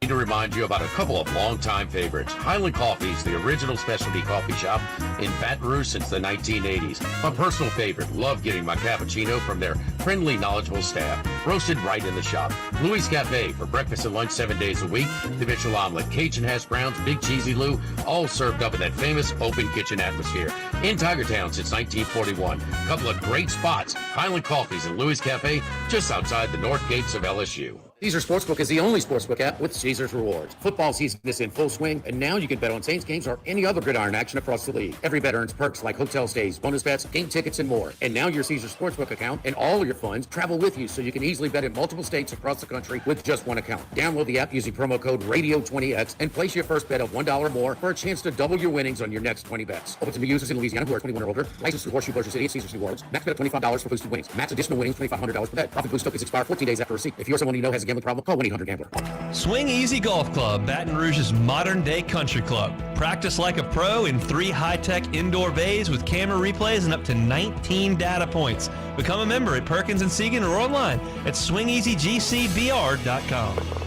Need to remind you about a couple of longtime favorites. Highland Coffee's the original specialty coffee shop in Baton Rouge since the 1980s. My personal favorite. Love getting my cappuccino from their friendly, knowledgeable staff. Roasted right in the shop. Louis Cafe for breakfast and lunch 7 days a week. The Mitchell omelet, Cajun hash browns, Big Cheesy Lou, all served up in that famous open kitchen atmosphere. In Tigertown since 1941. A couple of great spots. Highland Coffee's and Louis Cafe just outside the north gates of LSU. Caesars Sportsbook is the only sportsbook app with Caesars Rewards. Football season is in full swing, and now you can bet on Saints games or any other gridiron action across the league. Every bet earns perks like hotel stays, bonus bets, game tickets, and more. And now your Caesars Sportsbook account and all your funds travel with you so you can easily bet in multiple states across the country with just one account. Download the app using promo code RADIO20X and place your first bet of $1 or more for a chance to double your winnings on your next 20 bets. Open to new users in Louisiana who are 21 or older. Licensed through Horseshoe Pleasure City and Caesars Rewards. Max bet of $25 for boosted winnings. Max additional winnings $2,500 per bet. Profit boost tokens expire 14 days after receipt. If you're someone you know has a gambling problem, call 1-800-GAMBLER. Swing Easy Golf Club, Baton Rouge's modern-day country club. Practice like a pro in 3 high-tech indoor bays with camera replays and up to 19 data points. Become a member at Perkins & Segan or online at swingeasygcbr.com.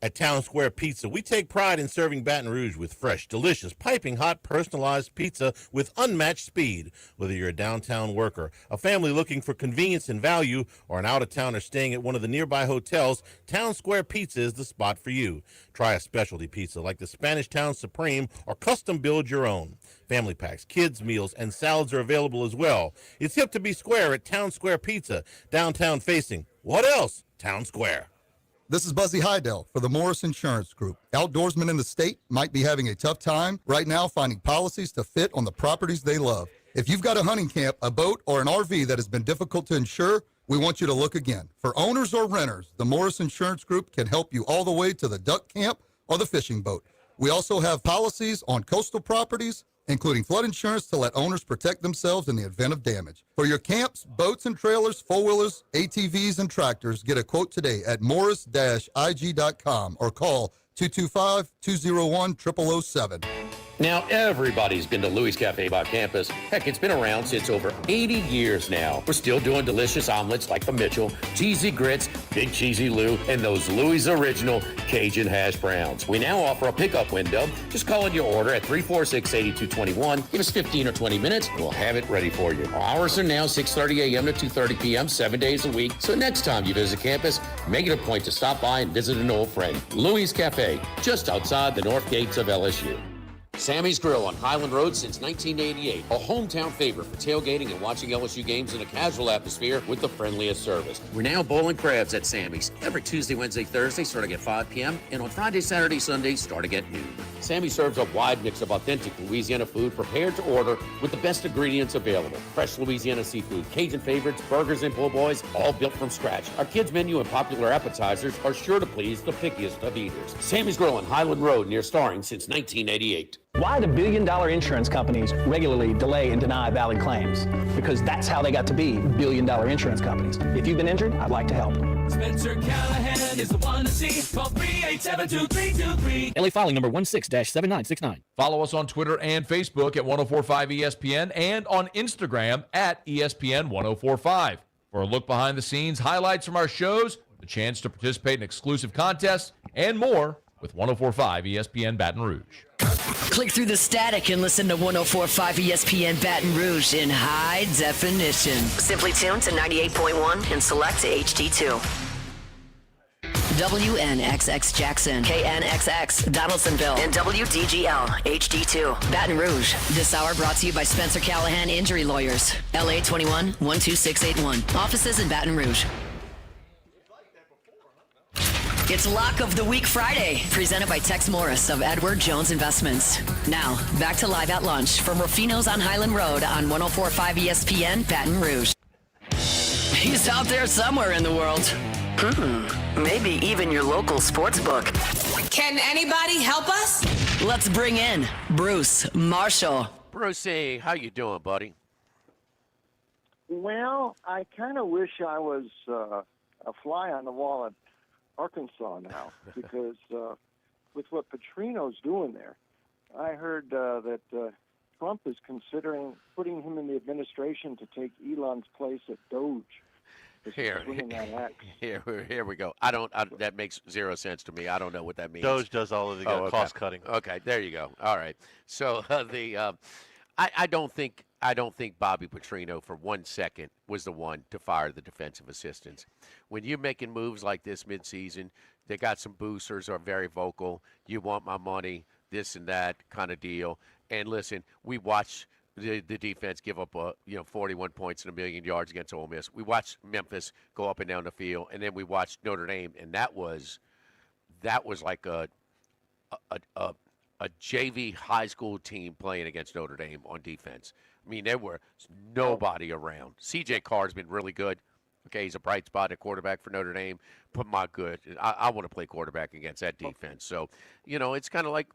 At Town Square Pizza, we take pride in serving Baton Rouge with fresh, delicious, piping hot, personalized pizza with unmatched speed. Whether you're a downtown worker, a family looking for convenience and value, or an out-of-towner staying at one of the nearby hotels, Town Square Pizza is the spot for you. Try a specialty pizza like the Spanish Town Supreme or custom build your own. Family packs, kids' meals, and salads are available as well. It's hip to be square at Town Square Pizza, downtown facing. What else? Town Square. This is Buzzy Hydell for the Morris Insurance Group. Outdoorsmen in the state might be having a tough time right now finding policies to fit on the properties they love. If you've got a hunting camp, a boat, or an RV that has been difficult to insure, we want you to look again. For owners or renters, the Morris Insurance Group can help you all the way to the duck camp or the fishing boat. We also have policies on coastal properties, including flood insurance to let owners protect themselves in the event of damage. For your camps, boats and trailers, four-wheelers, ATVs, and tractors, get a quote today at morris-ig.com or call 225-201-0007. Now everybody's been to Louis Cafe by campus. Heck, it's been around since over 80 years now. We're still doing delicious omelets like the Mitchell, cheesy grits, big cheesy Lou, and those Louis Original Cajun hash browns. We now offer a pickup window. Just call in your order at 346-8221. Give us 15 or 20 minutes, and we'll have it ready for you. Our hours are now 6:30 a.m. to 2:30 p.m., 7 days a week. So next time you visit campus, make it a point to stop by and visit an old friend. Louis Cafe, just outside the north gates of LSU. Sammy's Grill on Highland Road since 1988. A hometown favorite for tailgating and watching LSU games in a casual atmosphere with the friendliest service. We're now bowling crabs at Sammy's every Tuesday, Wednesday, Thursday starting at 5 p.m. and on Friday, Saturday, Sunday starting at noon. Sammy serves a wide mix of authentic Louisiana food prepared to order with the best ingredients available. Fresh Louisiana seafood, Cajun favorites, burgers, and po' boys, all built from scratch. Our kids' menu and popular appetizers are sure to please the pickiest of eaters. Sammy's Grill on Highland Road near Starring since 1988. Why do billion-dollar insurance companies regularly delay and deny valid claims? Because that's how they got to be billion-dollar insurance companies. If you've been injured, I'd like to help. Spencer Callahan is the one to see. Call 387-2323. LA filing number 16-7969. Follow us on Twitter and Facebook at 1045ESPN and on Instagram at ESPN1045. For a look behind the scenes, highlights from our shows, the chance to participate in exclusive contests, and more with 1045 ESPN Baton Rouge. Click through the static and listen to 104.5 ESPN Baton Rouge in high definition. Simply tune to 98.1 and select HD2. WNXX Jackson, KNXX Donaldsonville, and WDGL HD2 Baton Rouge. This hour brought to you by Spencer Callahan Injury Lawyers. LA 21 12681. Offices in Baton Rouge. It's Lock of the Week Friday, presented by Tex Morris of Edward Jones Investments. Now, back to Live at Lunch from Ruffino's on Highland Road on 104.5 ESPN Baton Rouge. He's out there somewhere in the world. Maybe even your local sports book. Can anybody help us? Let's bring in Bruce Marshall. Brucey, how you doing, buddy? Well, I kind of wish I was a fly on the wall at Arkansas now, because with what Petrino's doing there, I heard that Trump is considering putting him in the administration to take Elon's place at Doge. Here we go. That makes zero sense to me. I don't know what that means. Doge does all of the cost cutting. Okay, there you go. All right. So I don't think Bobby Petrino for 1 second was the one to fire the defensive assistants. When you're making moves like this midseason, they got some boosters who are very vocal. You want my money, this and that kind of deal. And listen, we watched the defense give up 41 points and 1,000,000 yards against Ole Miss. We watched Memphis go up and down the field, and then we watched Notre Dame, and that was like a JV high school team playing against Notre Dame on defense. I mean, there were nobody around. C.J. Carr's been really good. Okay, he's a bright spot at quarterback for Notre Dame. But my good, I want to play quarterback against that defense. So, it's kind of like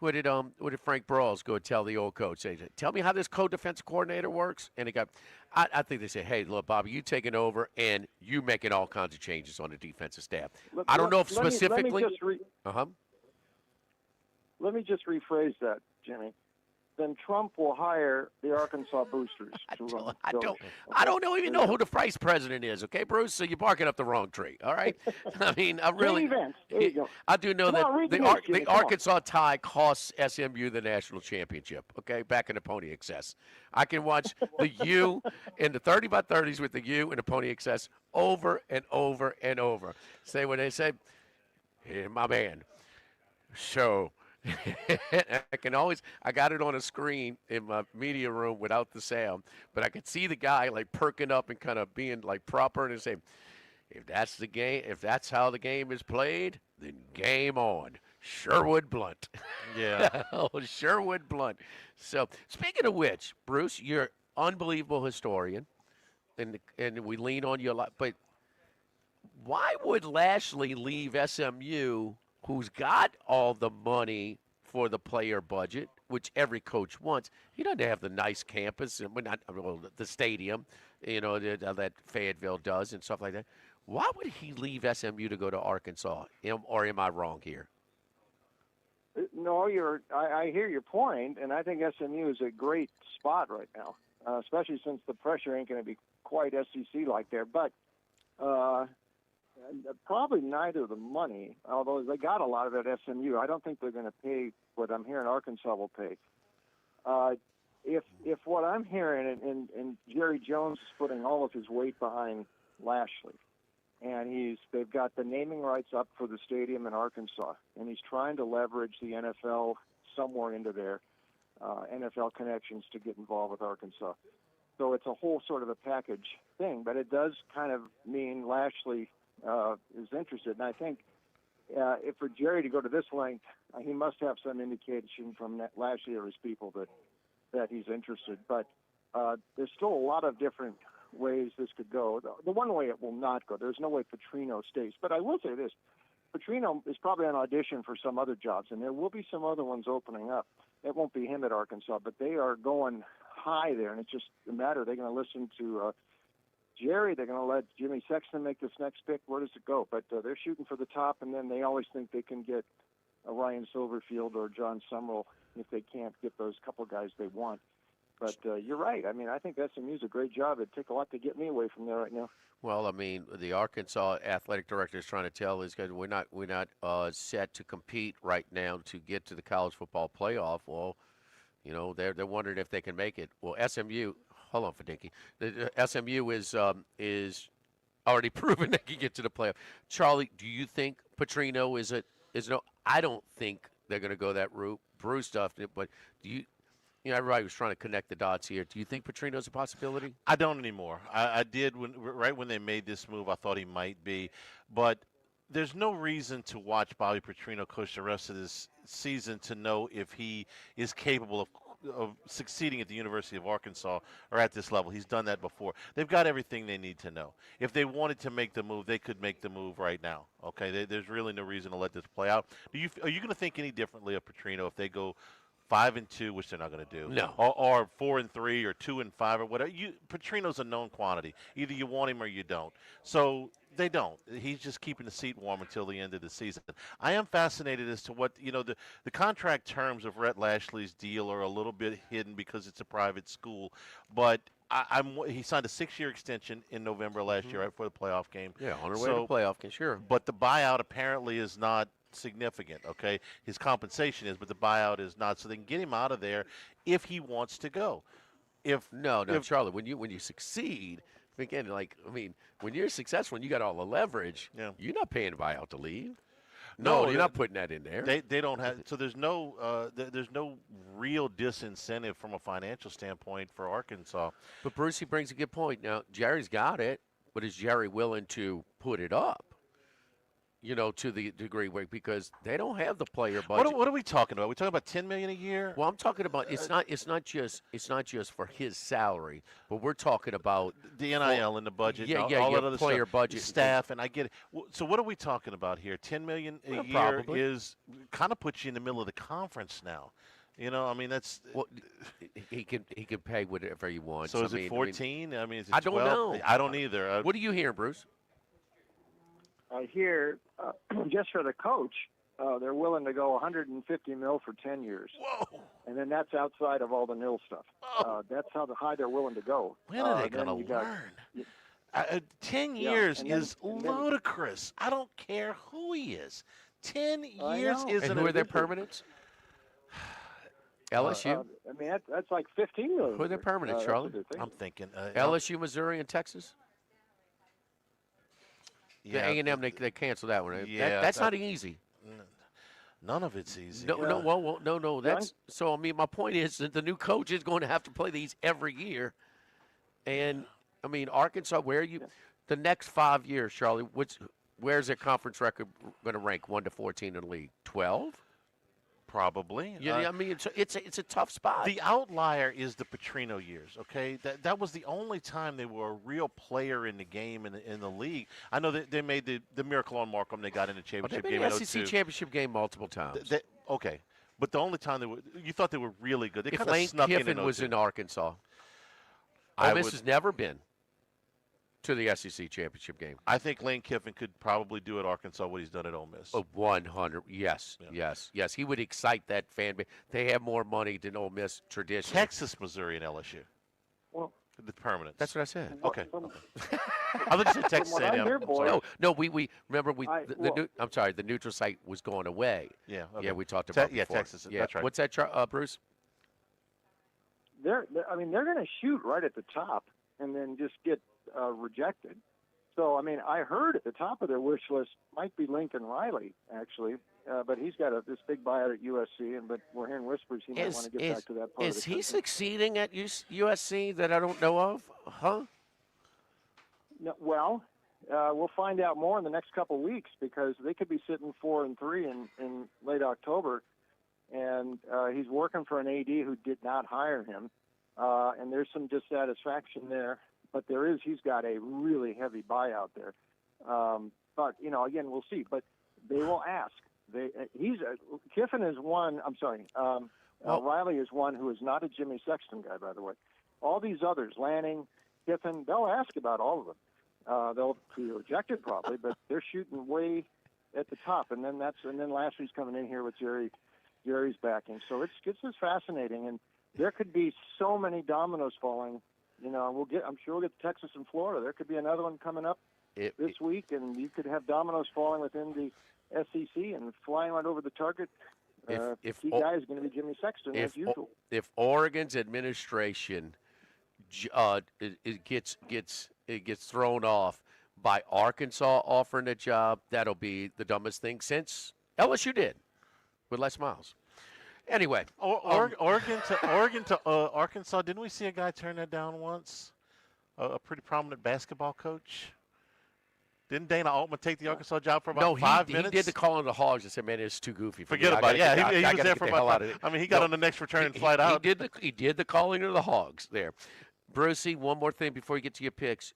what did Frank Brawls go tell the old coach? Say, tell me how this co-defensive coordinator works. And I think they say, hey, look, Bobby, you taking over and you making all kinds of changes on the defensive staff. I don't know if specifically. Let me just rephrase that, Jimmy. Then Trump will hire the Arkansas boosters. I don't even know who the vice president is. Okay, Bruce. So you're barking up the wrong tree. All right. I mean, I really. There you go. I do know that the Arkansas tie costs SMU the national championship. Okay, back in the Pony Excess. I can watch the U and the 30 by 30s with the U and the Pony Excess over and over and over. Say what they say. Hey, my man. So. I got it on a screen in my media room without the sound, but I could see the guy like perking up and kind of being like proper and saying, if that's the game, if that's how the game is played, then game on. Sherwood Blunt. Yeah. Sherwood Blunt. So speaking of which, Bruce, you're an unbelievable historian, and we lean on you a lot, but why would Lashley leave SMU, who's got all the money for the player budget, which every coach wants? He doesn't have the nice campus and the stadium, that Fayetteville does and stuff like that. Why would he leave SMU to go to Arkansas? Or am I wrong here? No, I hear your point, and I think SMU is a great spot right now, especially since the pressure ain't going to be quite SEC like there. But probably neither the money, although they got a lot of it at SMU. I don't think they're going to pay what I'm hearing Arkansas will pay. If what I'm hearing, and Jerry Jones is putting all of his weight behind Lashley, and they've got the naming rights up for the stadium in Arkansas, and he's trying to leverage the NFL somewhere into their NFL connections to get involved with Arkansas. So it's a whole sort of a package thing, but it does kind of mean Lashley is interested. And I think if for Jerry to go to this length, he must have some indication from Lashley or his people that he's interested. But there's still a lot of different ways this could go. The one way it will not go, there's no way Petrino stays. But I will say this, Petrino is probably on audition for some other jobs, and there will be some other ones opening up. It won't be him at Arkansas, but they are going high there, and it's just a matter. They're going to listen to Jerry. They're going to let Jimmy Sexton make this next pick. Where does it go? But they're shooting for the top, and then they always think they can get a Ryan Silverfield or John Summerall if they can't get those couple guys they want. But you're right. I mean, I think SMU's a great job. It'd take a lot to get me away from there right now. Well, I mean, the Arkansas athletic director is trying to tell these guys we're not set to compete right now to get to the college football playoff. Well, you know, they're wondering if they can make it. Well, SMU, hold on, Fadinky. SMU is already proven they can get to the playoff. Charlie, do you think Petrino is no? I don't think they're going to go that route. Bruce stuffed it, but do you? You know, everybody was trying to connect the dots here. Do you think Petrino's a possibility? I don't anymore. I did right when they made this move. I thought he might be, but there's no reason to watch Bobby Petrino coach the rest of this season to know if he is capable of succeeding at the University of Arkansas or at this level. He's done that before. They've got everything they need to know. If they wanted to make the move, they could make the move right now. Okay, there's really no reason to let this play out. Are you going to think any differently of Petrino if they go 5-2, which they're not going to do, no, or 4-3, or 2-5, or whatever? Petrino's a known quantity. Either you want him or you don't. So they don't. He's just keeping the seat warm until the end of the season. I am fascinated as to what the contract terms of Rhett Lashley's deal are a little bit hidden because it's a private school, but he signed a 6-year extension in November last year, right before the playoff game. Yeah, on our way to the playoff game, sure. But the buyout apparently is not significant. Okay, his compensation is, but the buyout is not. So they can get him out of there if he wants to go. No, Charlie, when you succeed, again, when you're successful and you got all the leverage, you're not paying a buyout to leave. No, you're not putting that in there. They don't have. So there's no real disincentive from a financial standpoint for Arkansas. But Brucey brings a good point. Now Jerry's got it, but is Jerry willing to put it up? You know, to the degree where, because they don't have the player budget. What are we talking about? Are we talking about $10 million a year? Well, I'm talking about it's not just for his salary, but we're talking about the NIL and the budget. All that other player stuff, budget, staff, and I get it. So what are we talking about here? $10 million a year probably is kind of puts you in the middle of the conference now. You know, I mean, that's he can pay whatever he wants. So is it 14? I mean, is it 12? I don't know. I don't either. What do you hear, Bruce? I hear just for the coach, they're willing to go $150 million for 10 years. Whoa! And then that's outside of all the nil stuff. That's how high they're willing to go. When are they going to learn? 10 years is ludicrous. I don't care who he is. 10 years is and who are their permanents? LSU. I mean, that's like $15 million. Who are their permanents, Charlie? I'm thinking LSU, Missouri, and Texas. The A&M, they canceled that one. Yeah, that's not easy. None of it's easy. No. That's so. I mean, my point is that the new coach is going to have to play these every year. And I mean, Arkansas, the next 5 years, Charlie? Where's their conference record going to rank 1 to 14 in the league? 12. Probably. Yeah, I mean, it's a tough spot. The outlier is the Petrino years. Okay, that was the only time they were a real player in the game in the league. I know that they made the miracle on Markham. They got in the championship game. They've been in the SEC championship game multiple times. Okay, but the only time you thought they were really good. They if Lane snuck Kiffin in was in Arkansas, Ole Miss has never been. to the SEC championship game. I think Lane Kiffin could probably do at Arkansas what he's done at Ole Miss. 100. Yes. He would excite that fan base. They have more money than Ole Miss traditionally. Texas, Missouri, and LSU. Well, the permanence. That's what I said. Okay. I think you said Texas A&M. No. We remember I'm sorry. The neutral site was going away. Yeah. Okay. Yeah, we talked about. before. Texas. Yeah. That's right. What's that, Bruce? They're going to shoot right at the top and then just get rejected. So, I mean, I heard at the top of their wish list might be Lincoln Riley, actually, but he's got this big buyout at USC, but we're hearing whispers he might want to get back to that part of the Is he country. succeeding at USC that I don't know of? Huh? No, well, we'll find out more in the next couple of weeks because they could be sitting 4-3 in late October, and he's working for an AD who did not hire him, and there's some dissatisfaction there. But he's got a really heavy buyout there. But again, we'll see. But they will ask. Kiffin is one. I'm sorry. Riley is one who is not a Jimmy Sexton guy, by the way. All these others, Lanning, Kiffin, they'll ask about all of them. They'll be rejected probably, but they're shooting way at the top. And then Lashley's coming in here with Jerry's backing. So it's just fascinating, and there could be so many dominoes falling. I'm sure we'll get Texas and Florida. There could be another one coming up this week, and you could have dominoes falling within the SEC and flying right over the target. Key guy is going to be Jimmy Sexton, as usual. If Oregon's administration it gets thrown off by Arkansas offering a job, that'll be the dumbest thing since LSU did with Les Miles. Anyway, Oregon to Arkansas. Didn't we see a guy turn that down once? A pretty prominent basketball coach. Didn't Dana Altman take the Arkansas job for about 5 minutes? He did the call on the Hogs and said, "Man, it's too goofy for me. Forget about it." Yeah, he was there for about about. I mean, he got on the next returning flight out. He did the calling of the Hogs there. Brucey, one more thing before you get to your picks.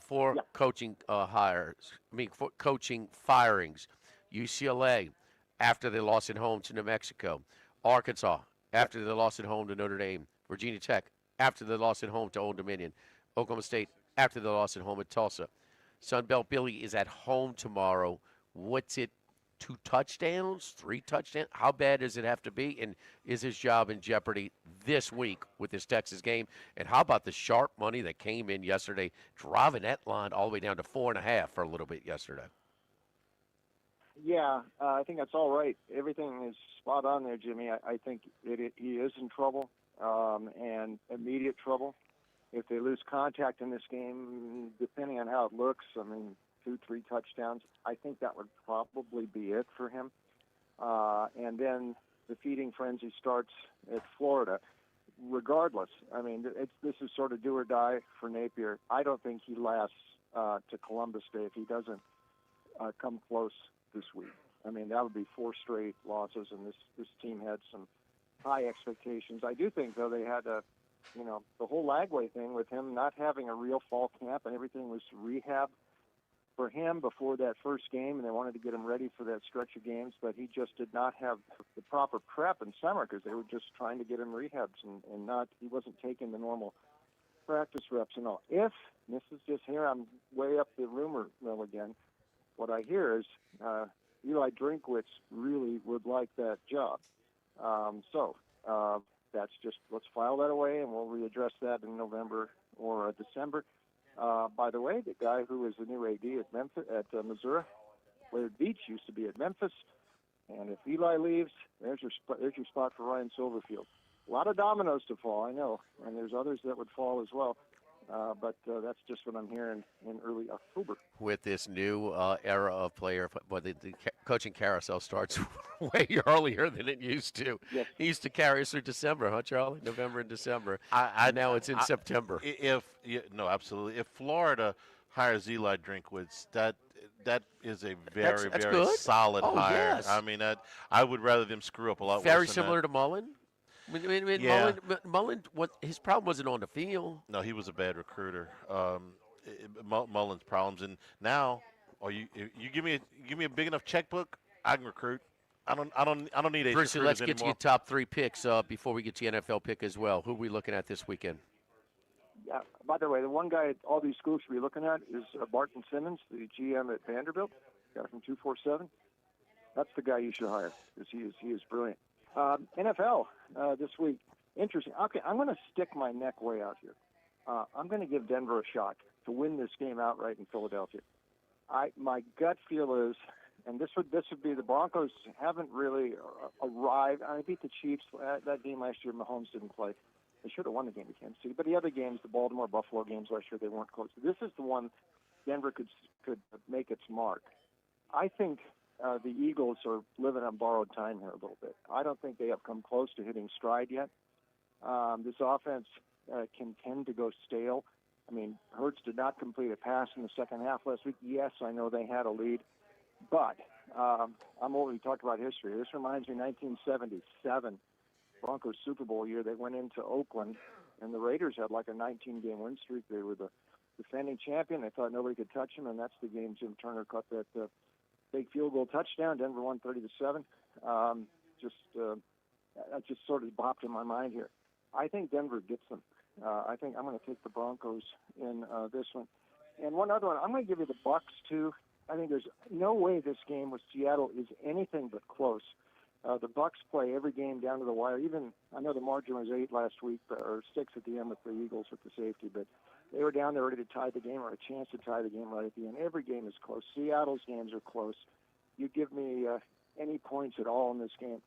For coaching for coaching firings. UCLA. After they lost at home to New Mexico. Arkansas, after they lost at home to Notre Dame. Virginia Tech, after they lost at home to Old Dominion. Oklahoma State, after they lost at home at Tulsa. Sunbelt Billy is at home tomorrow. What's it, 2 touchdowns, 3 touchdowns? How bad does it have to be? And is his job in jeopardy this week with this Texas game? And how about the sharp money that came in yesterday, driving that line all the way down to 4.5 for a little bit yesterday? Yeah, I think that's all right. Everything is spot on there, Jimmy. I think he is in trouble, and immediate trouble. If they lose contact in this game, depending on how it looks, 2-3 touchdowns, I think that would probably be it for him. And then the feeding frenzy starts at Florida. Regardless, this is sort of do or die for Napier. I don't think he lasts to Columbus Day if he doesn't come close this week. That would be 4 straight losses, and this team had some high expectations. I do think, though, they had the whole Lagway thing with him not having a real fall camp, and everything was rehab for him before that first game, and they wanted to get him ready for that stretch of games, but he just did not have the proper prep in summer because they were just trying to get him rehabs and he wasn't taking the normal practice reps and all. If, and this is just here, I'm way up the rumor mill again, what I hear is Eli Drinkwitz really would like that job. That's just, let's file that away, and we'll readdress that in November or December. By the way, the guy who is the new AD at Missouri, Laird Beach, used to be at Memphis. And if Eli leaves, there's your spot for Ryan Silverfield. A lot of dominoes to fall, I know, and there's others that would fall as well. But that's just what I'm hearing in early October. With this new era of player, but the coaching carousel starts way earlier than it used to. Yes. It used to carry us through December, huh, Charlie? November and December. Now it's in September. No, absolutely. If Florida hires Eli Drinkwitz, that is a very, that's very good. solid hire. Yes. I would rather them screw up a lot. Very worse than similar that. to Mullen. Yeah. Mullen, his problem wasn't on the field. No, he was a bad recruiter. Mullen's problems, and now, you give me a big enough checkbook, I can recruit. I don't need 8 Brucey, recruiters let's get to anymore. your top 3 picks before we get to your NFL pick as well. Who are we looking at this weekend? By the way, the one guy all these schools should be looking at is Barton Simmons, the GM at Vanderbilt, guy from 247. That's the guy you should hire because he is brilliant. NFL this week, interesting. Okay, I'm going to stick my neck way out here. I'm going to give Denver a shot to win this game outright in Philadelphia. My gut feel is, and this would be the Broncos haven't really arrived. I beat the Chiefs that game last year. Mahomes didn't play. They should have won the game to Kansas City. But the other games, the Baltimore, Buffalo games last year, they weren't close. This is the one Denver could make its mark. I think the Eagles are living on borrowed time here a little bit. I don't think they have come close to hitting stride yet. This offense can tend to go stale. I mean, Hurts did not complete a pass in the second half last week. Yes, I know they had a lead. But I'm already talked about history. This reminds me of 1977, Broncos Super Bowl year. They went into Oakland, and the Raiders had like a 19-game win streak. They were the defending champion. They thought nobody could touch them, and that's the game Jim Turner caught that big field goal touchdown. Denver won 30-7. That just sort of bopped in my mind here. I think Denver gets them. I think I'm going to take the Broncos in this one. And one other one, I'm going to give you the Bucks too. I think there's no way this game with Seattle is anything but close. The Bucks play every game down to the wire. Even I know the margin was 8 last week, or 6 at the end with the Eagles with the safety, but they were down there ready to tie the game or a chance to tie the game right at the end. Every game is close. Seattle's games are close. You give me any points at all in this game,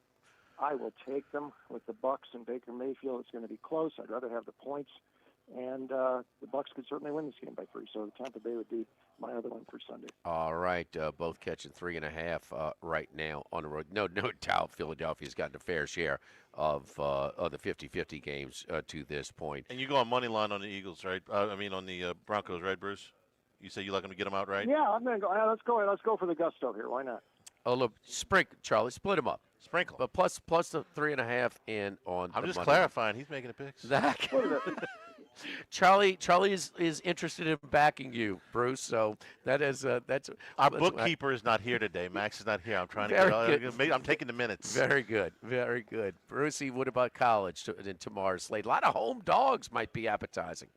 I will take them. With the Bucks and Baker Mayfield, it's going to be close. I'd rather have the points, and the Bucks could certainly win this game by 3. So Tampa Bay would be my other one for Sunday. All right, both catching 3.5 right now on the road. No doubt Philadelphia's gotten a fair share of the 50-50 games to this point. And you go on money line on the Eagles, right? On the Broncos, right, Bruce? You say you like them to get them out, right? Yeah, I'm going to go. Let's go for the gusto here. Why not? Oh, look, Charlie, split them up. Sprinkle. But plus the 3.5 in on. I'm the just money clarifying. He's making the picks. Zach. Charlie is interested in backing you, Bruce. So that's our bookkeeper is not here today. Max is not here. I'm trying I'm taking the minutes. Very good, very good. Brucey, what about college in tomorrow's slate? A lot of home dogs might be appetizing.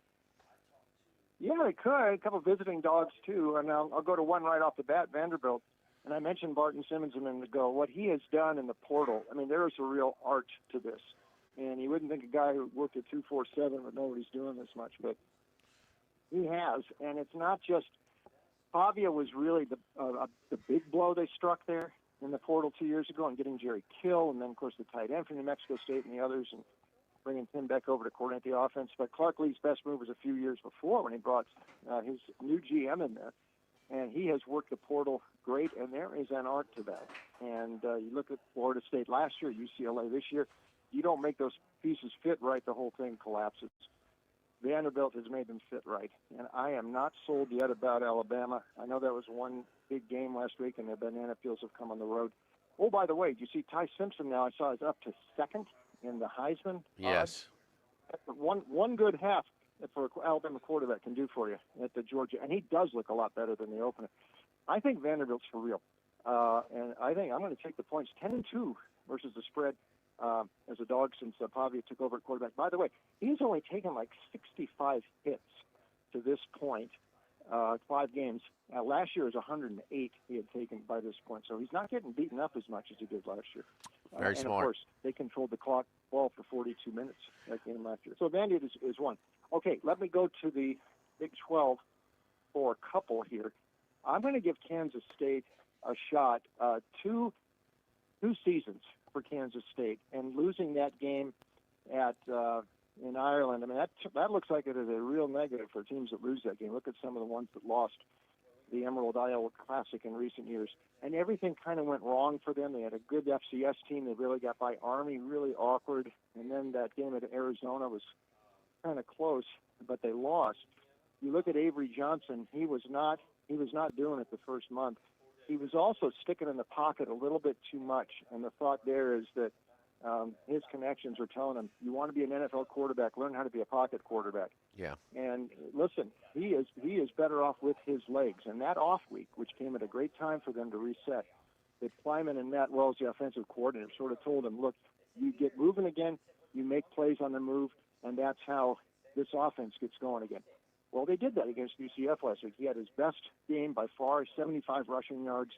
Yeah, they could. A couple of visiting dogs too, and I'll go to one right off the bat, Vanderbilt. And I mentioned Barton Simmons a minute ago. What he has done in the portal, I mean, there is a real art to this. And you wouldn't think a guy who worked at 247 would know what he's doing this much, but he has. And it's not just Pavia was really the big blow they struck there in the portal 2 years ago, and getting Jerry Kill, and then of course the tight end from New Mexico State and the others, and bringing Tim Beck over to coordinate the offense. But Clark Lee's best move was a few years before when he brought his new GM in there, and he has worked the portal great. And there is an art to that. And you look at Florida State last year, UCLA this year. You don't make those pieces fit right, the whole thing collapses. Vanderbilt has made them fit right. And I am not sold yet about Alabama. I know that was one big game last week, and the banana peels have come on the road. Oh, by the way, did you see Ty Simpson now? I saw is up to second in the Heisman. Yes. One good half for Alabama quarterback can do for you at the Georgia. And he does look a lot better than the opener. I think Vanderbilt's for real. And I think I'm going to take the points 10-2 versus the spread. As a dog since Pavia took over at quarterback. By the way, he's only taken like 65 hits to this point, 5 games. Last year was 108 he had taken by this point, so he's not getting beaten up as much as he did last year. Very smart. And of course, they controlled the clock ball for 42 minutes that game last year. So Vandy is one. Okay, let me go to the Big 12 for a couple here. I'm going to give Kansas State a shot. Two seasons for Kansas State, and losing that game at in Ireland, I mean, that looks like it is a real negative for teams that lose that game. Look at some of the ones that lost the Emerald Isle Classic in recent years, and everything kind of went wrong for them. They had a good FCS team. They really got by Army, really awkward, and then that game at Arizona was kind of close, but they lost. You look at Avery Johnson, he was not doing it the first month. He was also sticking in the pocket a little bit too much, and the thought there is that his connections are telling him, you want to be an NFL quarterback, learn how to be a pocket quarterback. Yeah. And listen, he is better off with his legs. And that off week, which came at a great time for them to reset, that Kleiman and Matt Wells, the offensive coordinator, sort of told him, look, you get moving again, you make plays on the move, and that's how this offense gets going again. Well, they did that against UCF last week. He had his best game by far, 75 rushing yards.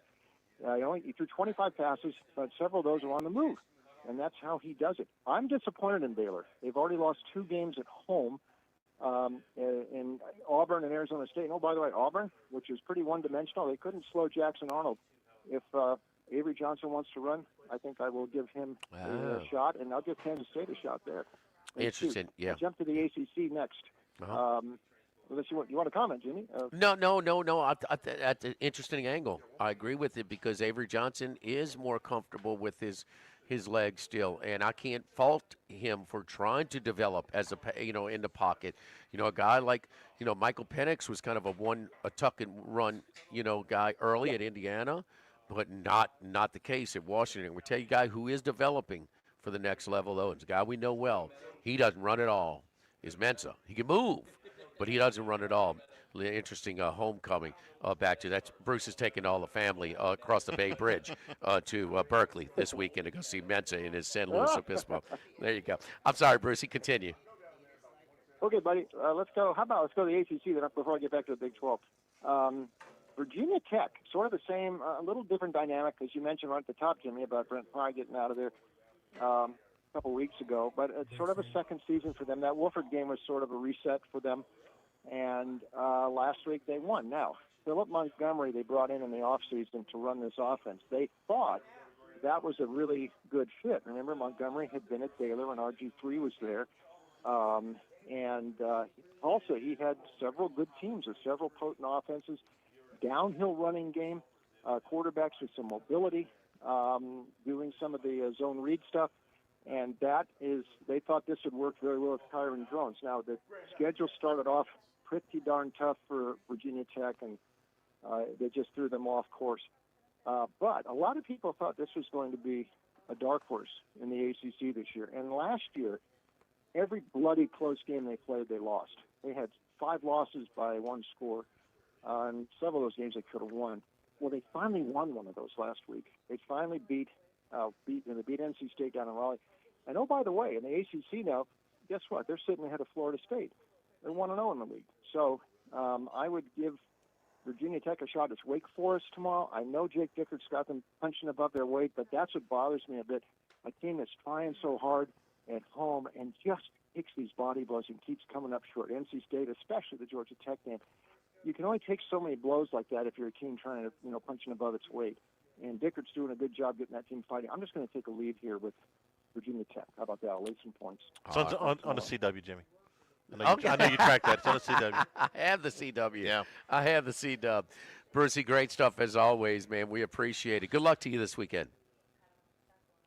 He threw 25 passes, but several of those were on the move, and that's how he does it. I'm disappointed in Baylor. They've already lost 2 games at home in Auburn and Arizona State. Oh, by the way, Auburn, which is pretty one-dimensional, they couldn't slow Jackson Arnold. If Avery Johnson wants to run, I think I will give him a shot, and I'll give Kansas State a shot there. Interesting, yeah. I'll jump to the ACC next. Unless you want to comment, Jimmy? No. That's an interesting angle. I agree with it because Avery Johnson is more comfortable with his legs still, and I can't fault him for trying to develop as in the pocket. A guy like Michael Penix was kind of a tuck and run guy early at Indiana, but not the case at Washington. We tell you, a guy who is developing for the next level though, it's a guy we know well. He doesn't run at all. Is Mensah. He can move, but he doesn't run at all. Interesting homecoming back to that. Bruce is taking all the family across the Bay Bridge to Berkeley this weekend to go see Mensah in his San Luis Obispo. There you go. I'm sorry, Brucey. Continue. Okay, buddy. Let's go. Let's go to the ACC then before I get back to the Big 12. Virginia Tech, sort of the same, a little different dynamic, as you mentioned right at the top, Jimmy, about Brent Pry getting out of there a couple weeks ago. But it's sort of a second season for them. That Wolford game was sort of a reset for them. And last week they won. Now, Philip Montgomery they brought in the offseason to run this offense. They thought that was a really good fit. Remember, Montgomery had been at Baylor when RG3 was there. And also he had several good teams with several potent offenses, downhill running game, quarterbacks with some mobility, doing some of the zone read stuff. And they thought this would work very well with Kyron Drones. Now, the schedule started off pretty darn tough for Virginia Tech, and they just threw them off course. But a lot of people thought this was going to be a dark horse in the ACC this year. And last year, every bloody close game they played, they lost. They had 5 losses by 1 score, and several of those games they could have won. Well, they finally won one of those last week. They finally beat NC State down in Raleigh. And, oh, by the way, in the ACC now, guess what? They're sitting ahead of Florida State. They're 1-0 in the league. So I would give Virginia Tech a shot. It's Wake Forest tomorrow. I know Jake Dickert's got them punching above their weight, but that's what bothers me a bit. A team that's trying so hard at home and just takes these body blows and keeps coming up short. NC State, especially the Georgia Tech game. You can only take so many blows like that if you're a team trying to, punching above its weight. And Dickert's doing a good job getting that team fighting. I'm just going to take a lead here with Virginia Tech. How about that? I'll lay some points. So on the CW, Jimmy. I know you track that. It's on the CW. I have the CW. Yeah. I have the CW. Brucey, great stuff as always, man. We appreciate it. Good luck to you this weekend.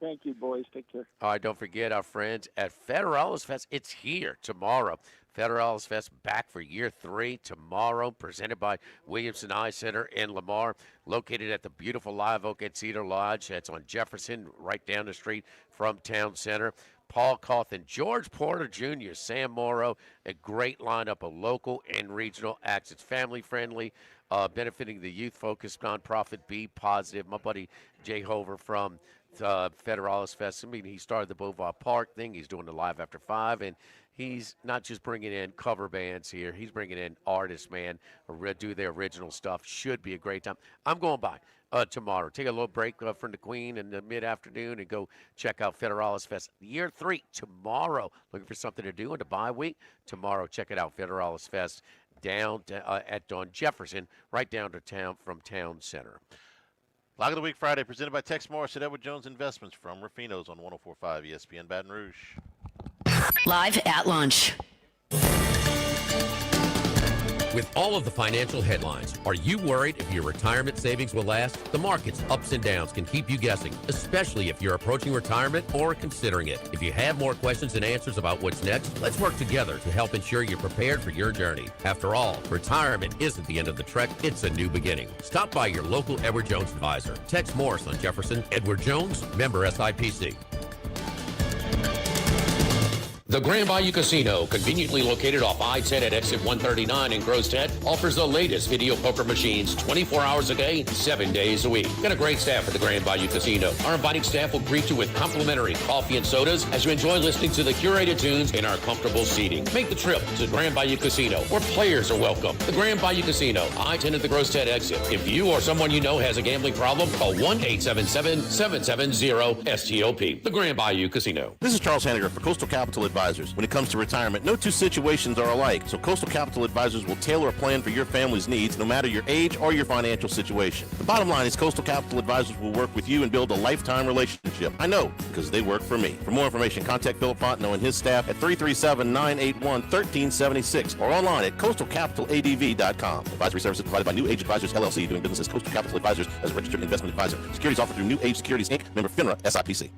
Thank you, boys. Take care. All right, don't forget our friends at Federalis Fest. It's here tomorrow. Federalis Fest back for year 3 tomorrow, presented by Williamson Eye Center in Lamar, located at the beautiful Live Oak at Cedar Lodge. That's on Jefferson, right down the street from Town Center. Paul Cawthon, George Porter Jr., Sam Morrow, a great lineup of local and regional acts. It's family-friendly, benefiting the youth-focused nonprofit Be Positive. My buddy Jay Hover from Federalis Fest. I mean, he started the Beauvoir Park thing. He's doing the Live After 5, and he's not just bringing in cover bands here. He's bringing in artists, man, do their original stuff. Should be a great time. I'm going by tomorrow. Take a little break from the Queen in the mid-afternoon and go check out Federalis Fest. Year 3 tomorrow. Looking for something to do in the bye week? Tomorrow, check it out, Federalis Fest down on Jefferson, right down to town from Town Center. Lock of the Week Friday, presented by Tex Morris at Edward Jones Investments from Ruffino's on 104.5 ESPN Baton Rouge. Live at lunch. With all of the financial headlines, are you worried if your retirement savings will last? The market's ups and downs can keep you guessing, especially if you're approaching retirement or considering it. If you have more questions and answers about what's next, let's work together to help ensure you're prepared for your journey. After all, retirement isn't the end of the trek, it's a new beginning. Stop by your local Edward Jones advisor. Tex Morris on Jefferson. Edward Jones, member SIPC. The Grand Bayou Casino, conveniently located off I-10 at exit 139 in Grostead, offers the latest video poker machines 24 hours a day, 7 days a week. Got a great staff at the Grand Bayou Casino. Our inviting staff will greet you with complimentary coffee and sodas as you enjoy listening to the curated tunes in our comfortable seating. Make the trip to Grand Bayou Casino, where players are welcome. The Grand Bayou Casino, I-10 at the Grostead exit. If you or someone you know has a gambling problem, call 1-877-770-STOP. The Grand Bayou Casino. This is Charles Hanniger for Coastal Capital Advisors. When it comes to retirement, no two situations are alike, so Coastal Capital Advisors will tailor a plan for your family's needs no matter your age or your financial situation. The bottom line is Coastal Capital Advisors will work with you and build a lifetime relationship. I know, because they work for me. For more information, contact Philip Fontenot and his staff at 337-981-1376 or online at coastalcapitaladv.com. Advisory services provided by New Age Advisors, LLC, doing business as Coastal Capital Advisors as a registered investment advisor. Securities offered through New Age Securities, Inc., member FINRA, SIPC.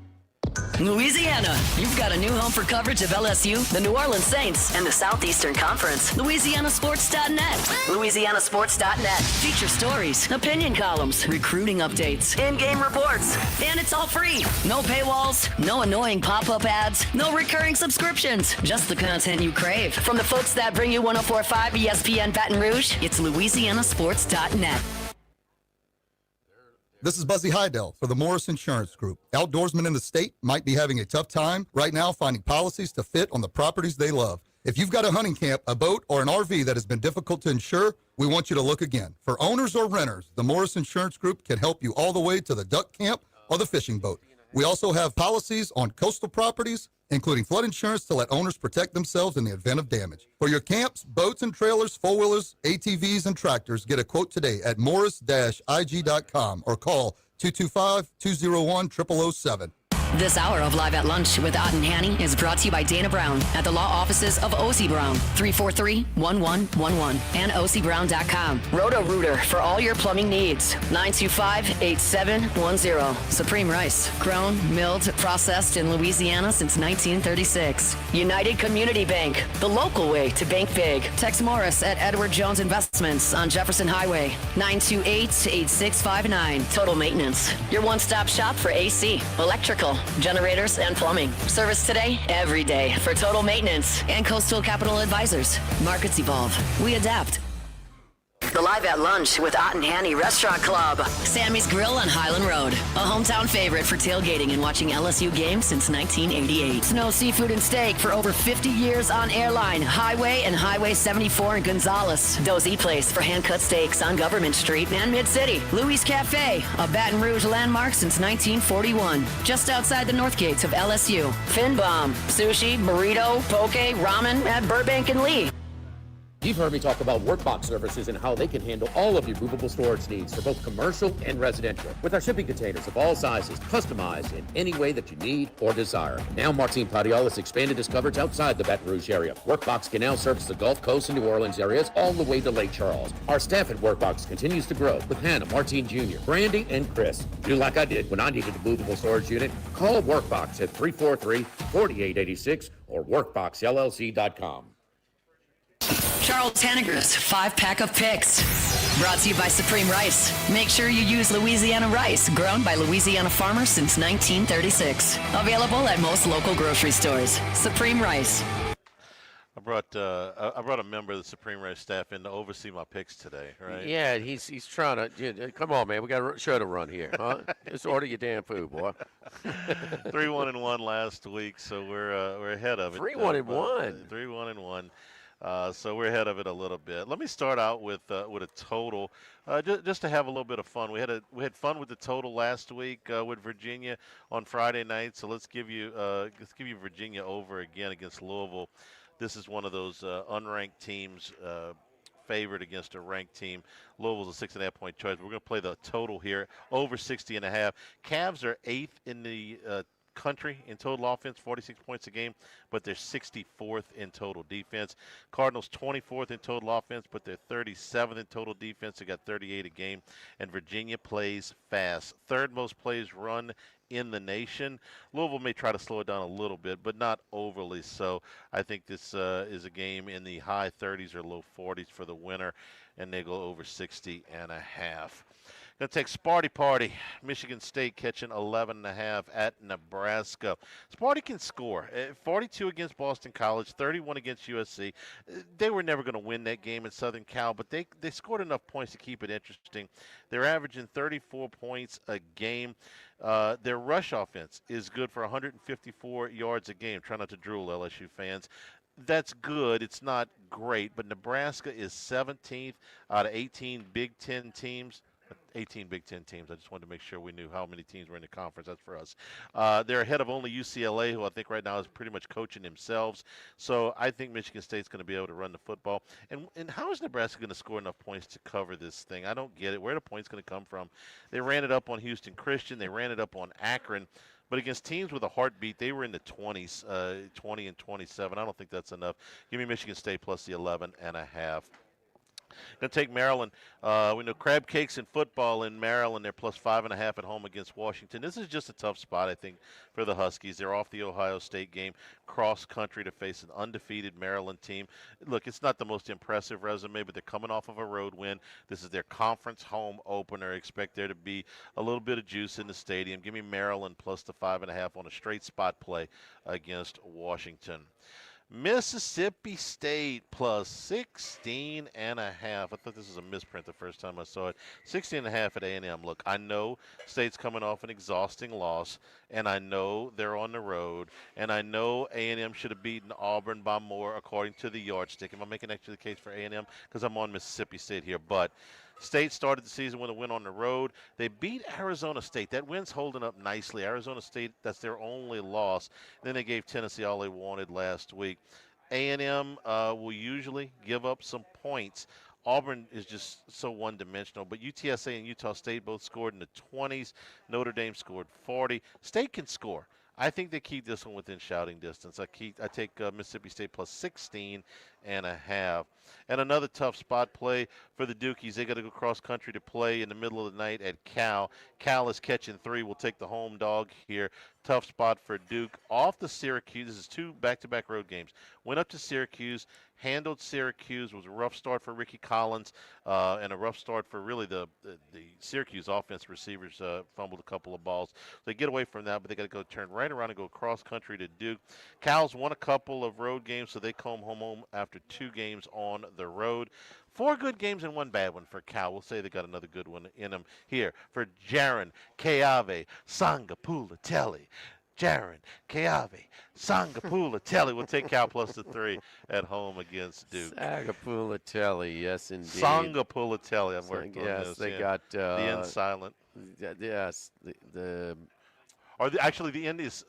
Louisiana, you've got a new home for coverage of LSU, the New Orleans Saints, and the Southeastern Conference. LouisianaSports.net. LouisianaSports.net. Feature stories, opinion columns, recruiting updates, in-game reports, and it's all free. No paywalls, no annoying pop-up ads, no recurring subscriptions, just the content you crave. From the folks that bring you 104.5 ESPN Baton Rouge, it's LouisianaSports.net. This is Buzzy Heidel for the Morris Insurance Group. Outdoorsmen in the state might be having a tough time right now finding policies to fit on the properties they love. If you've got a hunting camp, a boat, or an RV that has been difficult to insure, we want you to look again. For owners or renters, the Morris Insurance Group can help you all the way to the duck camp or the fishing boat. We also have policies on coastal properties, including flood insurance to let owners protect themselves in the event of damage. For your camps, boats and trailers, four-wheelers, ATVs, and tractors, get a quote today at morris-ig.com or call 225-201-0007. This hour of Live at Lunch with Ott and Hanny is brought to you by Dana Brown at the law offices of O.C. Brown, 343-1111, and ocbrown.com. Roto-Rooter for all your plumbing needs, 925-8710. Supreme Rice, grown, milled, processed in Louisiana since 1936. United Community Bank, the local way to bank big. Tex Morris at Edward Jones Investments on Jefferson Highway, 928-8659. Total Maintenance, your one-stop shop for AC, electrical, generators, and plumbing. Service today, every day for Total Maintenance and Coastal Capital Advisors. Markets evolve. We adapt. The Live at Lunch with Ott and Hanny Restaurant Club. Sammy's Grill on Highland Road. A hometown favorite for tailgating and watching LSU games since 1988. Snow Seafood and Steak for over 50 years on Airline, Highway, and Highway 74 in Gonzales. Dozy Place for hand-cut steaks on Government Street and Mid-City. Louis Cafe, a Baton Rouge landmark since 1941. Just outside the north gates of LSU. Fin Bomb, sushi, burrito, poke, ramen at Burbank and Lee. You've heard me talk about Workbox services and how they can handle all of your movable storage needs for both commercial and residential. With our shipping containers of all sizes, customized in any way that you need or desire. Now Martine Padial has expanded his coverage outside the Baton Rouge area. Workbox can now service the Gulf Coast and New Orleans areas all the way to Lake Charles. Our staff at Workbox continues to grow with Hannah, Martine Jr., Brandy, and Chris. Do like I did when I needed a movable storage unit. Call Workbox at 343-4886 or workboxllc.com. Charles Hanniger's 5-pack of picks. Brought to you by Supreme Rice. Make sure you use Louisiana rice, grown by Louisiana farmers since 1936. Available at most local grocery stores. Supreme Rice. I brought a member of the Supreme Rice staff in to oversee my picks today, right? Yeah, he's trying to. Come on, man, we got a show to run here, huh? Just order your damn food, boy. 3-1-1 last week, so we're ahead of it. 3-1-1. 3-1-1. So we're ahead of it a little bit. Let me start out with a total, just to have a little bit of fun. We had fun with the total last week with Virginia on Friday night. So let's give you Virginia over again against Louisville. This is one of those unranked teams favored against a ranked team. Louisville's a 6.5-point choice. We're going to play the total here over 60.5. Cavs are 8th in the country in total offense, 46 points a game, but they're 64th in total defense. Cardinals 24th in total offense, but they're 37th in total defense. They got 38 a game, and Virginia plays fast. Third most plays run in the nation. Louisville may try to slow it down a little bit, but not overly so. I think this is a game in the high 30s or low 40s for the winner, and they go over 60.5. Going to take Sparty Party. Michigan State catching 11.5 at Nebraska. Sparty can score. 42 against Boston College, 31 against USC. They were never going to win that game at Southern Cal, but they scored enough points to keep it interesting. They're averaging 34 points a game. Their rush offense is good for 154 yards a game. Try not to drool, LSU fans. That's good. It's not great, but Nebraska is 17th out of 18 Big Ten teams. 18 Big Ten teams. I just wanted to make sure we knew how many teams were in the conference. That's for us. They're ahead of only UCLA, who I think right now is pretty much coaching themselves. So I think Michigan State's going to be able to run the football. And how is Nebraska going to score enough points to cover this thing? I don't get it. Where are the points going to come from? They ran it up on Houston Christian. They ran it up on Akron. But against teams with a heartbeat, they were in the 20s, 20 and 27. I don't think that's enough. Give me Michigan State plus the 11.5. Going to take Maryland. We know crab cakes in football in Maryland. They're plus 5.5 at home against Washington. This is just a tough spot, I think, for the Huskies. They're off the Ohio State game, cross country to face an undefeated Maryland team. Look, it's not the most impressive resume, but they're coming off of a road win. This is their conference home opener. Expect there to be a little bit of juice in the stadium. Give me Maryland plus the 5.5 on a straight spot play against Washington. Mississippi State plus 16.5. I thought this was a misprint the first time I saw it. 16.5 at A&M. Look, I know State's coming off an exhausting loss, and I know they're on the road, and I know A&M should have beaten Auburn by more according to the yardstick. Am I making actually the case for A&M? Because I'm on Mississippi State here, but State started the season with a win on the road. They beat Arizona State. That win's holding up nicely. Arizona State, that's their only loss. Then they gave Tennessee all they wanted last week. A&M will usually give up some points. Auburn is just so one-dimensional. But UTSA and Utah State both scored in the 20s. Notre Dame scored 40. State can score. I think they keep this one within shouting distance. I take Mississippi State plus 16.5. And another tough spot play for the Dukies. They got to go cross country to play in the middle of the night at Cal. Cal is catching 3. We'll take the home dog here. Tough spot for Duke. Off to Syracuse. This is 2 back-to-back road games. Went up to Syracuse, handled Syracuse. Was a rough start for Ricky Collins and a rough start for really the Syracuse offense. Receivers fumbled a couple of balls. They get away from that, but they got to go turn right around and go cross country to Duke. Cal's won a couple of road games, so they come home after 2 games on the road. 4 good games and 1 bad one for Cal. We'll say they got another good one in them here for Jaron Keave Sangapulatelli. Jaron Keave Sangapulatelli. We'll take Cal plus the 3 at home against Duke. Sangapulatelli, yes, indeed. Sangapulatelli. I'm working on this. Yes, they got the end silent. Yes, Actually, the end is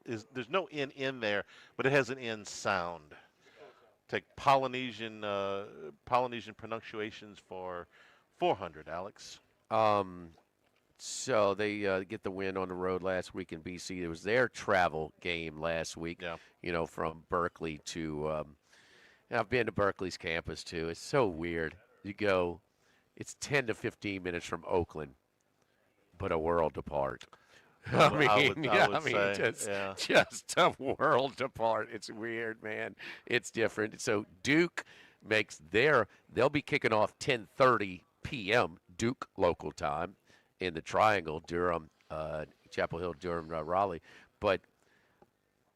there's no N in there, but it has an N sound. Take Polynesian pronunciations for 400, Alex. So they get the win on the road last week in BC. It was their travel game last week. Yeah. From Berkeley to. I've been to Berkeley's campus too. It's so weird. You go, it's 10 to 15 minutes from Oakland, but a world apart. I mean, just a world apart. It's weird, man. It's different. So Duke makes they'll be kicking off 10:30 p.m. Duke local time in the Triangle, Durham, Chapel Hill, Durham, Raleigh, but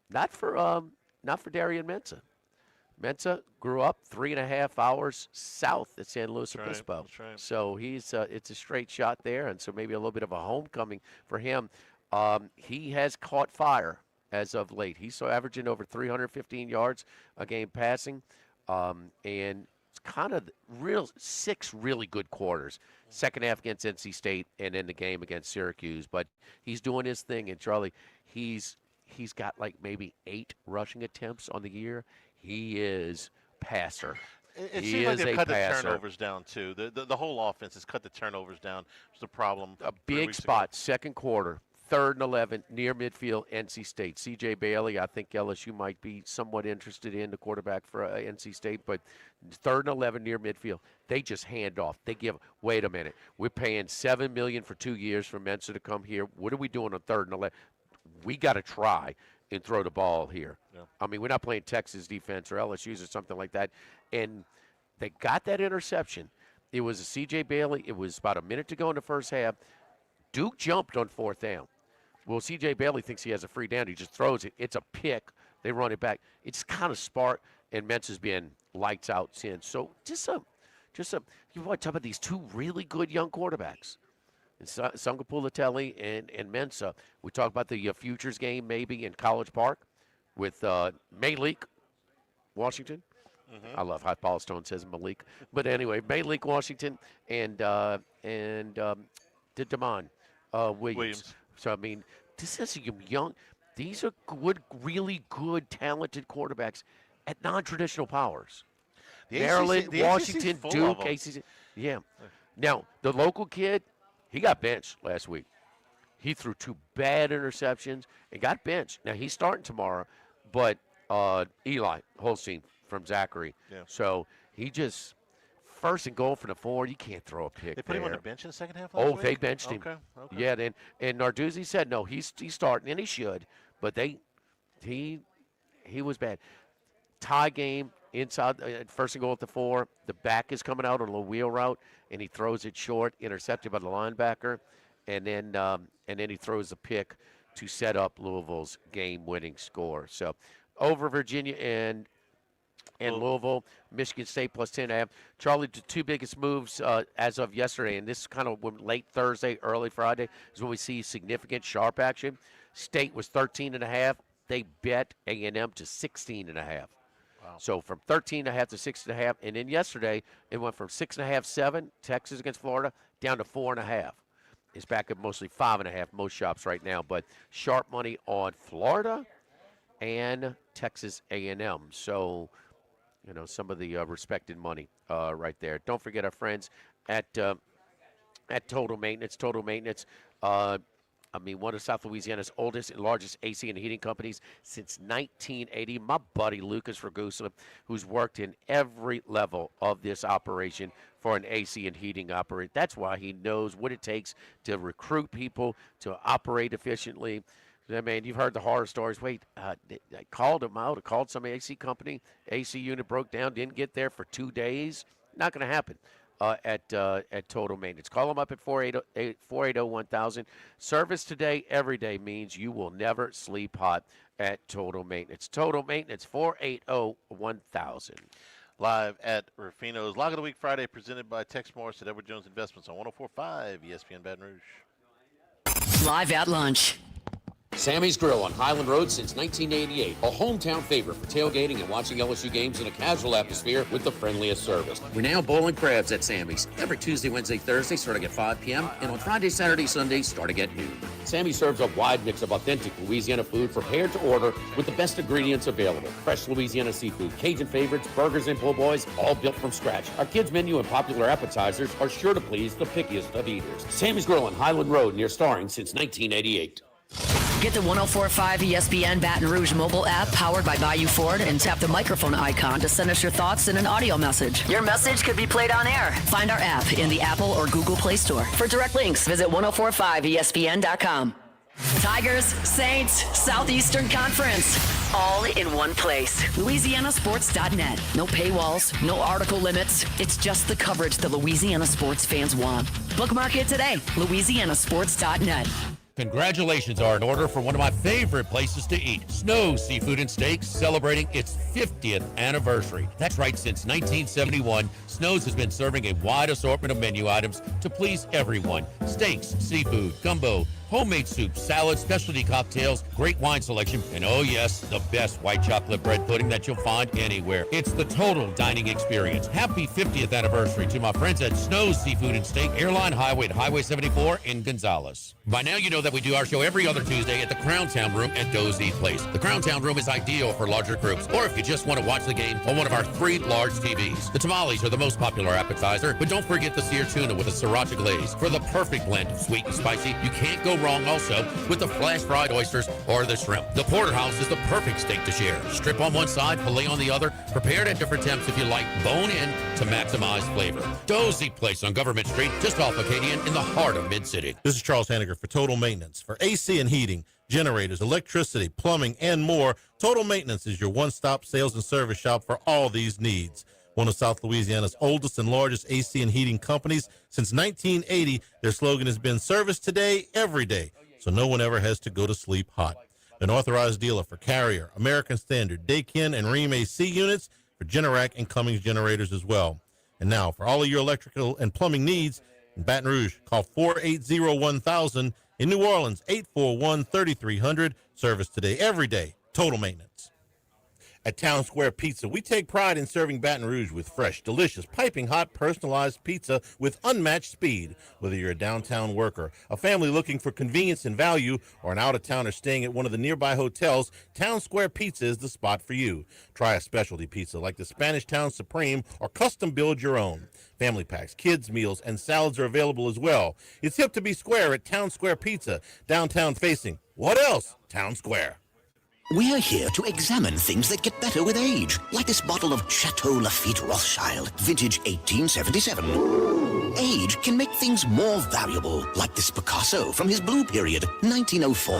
not for Darian Mensah. Mensah grew up 3.5 hours south at San Luis Obispo. That's right. So he's it's a straight shot there, and so maybe a little bit of a homecoming for him. He has caught fire as of late. He's averaging over 315 yards a game passing, and it's kind of 6 really good quarters. Second half against NC State, and then the game against Syracuse. But he's doing his thing, and Charlie, he's got like maybe 8 rushing attempts on the year. He is passer. It seems like they've cut the turnovers down, too. The whole offense has cut the turnovers down. It's a problem. A big spot, second quarter, 3rd and 11, near midfield, NC State. C.J. Bailey, I think LSU might be somewhat interested in the quarterback for NC State, but 3rd and 11 near midfield. They just hand off. They give, wait a minute, we're paying $7 million for 2 years for Mensah to come here. What are we doing on 3rd and 11? We got to try and throw the ball here. Yeah. I mean, we're not playing Texas defense or LSU's or something like that. And they got that interception, It was a C.J. Bailey. It was about a minute to go in the first half. Duke jumped on 4th down. Well, C.J. Bailey thinks he has a free down. He just throws it. It's a pick. They run it back. It's kind of smart, and Mensa's been lights out since. So just you want to talk about these two really good young quarterbacks. Sungapulatelli and Mensa. We talk about the futures game maybe in College Park with Malik, Washington. I love how Paul Stone says Malik. But anyway, Malik, Washington, and Damon Williams. So, I mean, this is young. These are good, really good, talented quarterbacks at non-traditional powers. Maryland, Washington, Duke, ACC. Yeah. Now, the local kid, he got benched last week. He threw 2 bad interceptions and got benched. Now, he's starting tomorrow, but Eli Holstein from Zachary. Yeah. So he just, 1st and goal from the 4, you can't throw a pick. They put him on there. the bench in the second half last week? They benched him. Okay. Yeah, and Narduzzi said, no, he's starting, and he should. But he was bad. Tie game inside, 1st and goal at the 4. The back is coming out on a wheel route, and he throws it short, intercepted by the linebacker, and then he throws a pick to set up Louisville's game-winning score. So over Virginia and Louisville, Michigan State plus 10.5. Charlie, the 2 biggest moves as of yesterday, and this kind of late Thursday, early Friday, is when we see significant sharp action. State was 13.5. They bet A&M to 16.5. Wow. So from 13.5 to 6.5, and then yesterday it went from 6.5, 7, Texas against Florida, down to 4.5. It's back at mostly 5.5, most shops right now, but sharp money on Florida and Texas A&M. So, some of the respected money right there. Don't forget our friends at Total Maintenance. Total Maintenance, one of South Louisiana's oldest and largest AC and heating companies since 1980. My buddy Lucas Ragusa, who's worked in every level of this operation for an AC and heating operation. That's why he knows what it takes to recruit people, to operate efficiently. I mean, you've heard the horror stories. Wait, I called him out. I called some AC company. AC unit broke down, didn't get there for 2 days. Not going to happen at Total Maintenance. Call them up at 480-1000. Service today, every day means you will never sleep hot at Total Maintenance. Total Maintenance, 480-1000. Live at Ruffino's Lock of the Week Friday, presented by Tex Morris at Edward Jones Investments on 104.5 ESPN Baton Rouge. Live at lunch. Sammy's Grill on Highland Road since 1988. A hometown favorite for tailgating and watching LSU games in a casual atmosphere with the friendliest service. We're now boiling crabs at Sammy's. Every Tuesday, Wednesday, Thursday, starting at 5 p.m. And on Friday, Saturday, Sunday, starting at noon. Sammy serves a wide mix of authentic Louisiana food prepared to order with the best ingredients available. Fresh Louisiana seafood, Cajun favorites, burgers, and po' boys, all built from scratch. Our kids' menu and popular appetizers are sure to please the pickiest of eaters. Sammy's Grill on Highland Road, near Starring since 1988. Get the 104.5 ESPN Baton Rouge mobile app powered by Bayou Ford and tap the microphone icon to send us your thoughts in an audio message. Your message could be played on air. Find our app in the Apple or Google Play Store. For direct links, visit 1045ESPN.com. Tigers, Saints, Southeastern Conference. All in one place. LouisianaSports.net. No paywalls, no article limits. It's just the coverage the Louisiana sports fans want. Bookmark it today. LouisianaSports.net. Congratulations are in order for one of my favorite places to eat, Snow's Seafood and Steaks, celebrating its 50th anniversary. That's right, since 1971, Snow's has been serving a wide assortment of menu items to please everyone. Steaks, seafood, gumbo, homemade soups, salads, specialty cocktails, great wine selection, and oh yes, the best white chocolate bread pudding that you'll find anywhere. It's the total dining experience. Happy 50th anniversary to my friends at Snow's Seafood and Steak, Airline Highway at Highway 74 in Gonzales. By now you know that we do our show every other Tuesday at the Crown Town Room at Dozy Place. The Crown Town Room is ideal for larger groups, or if you just want to watch the game on one of our 3 large TVs. The tamales are the most popular appetizer, but don't forget the seared tuna with a sriracha glaze for the perfect blend of sweet and spicy. You can't go wrong also with the flash fried oysters or the shrimp. The porterhouse is the perfect steak to share. Strip on one side, filet on the other, prepared at different temps if you like, bone in to maximize flavor. Dozy Place on Government Street, just off Acadian in the heart of Mid-City. This is Charles Hanniger for Total Maintenance. For AC and heating, generators, electricity, plumbing, and more, Total Maintenance is your one-stop sales and service shop for all these needs. One of South Louisiana's oldest and largest AC and heating companies. Since 1980, their slogan has been service today, every day, so no one ever has to go to sleep hot. An authorized dealer for Carrier, American Standard, Daikin, and Rheem AC units, for Generac and Cummins generators as well. And now, for all of your electrical and plumbing needs, in Baton Rouge, call 480-1000. In New Orleans, 841-3300. Service today, every day. Total maintenance. At Town Square Pizza, we take pride in serving Baton Rouge with fresh, delicious, piping hot, personalized pizza with unmatched speed. Whether you're a downtown worker, a family looking for convenience and value, or an out-of-towner staying at one of the nearby hotels, Town Square Pizza is the spot for you. Try a specialty pizza like the Spanish Town Supreme or custom build your own. Family packs, kids' meals, and salads are available as well. It's hip to be square at Town Square Pizza, downtown facing. What else? Town Square. We're here to examine things that get better with age, like this bottle of Chateau Lafite Rothschild, vintage 1877. Age can make things more valuable, like this Picasso from his blue period, 1904.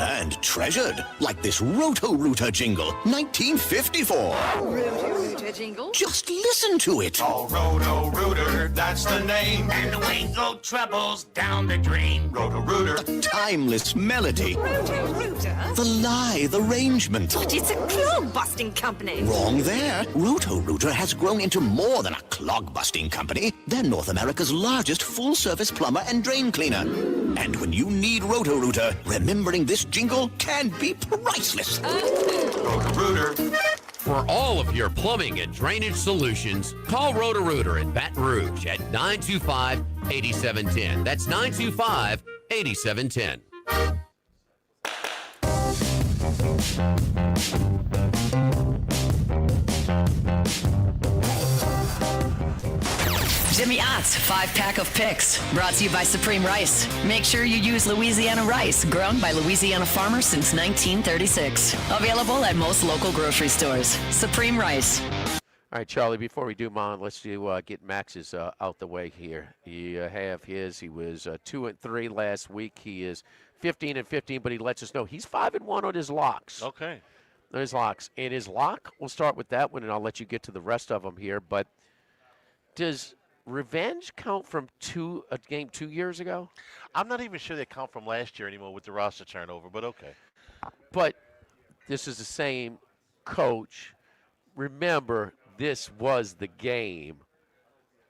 And treasured, like this Roto-Rooter jingle, 1954. Roto-Rooter jingle? Just listen to it. Oh, Roto-Rooter, that's the name. And away go troubles down the drain. Roto-Rooter. The timeless melody. Roto-Rooter? The lithe arrangement. But it's a clog-busting company. Wrong there. Roto-Rooter has grown into more than a clog-busting company. They're North America's largest full-service plumber and drain cleaner. And when you need Roto-Rooter, remembering this jingle can be priceless. Roto-Rooter. For all of your plumbing and drainage solutions, call Roto-Rooter in Baton Rouge at 925-8710. That's 925-8710. Jimmy Ott's 5-pack of picks, brought to you by Supreme Rice. Make sure you use Louisiana rice, grown by Louisiana farmers since 1936. Available at most local grocery stores. Supreme Rice. All right, Charlie, before we do mine, let's get Max's out the way here. You have his. He was 2-3 last week. He is 15-15, but he lets us know he's 5-1 on his locks. Okay. On his locks. And his lock, we'll start with that one, and I'll let you get to the rest of them here. But does revenge count from a game 2 years ago? I'm not even sure they count from last year anymore with the roster turnover, but okay. But this is the same coach. Remember, this was the game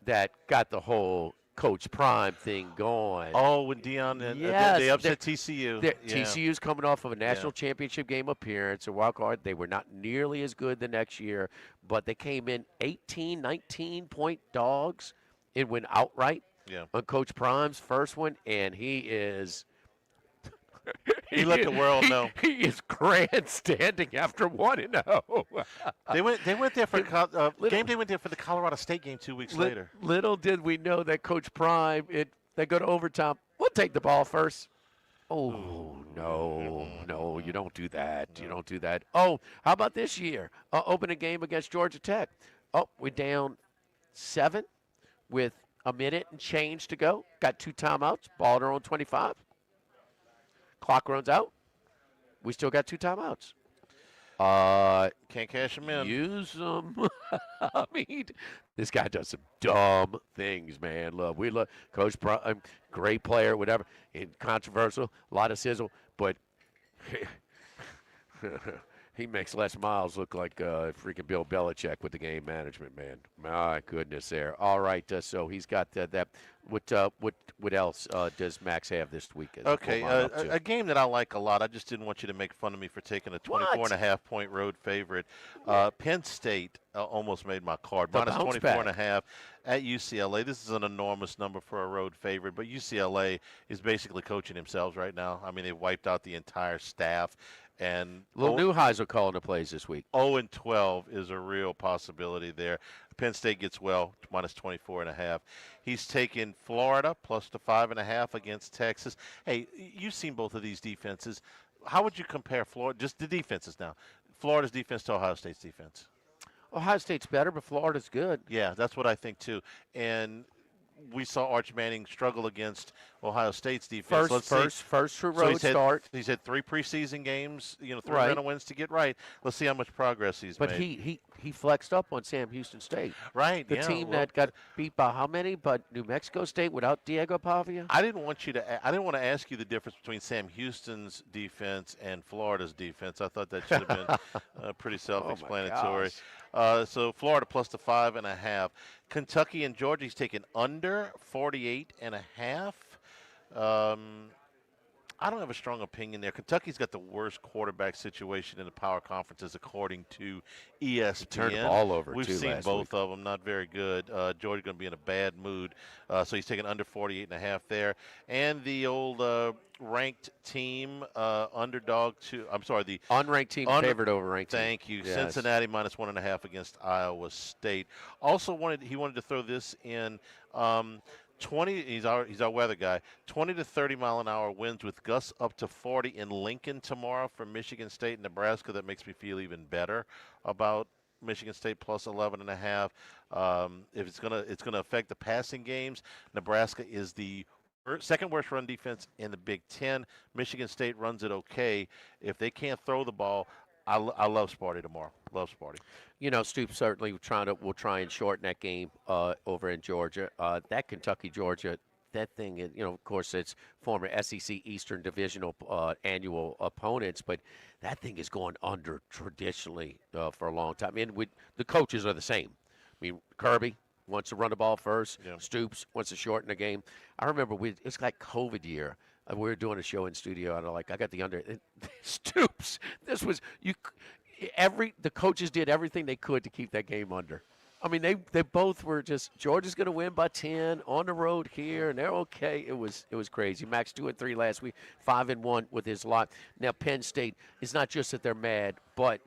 that got the whole Coach Prime thing going. Oh, when Dion and yes, they upset TCU. Yeah. TCU's coming off of a national championship game appearance, a wild card. They were not nearly as good the next year, but they came in 18, 19-point dogs and went outright on Coach Prime's first one, and he is He let the world know. He is grandstanding after 1-0. They went there for game day. Went there for the Colorado State game 2 weeks later. Little did we know that Coach Prime, they go to overtime. We'll take the ball first. Oh, no, you don't do that. You don't do that. Oh, how about this year? Opening game against Georgia Tech. Oh, we're down 7 with a minute and change to go. Got 2 timeouts. Ball at our own 25. Clock runs out. We still got 2 timeouts. Can't cash them in. Use them. I mean, this guy does some dumb things, man. We love Coach Prime, great player, whatever. And controversial, a lot of sizzle, but he makes Les Miles look like freaking Bill Belichick with the game management, man. My goodness, there. All right, so he's got that. What else does Max have this week? Okay, a game that I like a lot. I just didn't want you to make fun of me for taking a 24.5-point road favorite. Penn State almost made my card. Minus 24.5 at UCLA. This is an enormous number for a road favorite, but UCLA is basically coaching themselves right now. I mean, they wiped out the entire staff. And Little Neuheisel calling the plays this week. 0-12 is a real possibility there. Penn State gets minus 24.5. He's taken Florida plus the 5.5 against Texas. Hey, you've seen both of these defenses. How would you compare Florida, just the defenses now, Florida's defense to Ohio State's defense? Ohio State's better, but Florida's good. Yeah, that's what I think too. And we saw Arch Manning struggle against Ohio State's defense. First true road start. He's had 3 preseason games, 3 rental wins to get right. Let's see how much progress he's made. But he flexed up on Sam Houston State. Right, The yeah, team well- that got beat by how many? But New Mexico State without Diego Pavia? I didn't want to ask you the difference between Sam Houston's defense and Florida's defense. I thought that should have been pretty self-explanatory. So Florida plus the 5.5. Kentucky and Georgia, he's taken under 48.5. I don't have a strong opinion there. Kentucky's got the worst quarterback situation in the power conferences, according to ESPN. Turned the ball over, We've too, seen last both week. of them, not very good. Georgia's going to be in a bad mood, so he's taking under 48.5 there. And the old ranked team underdog to, I'm sorry, the unranked team favored over ranked team. Thank you. Yes. Cincinnati minus 1.5 against Iowa State. Also wanted to throw this in. 20. He's our weather guy. 20 to 30 mile an hour winds with gusts up to 40 in Lincoln tomorrow for Michigan State and Nebraska. That makes me feel even better about Michigan State plus 11.5. If it's gonna affect the passing games, Nebraska is the second worst run defense in the Big Ten. Michigan State runs it okay. If they can't throw the ball, I love Sparty tomorrow. Love Sparty. You know, Stoops certainly will try and shorten that game over in Georgia. That Kentucky-Georgia, that thing, of course, it's former SEC Eastern Divisional annual opponents, but that thing is going under traditionally for a long time. And the coaches are the same. I mean, Kirby wants to run the ball first. Yeah. Stoops wants to shorten the game. I remember it's like COVID year. We were doing a show in studio, and I got the under. Stoops, this was the coaches did everything they could to keep that game under. I mean, they both were just, Georgia's going to win by 10 on the road here, and they're okay. It was crazy. Max 2-3 last week, 5-1 with his lot. Now Penn State, it's not just that they're mad, but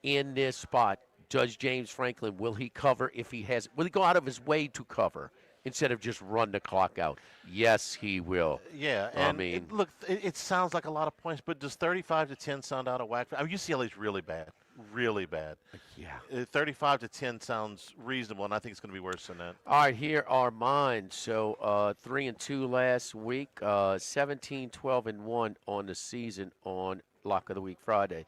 in this spot, Judge James Franklin, will he cover will he go out of his way to cover instead of just run the clock out? Yes, he will. Yeah, and it sounds like a lot of points, but does 35 to 10 sound out of whack? I mean, UCLA's really bad. Really bad. Yeah. 35 to 10 sounds reasonable, and I think it's going to be worse than that. All right, here are mine. So 3-2 last week, 17-12-1 on the season on Lock of the Week Friday.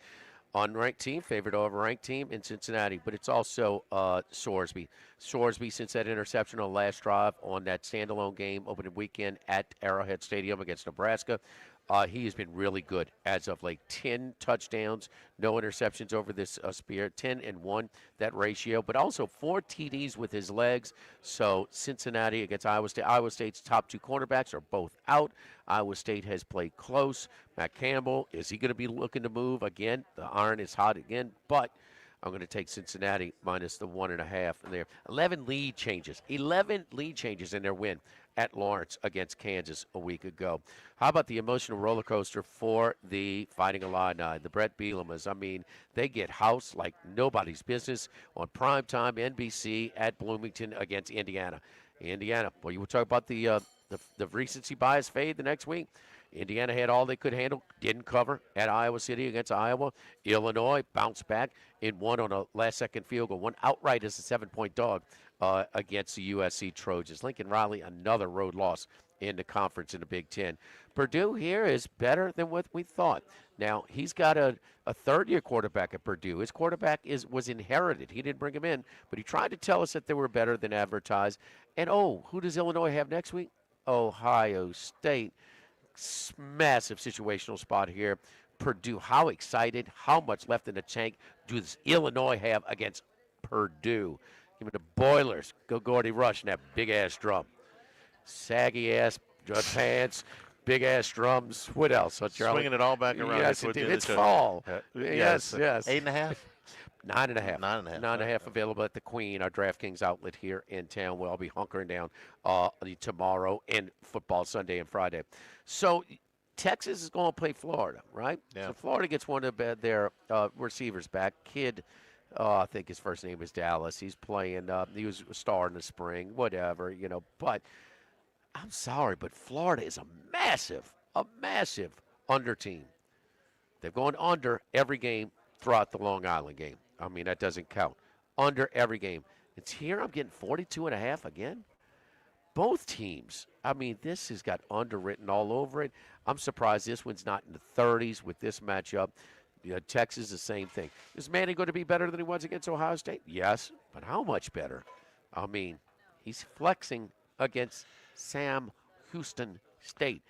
Unranked team, favored over ranked team in Cincinnati, but it's also Sorsby. Sorsby, since that interception on the last drive on that standalone game opening weekend at Arrowhead Stadium against Nebraska, he has been really good as of late. 10 touchdowns, no interceptions over this Spirit, 10-1, that ratio, but also 4 TDs with his legs. So Cincinnati against Iowa State. Iowa State's top 2 cornerbacks are both out. Iowa State has played close. Matt Campbell, is he going to be looking to move again? The iron is hot again, but I'm going to take Cincinnati minus the 1.5 there. 11 lead changes in their win at Lawrence against Kansas a week ago. How about the emotional roller coaster for the Fighting Illini, the Brett Bielemas? I mean, they get housed like nobody's business on primetime NBC at Bloomington against Indiana. Well, you were talking about the recency bias fade the next week. Indiana had all they could handle, didn't cover at Iowa City against Iowa. Illinois bounced back and won on a last-second field goal, won outright as a 7-point dog against the USC Trojans. Lincoln Riley, another road loss in the conference in the Big Ten. Purdue here is better than what we thought. Now, he's got a third-year quarterback at Purdue. His quarterback was inherited. He didn't bring him in, but he tried to tell us that they were better than advertised. And, who does Illinois have next week? Ohio State. Massive situational spot here. Purdue, how excited, how much left in the tank does Illinois have against Purdue? Give me the Boilers. Go Gordy Rush and that big-ass drum. Saggy-ass pants, big-ass drums. What else? Charlie? Swinging it all back around. Yes, it's fall. Yes. 8.5? 9.5. 9.5. 9.5 available at the Queen, our DraftKings outlet here in town, where I'll be hunkering down tomorrow and football Sunday and Friday. So Texas is going to play Florida, right? Yeah. So Florida gets one of their receivers back. Kid, I think his first name is Dallas. He's playing. He was a star in the spring, whatever, But I'm sorry, but Florida is a massive under team. They've gone under every game throughout the Long Island game. I mean, that doesn't count. Under every game. It's here I'm getting 42.5 again. Both teams. I mean, this has got underwritten all over it. I'm surprised this one's not in the 30s with this matchup. Yeah, Texas, the same thing. Is Manning going to be better than he was against Ohio State? Yes, but how much better? I mean, he's flexing against Sam Houston State.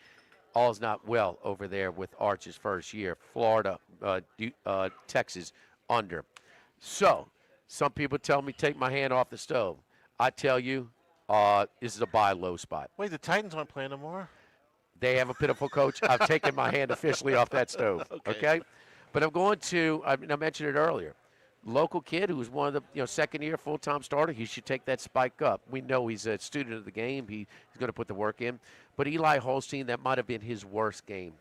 All's not well over there with Arch's first year. Florida, Texas under. So, some people tell me take my hand off the stove. I tell you, this is a buy low spot. Wait, the Titans aren't playing tomorrow? They have a pitiful coach. I've taken my hand officially off that stove. Okay? But I'm going to, I mentioned it earlier, local kid who was one of the second-year full-time starter, he should take that spike up. We know he's a student of the game. He's going to put the work in. But Eli Holstein, that might have been his worst game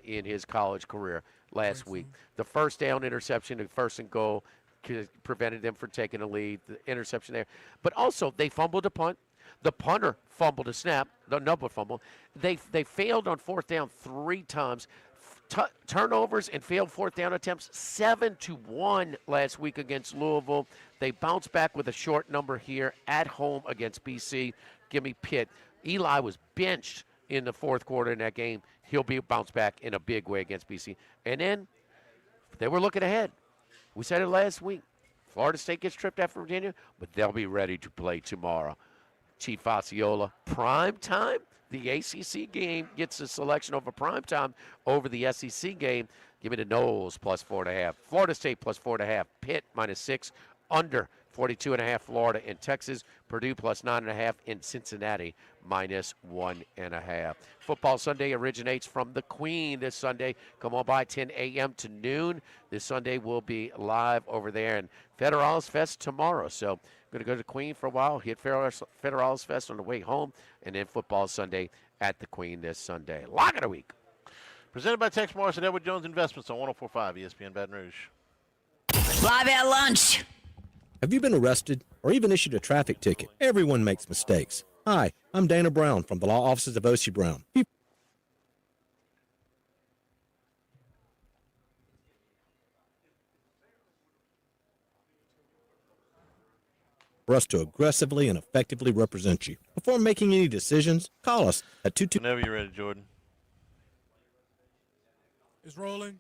in his college career last week. The first down interception, the first and goal, prevented them from taking a lead, the interception there. But also, they fumbled a punt. The punter fumbled a snap, the number fumble. They failed on fourth down 3 times. Turnovers and failed fourth down attempts 7-1 last week against Louisville. They bounced back with a short number here at home against BC. Give me Pitt. Eli was benched in the fourth quarter in that game. He'll be bounced back in a big way against BC. And then they were looking ahead. We said it last week. Florida State gets tripped after Virginia, but they'll be ready to play tomorrow. Chief Osceola, prime time. The ACC game gets a selection over prime time over the SEC game. Give me the Noles plus 4.5. Florida State plus 4.5. Pitt -6. Under 42.5. Florida and Texas. Purdue plus 9.5. In Cincinnati -1.5. Football Sunday originates from the Queen this Sunday. Come on by 10 a.m. to noon. This Sunday will be live over there in Federales Fest tomorrow. So I'm going to go to the Queen for a while, hit Federales Fest on the way home, and then Football Sunday at the Queen this Sunday. Lock of the week. Presented by Tex Morris and Edward Jones Investments on 104.5 ESPN Baton Rouge. Live at lunch. Have you been arrested or even issued a traffic ticket? Everyone makes mistakes. Hi, I'm Dana Brown from the law offices of O.C. Brown. For us to aggressively and effectively represent you. Before making any decisions, call us at 22. Whenever you're ready, Jordan. It's rolling.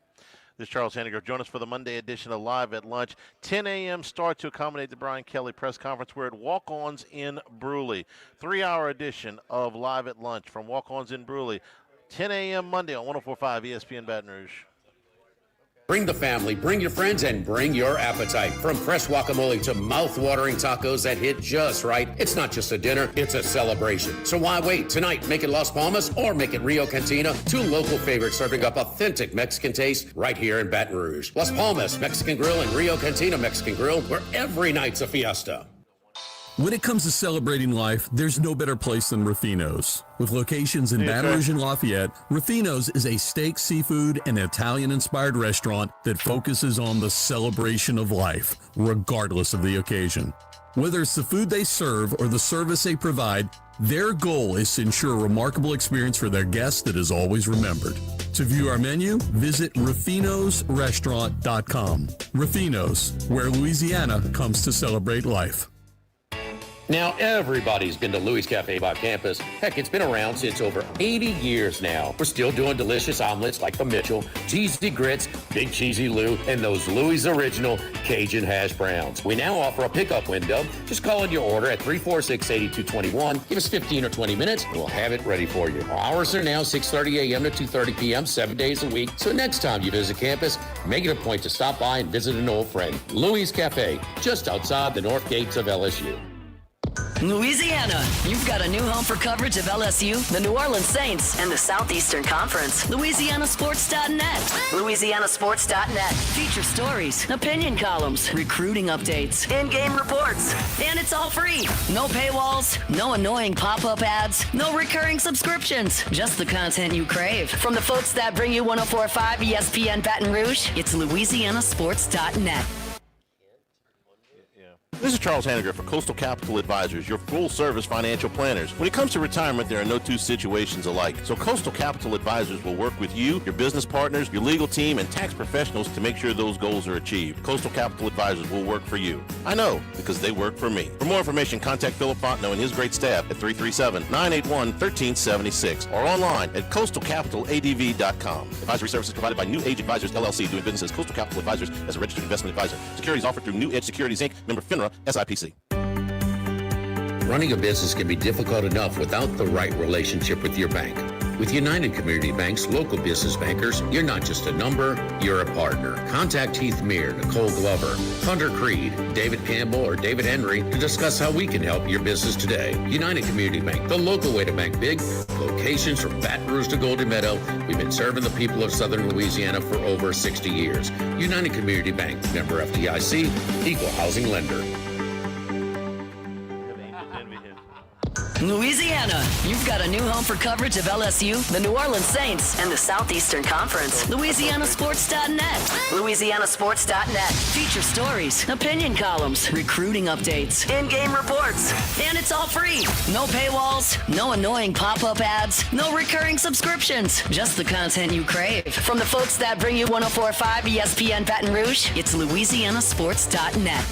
This is Charles Handiger. Join us for the Monday edition of Live at Lunch. 10 a.m. start to accommodate the Brian Kelly press conference. We're at Walk-Ons in Brewley. 3-hour edition of Live at Lunch from Walk-Ons in Brewley. 10 a.m. Monday on 104.5 ESPN Baton Rouge. Bring the family, bring your friends, and bring your appetite. From fresh guacamole to mouth-watering tacos that hit just right, it's not just a dinner, it's a celebration. So why wait? Tonight, make it Las Palmas or make it Rio Cantina, 2 local favorites serving up authentic Mexican taste right here in Baton Rouge. Las Palmas Mexican Grill and Rio Cantina Mexican Grill, where every night's a fiesta. When it comes to celebrating life, there's no better place than Ruffino's. With locations in Baton Rouge and Lafayette, Ruffino's is a steak, seafood, and Italian-inspired restaurant that focuses on the celebration of life, regardless of the occasion. Whether it's the food they serve or the service they provide, their goal is to ensure a remarkable experience for their guests that is always remembered. To view our menu, visit ruffinosrestaurant.com. Ruffino's, where Louisiana comes to celebrate life. Now everybody's been to Louis Cafe by campus. Heck, it's been around since over 80 years now. We're still doing delicious omelets like the Mitchell, cheesy grits, Big Cheesy Lou, and those Louis Original Cajun hash browns. We now offer a pickup window. Just call in your order at 346-8221. Give us 15 or 20 minutes, and we'll have it ready for you. Our hours are now 6:30 a.m. to 2:30 p.m., 7 days a week. So next time you visit campus, make it a point to stop by and visit an old friend. Louis Cafe, just outside the north gates of LSU. Louisiana, you've got a new home for coverage of LSU, the New Orleans Saints, and the Southeastern Conference. LouisianaSports.net. LouisianaSports.net. Feature stories, opinion columns, recruiting updates, in-game reports. And it's all free. No paywalls, no annoying pop-up ads, no recurring subscriptions. Just the content you crave. From the folks that bring you 104.5 ESPN Baton Rouge, it's LouisianaSports.net. This is Charles Hanniger for Coastal Capital Advisors, your full-service financial planners. When it comes to retirement, there are no two situations alike. So Coastal Capital Advisors will work with you, your business partners, your legal team, and tax professionals to make sure those goals are achieved. Coastal Capital Advisors will work for you. I know, because they work for me. For more information, contact Philip Fontenot and his great staff at 337-981-1376 or online at coastalcapitaladv.com. Advisory services provided by New Age Advisors, LLC, doing business as Coastal Capital Advisors as a registered investment advisor. Securities offered through New Edge Securities, Inc., member FINRA, SIPC. Running a business can be difficult enough without the right relationship with your bank. With United Community Bank's local business bankers, you're not just a number, you're a partner. Contact Heath Meir, Nicole Glover, Hunter Creed, David Campbell, or David Henry to discuss how we can help your business today. United Community Bank, the local way to bank big. Locations from Baton Rouge to Golden Meadow. We've been serving the people of Southern Louisiana for over 60 years. United Community Bank, member FDIC, equal housing lender. Louisiana, you've got a new home for coverage of LSU, the New Orleans Saints, and the Southeastern Conference. LouisianaSports.net. LouisianaSports.net. Feature stories, opinion columns, recruiting updates, in-game reports. And it's all free. No paywalls, no annoying pop-up ads, no recurring subscriptions. Just the content you crave. From the folks that bring you 104.5 ESPN Baton Rouge, it's LouisianaSports.net.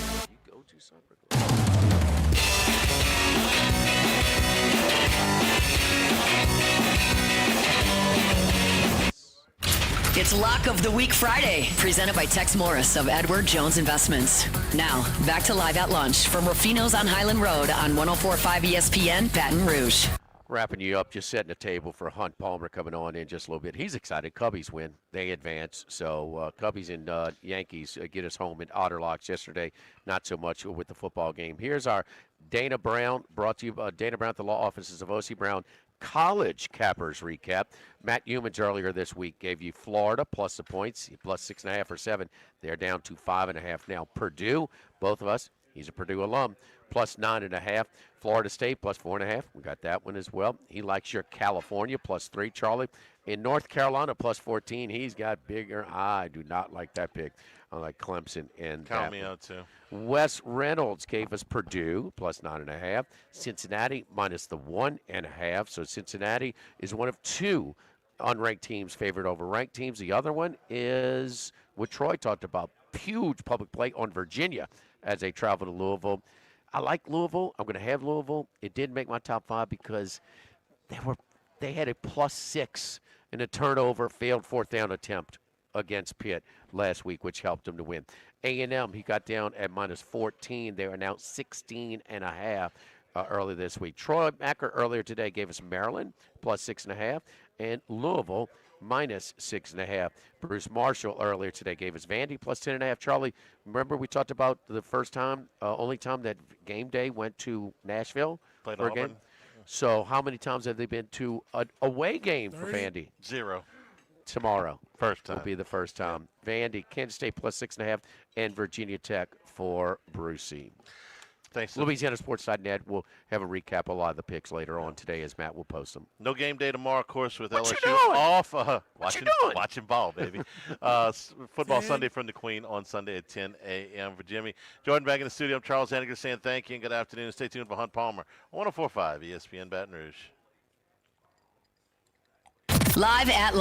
It's Lock of the Week Friday, presented by Tex Morris of Edward Jones Investments. Now, back to Live at Lunch from Ruffino's on Highland Road on 104.5 ESPN Baton Rouge. Wrapping you up, just setting the table for Hunt Palmer coming on in just a little bit. He's excited. Cubbies win. They advance. So Cubbies and Yankees get us home in Otterlocks yesterday. Not so much with the football game. Here's our Dana Brown, brought to you by Dana Brown at the law offices of O.C. Brown College Cappers recap. Matt Humans earlier this week gave you Florida plus the points, plus 6.5 or 7. They're down to 5.5 now. Purdue, both of us, he's a Purdue alum, plus 9.5. Florida State plus 4.5. We got that one as well. He likes your California plus 3, Charlie. In North Carolina plus 14, he's got bigger. I do not like that pick. I like Clemson and count me out too. Wes Reynolds gave us Purdue plus 9.5. Cincinnati minus the 1.5. So Cincinnati is one of 2 unranked teams favored over ranked teams. The other one is what Troy talked about, huge public play on Virginia as they travel to Louisville. I like Louisville. I'm going to have Louisville. It didn't make my top 5 because they had a plus 6 in a turnover, failed 4th down attempt against Pitt last week, which helped them to win. A&M, he got down at minus 14. They are now 16.5 early this week. Troy Macker earlier today gave us Maryland plus 6.5 and Louisville minus 6.5. Bruce Marshall earlier today gave us Vandy plus 10.5. Charlie, remember we talked about the first time, only time that game day went to Nashville? Played for a Auburn. game? So how many times have they been to an away game for Vandy? 0. Tomorrow. First time. Will be the first time. Vandy, Kansas State plus 6.5, and Virginia Tech for Brucey. Thanks. LouisianaSports.net. We'll have a recap of a lot of the picks later on today as Matt will post them. No game day tomorrow, of course, with What LSU you doing? off. What you doing? Watching ball, baby. Football Sunday from the Queen on Sunday at 10 a.m. for Jimmy. Jordan back in the studio. I'm Charles Hanniger saying thank you and good afternoon. Stay tuned for Hunt Palmer on 104.5 ESPN Baton Rouge. Live at